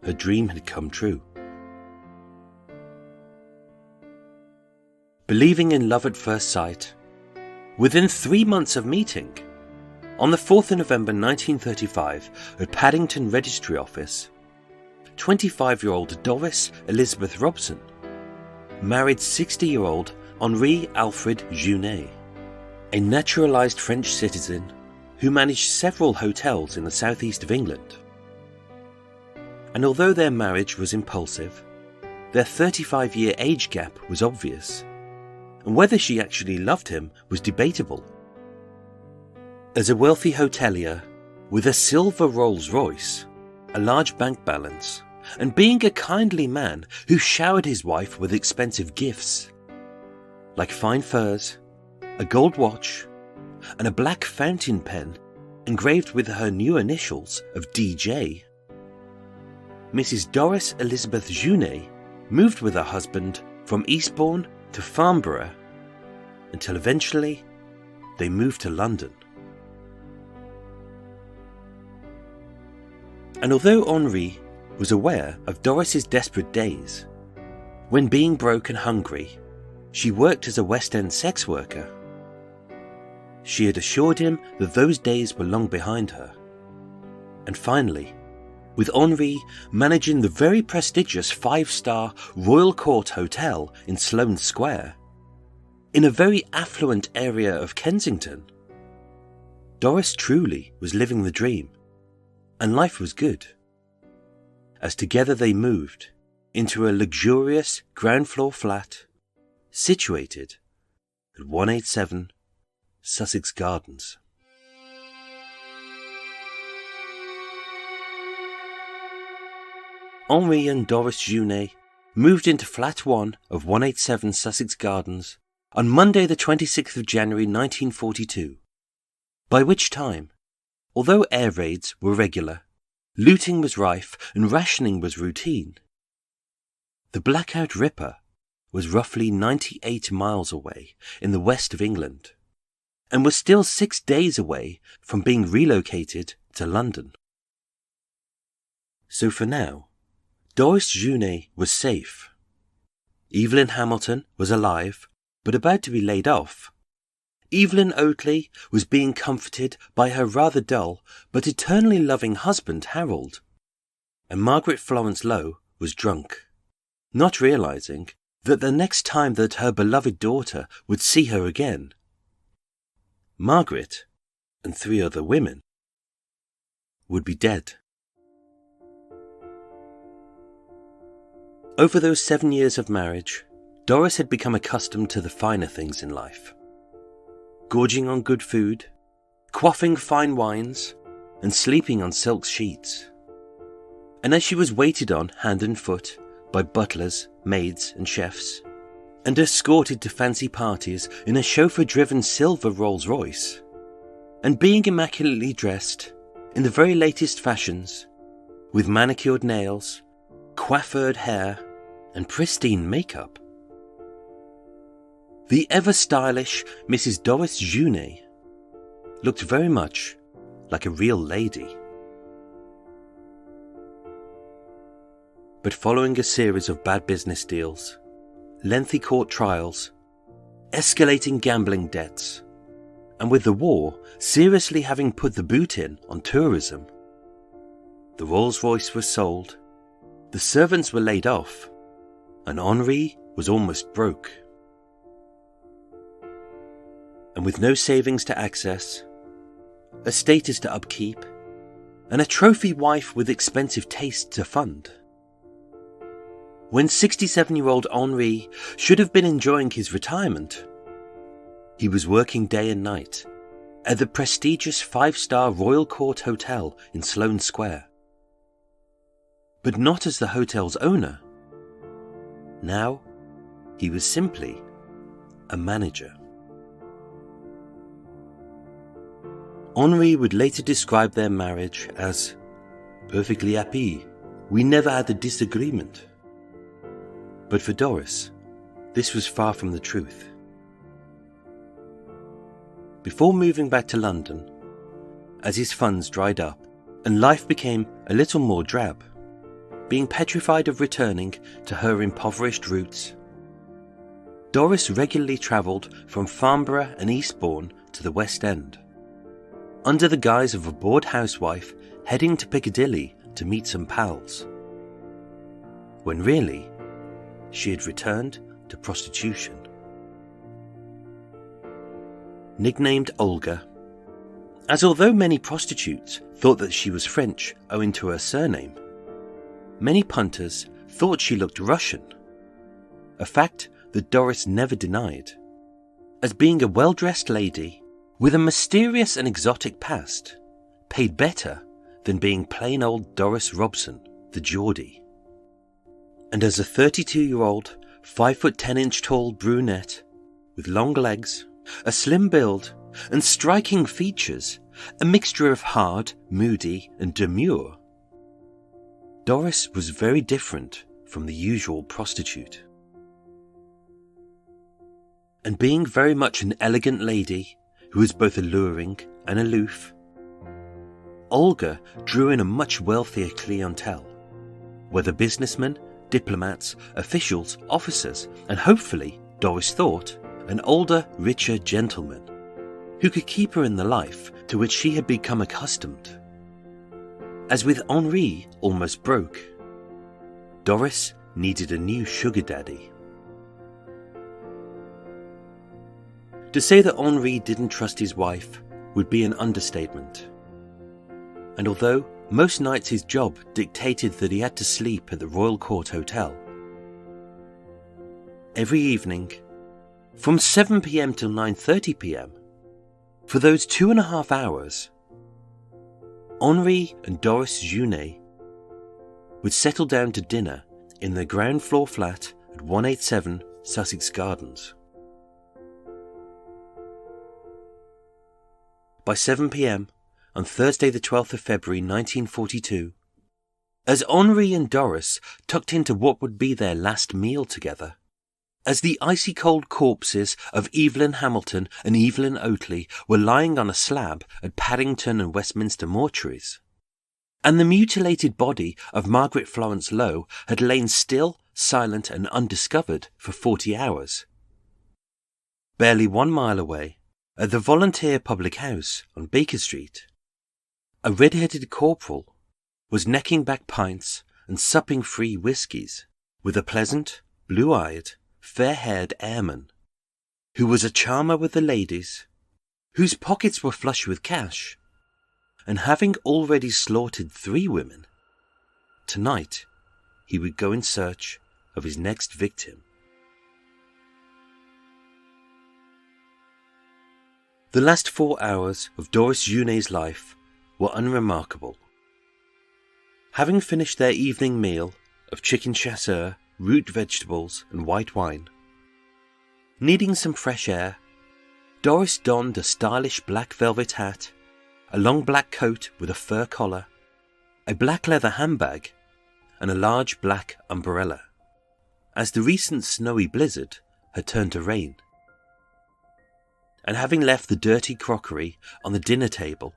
her dream had come true. Believing in love at first sight, within 3 months of meeting, on the 4th of November 1935 at Paddington Registry Office, 25-year-old Doris Elizabeth Robson married 60-year-old Henri Alfred Junet, a naturalised French citizen who managed several hotels in the southeast of England. And although their marriage was impulsive, their 35-year age gap was obvious, and whether she actually loved him was debatable. As a wealthy hotelier with a silver Rolls-Royce, a large bank balance, and being a kindly man who showered his wife with expensive gifts, like fine furs, a gold watch, and a black fountain pen engraved with her new initials of DJ, Mrs. Doris Elizabeth Junet moved with her husband from Eastbourne to Farnborough until eventually they moved to London. And although Henri was aware of Doris's desperate days, when being broke and hungry, she worked as a West End sex worker, she had assured him that those days were long behind her, and finally, with Henri managing the very prestigious 5-star Royal Court Hotel in Sloane Square, in a very affluent area of Kensington. Doris truly was living the dream, and life was good, as together they moved into a luxurious ground-floor flat situated at 187 Sussex Gardens. Henri and Doris Junet moved into Flat 1 of 187 Sussex Gardens on Monday the 26th of January 1942, by which time, although air raids were regular, looting was rife and rationing was routine, the Blackout Ripper was roughly 98 miles away in the west of England, and was still 6 days away from being relocated to London. So for now, Doris Junet was safe. Evelyn Hamilton was alive, but about to be laid off. Evelyn Oatley was being comforted by her rather dull but eternally loving husband Harold. And Margaret Lowe was drunk, not realising that the next time that her beloved daughter would see her again, Margaret and 3 other women would be dead. Over those 7 years of marriage, Doris had become accustomed to the finer things in life. Gorging on good food, quaffing fine wines, and sleeping on silk sheets. And as she was waited on hand and foot by butlers, maids and chefs, and escorted to fancy parties in a chauffeur-driven silver Rolls-Royce, and being immaculately dressed in the very latest fashions, with manicured nails, coiffured hair, and pristine makeup, the ever-stylish Mrs. Doris Junet looked very much like a real lady. But following a series of bad business deals, lengthy court trials, escalating gambling debts, and with the war seriously having put the boot in on tourism, the Rolls-Royce was sold, the servants were laid off, and Henri was almost broke. And with no savings to access, a status to upkeep, and a trophy wife with expensive taste to fund, when 67-year-old Henri should have been enjoying his retirement, he was working day and night at the prestigious 5-star Royal Court Hotel in Sloane Square. But not as the hotel's owner. Now, he was simply a manager. Henri would later describe their marriage as perfectly happy. We never had a disagreement. But for Doris, this was far from the truth. Before moving back to London, as his funds dried up and life became a little more drab, being petrified of returning to her impoverished roots, Doris regularly travelled from Farnborough and Eastbourne to the West End, under the guise of a bored housewife heading to Piccadilly to meet some pals, when really she had returned to prostitution. Nicknamed Olga, as although many prostitutes thought that she was French owing to her surname, many punters thought she looked Russian, a fact that Doris never denied, as being a well-dressed lady with a mysterious and exotic past paid better than being plain old Doris Robson, the Geordie. And as a 32-year-old, 5'10" tall brunette with long legs, a slim build, and striking features, a mixture of hard, moody, and demure, Doris was very different from the usual prostitute. And being very much an elegant lady who was both alluring and aloof, Olga drew in a much wealthier clientele, whether businessmen, diplomats, officials, officers, and hopefully, Doris thought, an older, richer gentleman who could keep her in the life to which she had become accustomed. As with Henri almost broke, Doris needed a new sugar daddy. To say that Henri didn't trust his wife would be an understatement. And although most nights his job dictated that he had to sleep at the Royal Court Hotel, every evening, from 7 p.m. till 9:30 p.m, for those 2.5 hours, Henri and Doris Junet would settle down to dinner in their ground floor flat at 187 Sussex Gardens. By 7 p.m. on Thursday the 12th of February 1942, as Henri and Doris tucked into what would be their last meal together, as the icy cold corpses of Evelyn Hamilton and Evelyn Oatley were lying on a slab at Paddington and Westminster mortuaries, and the mutilated body of Margaret Florence Lowe had lain still, silent and undiscovered for 40 hours. Barely 1 mile away, at the Volunteer Public House on Baker Street, a red-headed corporal was necking back pints and supping free whiskies with a pleasant, blue-eyed, fair-haired airman, who was a charmer with the ladies, whose pockets were flush with cash, and having already slaughtered 3 women, tonight he would go in search of his next victim. The last 4 hours of Doris Junet's life were unremarkable. Having finished their evening meal of chicken chasseur, root vegetables and white wine, needing some fresh air, Doris donned a stylish black velvet hat, a long black coat with a fur collar, a black leather handbag, and a large black umbrella, as the recent snowy blizzard had turned to rain. And having left the dirty crockery on the dinner table,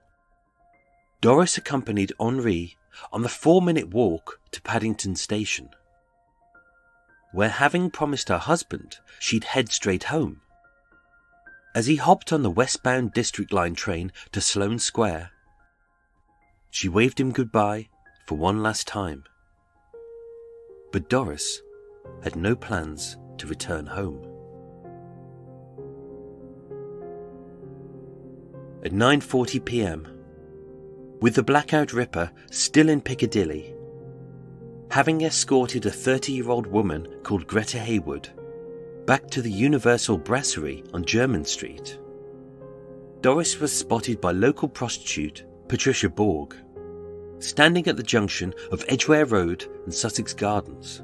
Doris accompanied Henri on the 4-minute walk to Paddington Station, where, having promised her husband she'd head straight home, as he hopped on the westbound District Line train to Sloane Square, she waved him goodbye for one last time. But Doris had no plans to return home. At 9:40 p.m, with the Blackout Ripper still in Piccadilly, having escorted a 30-year-old woman called Greta Haywood back to the Universal Brasserie on Jermyn Street, Doris was spotted by local prostitute Patricia Borg, standing at the junction of Edgware Road and Sussex Gardens,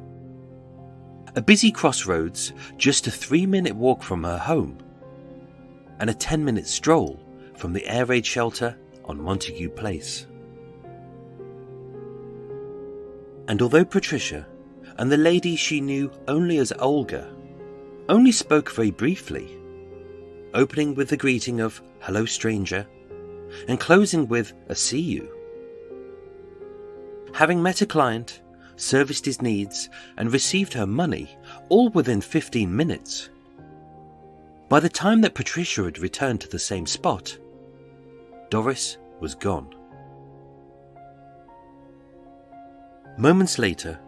a busy crossroads just a 3-minute walk from her home, and a 10-minute stroll from the air raid shelter on Montague Place. And although Patricia and the lady she knew only as Olga only spoke very briefly, opening with the greeting of "Hello, stranger," and closing with a "See you," having met a client, serviced his needs, and received her money all within 15 minutes, by the time that Patricia had returned to the same spot, Doris was gone. Moments later,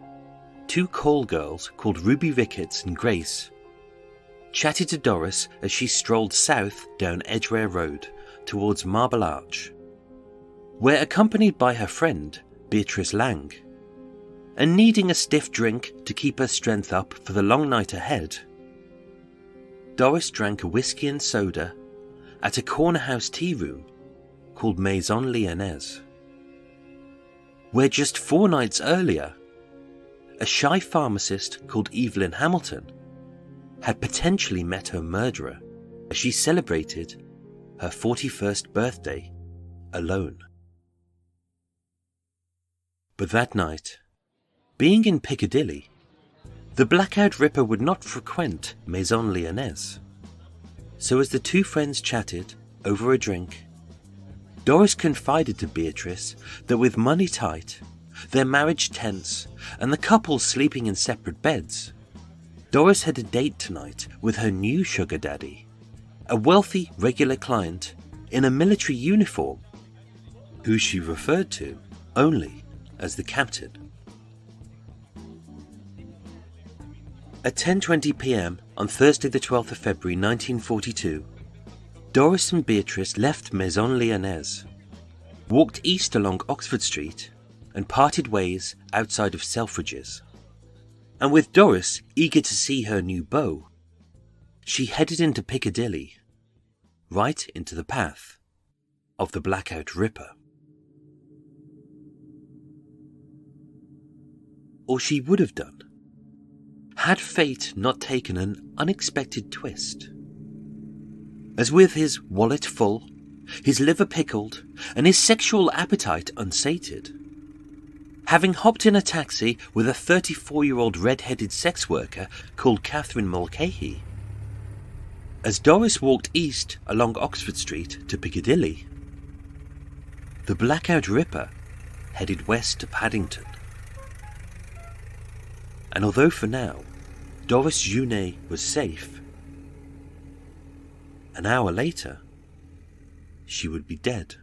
2 call girls called Ruby Ricketts and Grace chatted to Doris as she strolled south down Edgware Road towards Marble Arch, where, accompanied by her friend Beatrice Lang, and needing a stiff drink to keep her strength up for the long night ahead, Doris drank a whiskey and soda at a corner house tea room called Maison Lyonnaise, where just 4 nights earlier, a shy pharmacist called Evelyn Hamilton had potentially met her murderer as she celebrated her 41st birthday alone. But that night, being in Piccadilly, the Blackout Ripper would not frequent Maison Lyonnaise. So as the 2 friends chatted over a drink, Doris confided to Beatrice that with money tight, their marriage tense, and the couple sleeping in separate beds, Doris had a date tonight with her new sugar daddy, a wealthy regular client in a military uniform, who she referred to only as the captain. At 10:20 p.m. on Thursday the 12th of February 1942, Doris and Beatrice left Maison Lyonnaise, walked east along Oxford Street and parted ways outside of Selfridge's. And with Doris eager to see her new beau, she headed into Piccadilly, right into the path of the Blackout Ripper. Or she would have done, had fate not taken an unexpected twist. As with his wallet full, his liver pickled, and his sexual appetite unsated, having hopped in a taxi with a 34-year-old red-headed sex worker called Catherine Mulcahy, as Doris walked east along Oxford Street to Piccadilly, the Blackout Ripper headed west to Paddington. And although for now Doris Junet was safe, an hour later she would be dead.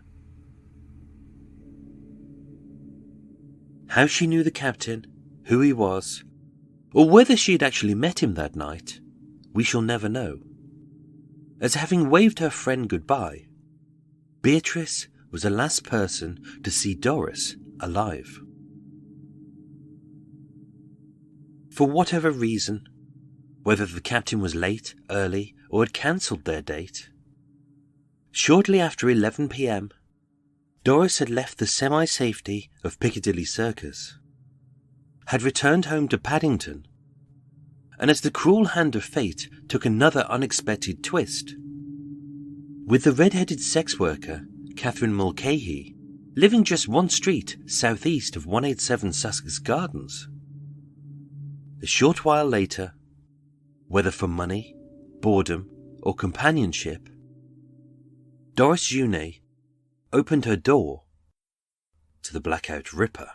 How she knew the captain, who he was, or whether she had actually met him that night, we shall never know. As having waved her friend goodbye, Beatrice was the last person to see Doris alive. For whatever reason, whether the captain was late, early, or had cancelled their date, shortly after 11 p.m, Doris had left the semi-safety of Piccadilly Circus, had returned home to Paddington, and as the cruel hand of fate took another unexpected twist, with the red-headed sex worker, Catherine Mulcahy, living just one street southeast of 187 Sussex Gardens. A short while later, whether for money, boredom, or companionship, Doris Junet opened her door to the Blackout Ripper.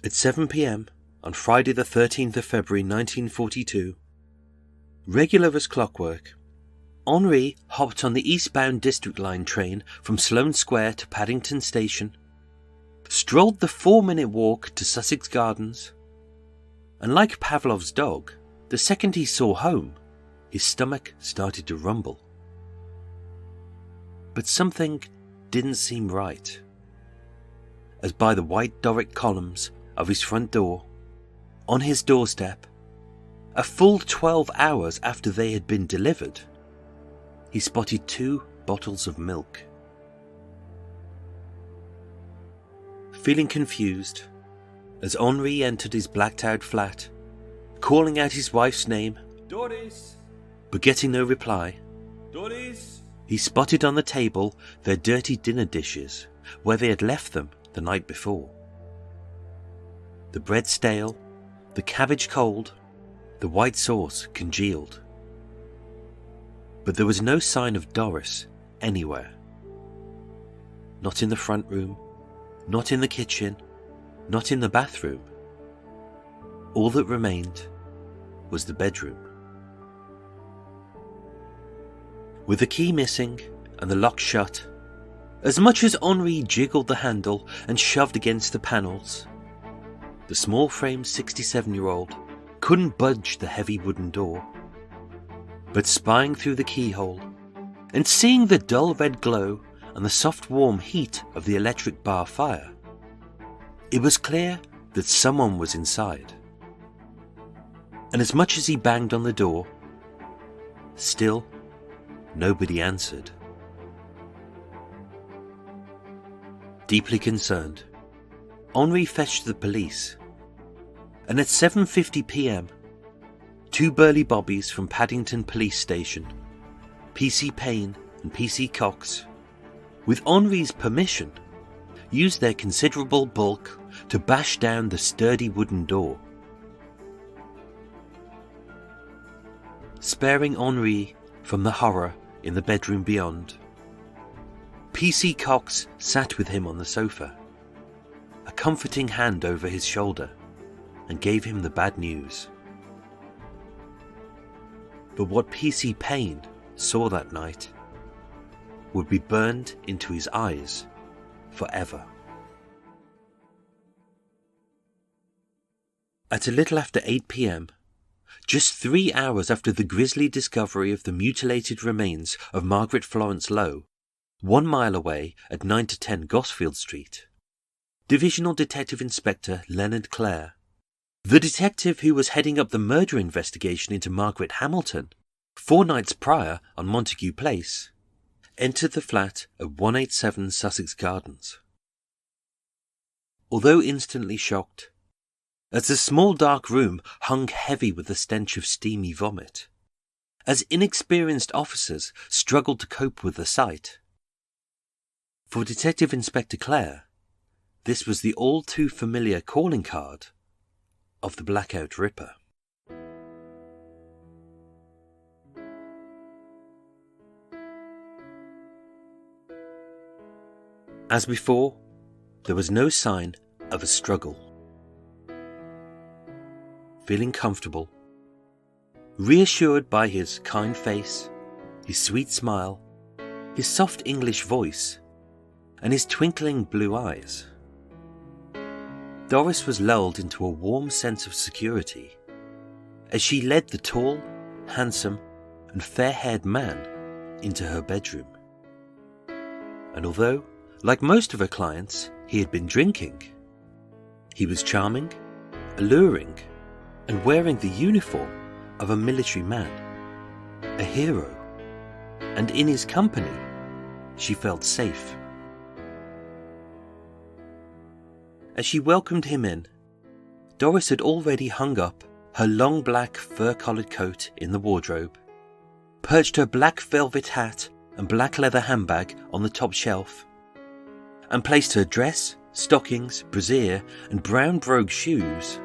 At 7 p.m. on Friday the 13th of February 1942, regular as clockwork, Henri hopped on the eastbound District Line train from Sloane Square to Paddington Station, strolled the 4-minute walk to Sussex Gardens, and like Pavlov's dog, the second he saw home, his stomach started to rumble. But something didn't seem right, as by the white Doric columns of his front door, on his doorstep, a full 12 hours after they had been delivered, he spotted 2 bottles of milk. Feeling confused, as Henri entered his blacked-out flat, calling out his wife's name, Doris! But getting no reply, Doris! he spotted on the table their dirty dinner dishes, where they had left them the night before. The bread stale, the cabbage cold, the white sauce congealed. But there was no sign of Doris anywhere. Not in the front room, not in the kitchen, not in the bathroom. All that remained was the bedroom. With the key missing and the lock shut, as much as Henri jiggled the handle and shoved against the panels, the small-framed 67-year-old couldn't budge the heavy wooden door. But spying through the keyhole and seeing the dull red glow and the soft warm heat of the electric bar fire, it was clear that someone was inside. And as much as he banged on the door, still nobody answered. Deeply concerned, Henri fetched the police, and at 7:50 p.m, 2 burly bobbies from Paddington Police Station, PC Payne and PC Cox, with Henri's permission, used their considerable bulk to bash down the sturdy wooden door. Sparing Henri from the horror in the bedroom beyond, PC Cox sat with him on the sofa, a comforting hand over his shoulder, and gave him the bad news. But what PC Payne saw that night would be burned into his eyes forever. At a little after 8 p.m, just 3 hours after the grisly discovery of the mutilated remains of Margaret Florence Lowe, 1 mile away at 9 to 10 Gosfield Street, Divisional Detective Inspector Leonard Clare, the detective who was heading up the murder investigation into Margaret Hamilton 4 nights prior on Montague Place, entered the flat at 187 Sussex Gardens. Although instantly shocked, as the small dark room hung heavy with the stench of steamy vomit, as inexperienced officers struggled to cope with the sight, for Detective Inspector Clare, this was the all-too-familiar calling card of the Blackout Ripper. As before, there was no sign of a struggle. Feeling comfortable, reassured by his kind face, his sweet smile, his soft English voice, and his twinkling blue eyes, Doris was lulled into a warm sense of security as she led the tall, handsome, and fair-haired man into her bedroom. And although, like most of her clients, he had been drinking, he was charming, alluring, and wearing the uniform of a military man, a hero, and in his company she felt safe. As she welcomed him in, Doris had already hung up her long black fur-collared coat in the wardrobe, perched her black velvet hat and black leather handbag on the top shelf, and placed her dress, stockings, brassiere, and brown brogue shoes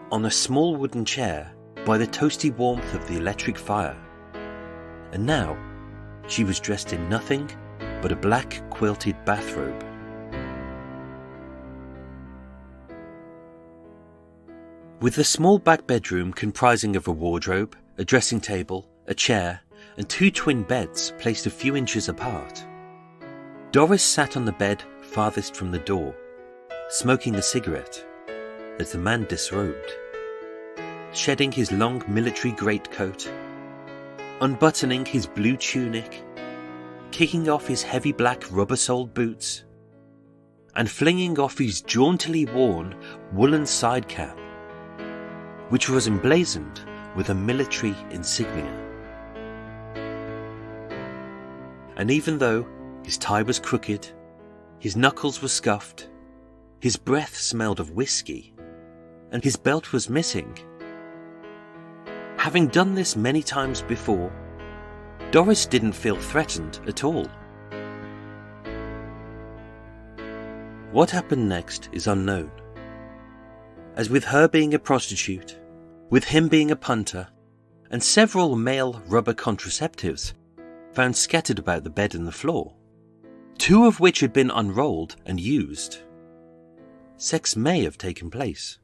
on a small wooden chair by the toasty warmth of the electric fire. And now she was dressed in nothing but a black quilted bathrobe. With the small back bedroom comprising of a wardrobe, a dressing table, a chair, and 2 twin beds placed a few inches apart, Doris sat on the bed farthest from the door, smoking a cigarette, as the man disrobed, shedding his long military greatcoat, unbuttoning his blue tunic, kicking off his heavy black rubber-soled boots, and flinging off his jauntily worn woolen side cap, which was emblazoned with a military insignia. And even though his tie was crooked, his knuckles were scuffed, his breath smelled of whiskey, and his belt was missing, having done this many times before, Doris didn't feel threatened at all. What happened next is unknown, as with her being a prostitute, with him being a punter, and several male rubber contraceptives found scattered about the bed and the floor, 2 of which had been unrolled and used, sex may have taken place.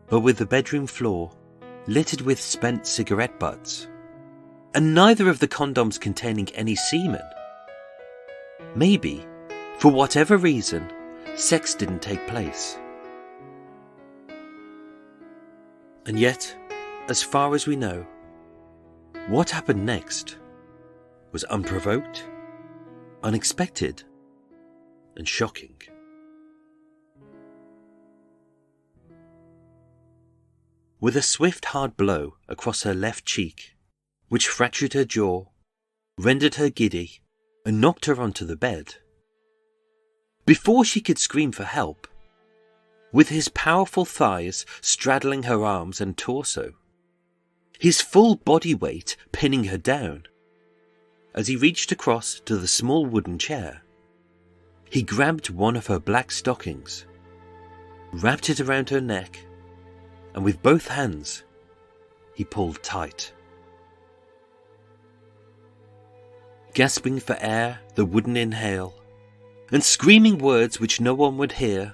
But with the bedroom floor littered with spent cigarette butts, and neither of the condoms containing any semen, maybe, for whatever reason, sex didn't take place. And yet, as far as we know, what happened next was unprovoked, unexpected, and shocking. With a swift, hard blow across her left cheek, which fractured her jaw, rendered her giddy, and knocked her onto the bed, before she could scream for help, with his powerful thighs straddling her arms and torso, his full body weight pinning her down, as he reached across to the small wooden chair, he grabbed one of her black stockings, wrapped it around her neck, and with both hands, he pulled tight. Gasping for air that wouldn't inhale, and screaming words which no one would hear,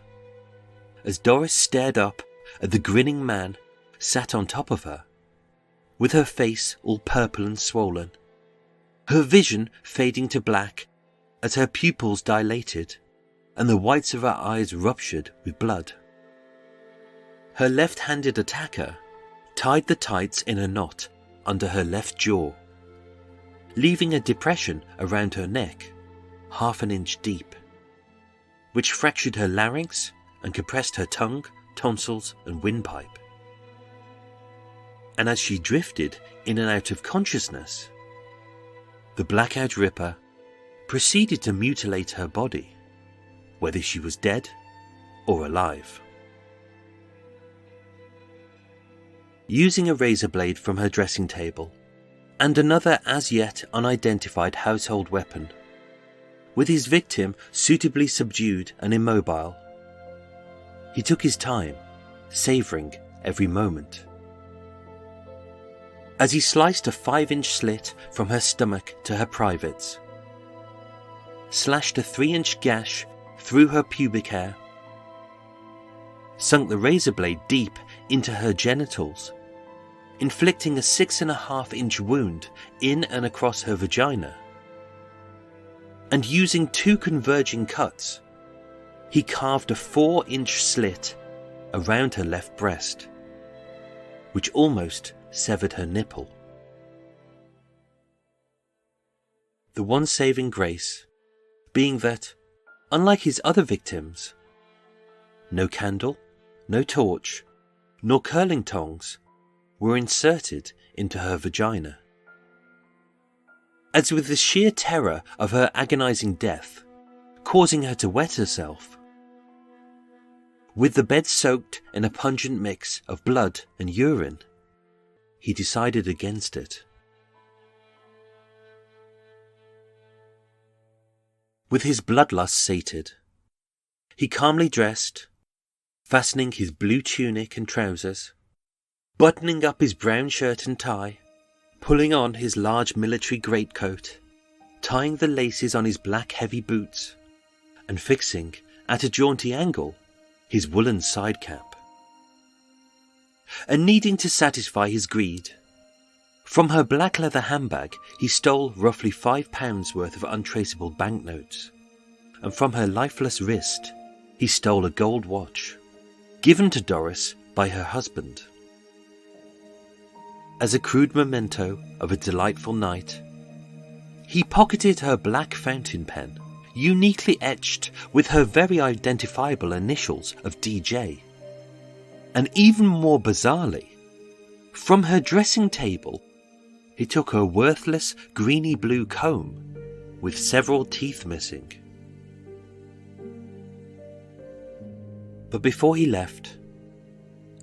as Doris stared up at the grinning man sat on top of her, with her face all purple and swollen, her vision fading to black as her pupils dilated and the whites of her eyes ruptured with blood. Her left-handed attacker tied the tights in a knot under her left jaw, leaving a depression around her neck, half an inch deep, which fractured her larynx and compressed her tongue, tonsils and windpipe. And as she drifted in and out of consciousness, the Blackout Ripper proceeded to mutilate her body, whether she was dead or alive. Using a razor blade from her dressing table and another as yet unidentified household weapon, with his victim suitably subdued and immobile, he took his time, savouring every moment. As he sliced a 5-inch slit from her stomach to her privates, slashed a 3-inch gash through her pubic hair, sunk the razor blade deep into her genitals, inflicting a 6.5-inch wound in and across her vagina, and using 2 converging cuts, he carved a 4-inch slit around her left breast, which almost severed her nipple. The one saving grace being that, unlike his other victims, no candle, no torch, nor curling tongs were inserted into her vagina. As with the sheer terror of her agonizing death, causing her to wet herself, with the bed soaked in a pungent mix of blood and urine, he decided against it. With his bloodlust sated, he calmly dressed, fastening his blue tunic and trousers, buttoning up his brown shirt and tie, pulling on his large military greatcoat, tying the laces on his black heavy boots, and fixing, at a jaunty angle, his woolen side cap. And needing to satisfy his greed, from her black leather handbag he stole roughly £5 worth of untraceable banknotes, and from her lifeless wrist he stole a gold watch, given to Doris by her husband. As a crude memento of a delightful night, he pocketed her black fountain pen, uniquely etched with her very identifiable initials of DJ. And even more bizarrely, from her dressing table, he took her worthless greeny blue comb with several teeth missing. But before he left,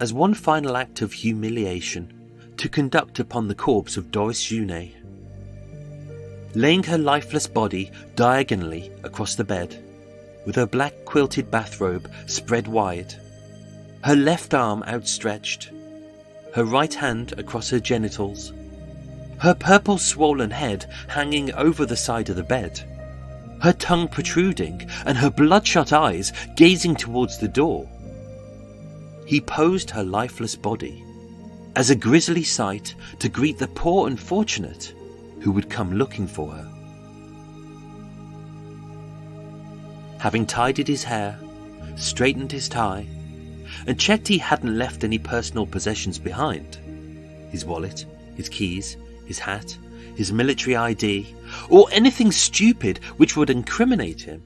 as one final act of humiliation to conduct upon the corpse of Doris Junet, laying her lifeless body diagonally across the bed, with her black quilted bathrobe spread wide, her left arm outstretched, her right hand across her genitals, her purple swollen head hanging over the side of the bed, her tongue protruding and her bloodshot eyes gazing towards the door, he posed her lifeless body as a grisly sight to greet the poor unfortunate who would come looking for her. Having tidied his hair, straightened his tie, and checked he hadn't left any personal possessions behind, his wallet, his keys, his hat, his military ID, or anything stupid which would incriminate him,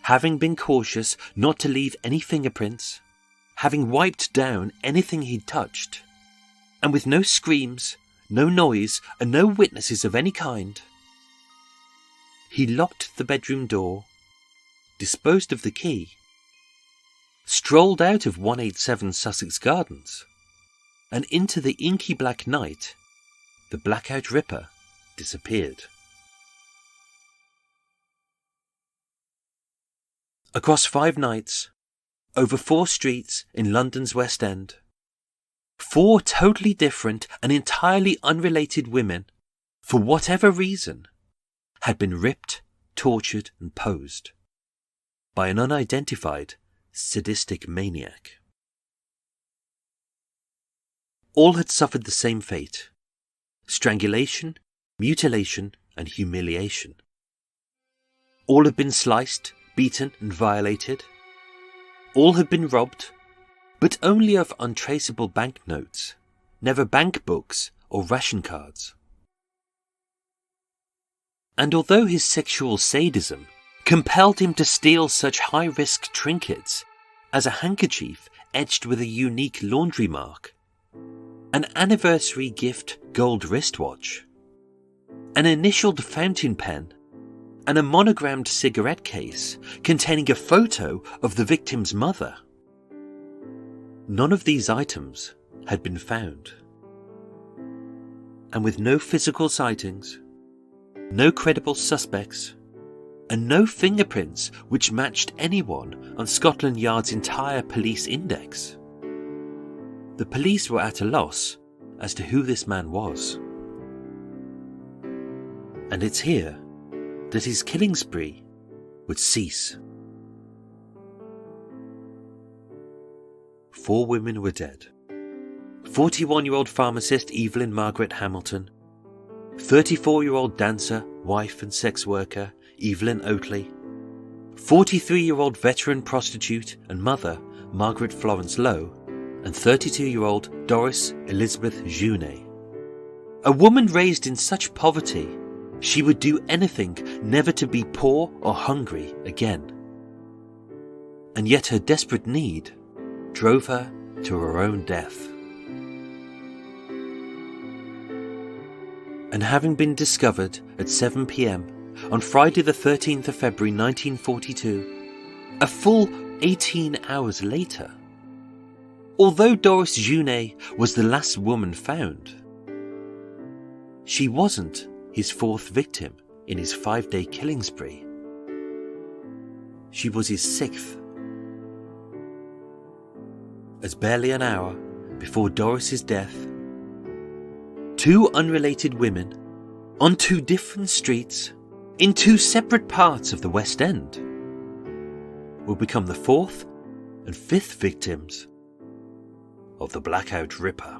having been cautious not to leave any fingerprints, having wiped down anything he'd touched, and with no screams, no noise, and no witnesses of any kind, he locked the bedroom door, disposed of the key, strolled out of 187 Sussex Gardens, and into the inky black night, the Blackout Ripper disappeared. Across 5 nights, over 4 streets in London's West End, 4 totally different and entirely unrelated women, for whatever reason, had been ripped, tortured and posed by an unidentified sadistic maniac. All had suffered the same fate: strangulation, mutilation, and humiliation. All had been sliced, beaten, and violated. All had been robbed, but only of untraceable banknotes, never bank books or ration cards. And although his sexual sadism compelled him to steal such high-risk trinkets as a handkerchief etched with a unique laundry mark, an anniversary gift gold wristwatch, an initialed fountain pen, and a monogrammed cigarette case containing a photo of the victim's mother, none of these items had been found. And with no physical sightings, no credible suspects, and no fingerprints which matched anyone on Scotland Yard's entire police index, the police were at a loss as to who this man was. And it's here that his killing spree would cease. 4 women were dead. 41-year-old pharmacist Evelyn Margaret Hamilton, 34-year-old dancer, wife and sex worker Evelyn Oatley, 43-year-old veteran prostitute and mother Margaret Florence Lowe, and 32-year-old Doris Elizabeth Junet. A woman raised in such poverty, she would do anything never to be poor or hungry again. And yet her desperate need drove her to her own death. And having been discovered at 7 p.m. on Friday the 13th of February 1942, a full 18 hours later, although Doris Junet was the last woman found, she wasn't his 4th victim in his 5-day killing spree. She was his 6th. As barely an hour before Doris's death, 2 unrelated women on 2 different streets in 2 separate parts of the West End will become the 4th and 5th victims of the Blackout Ripper.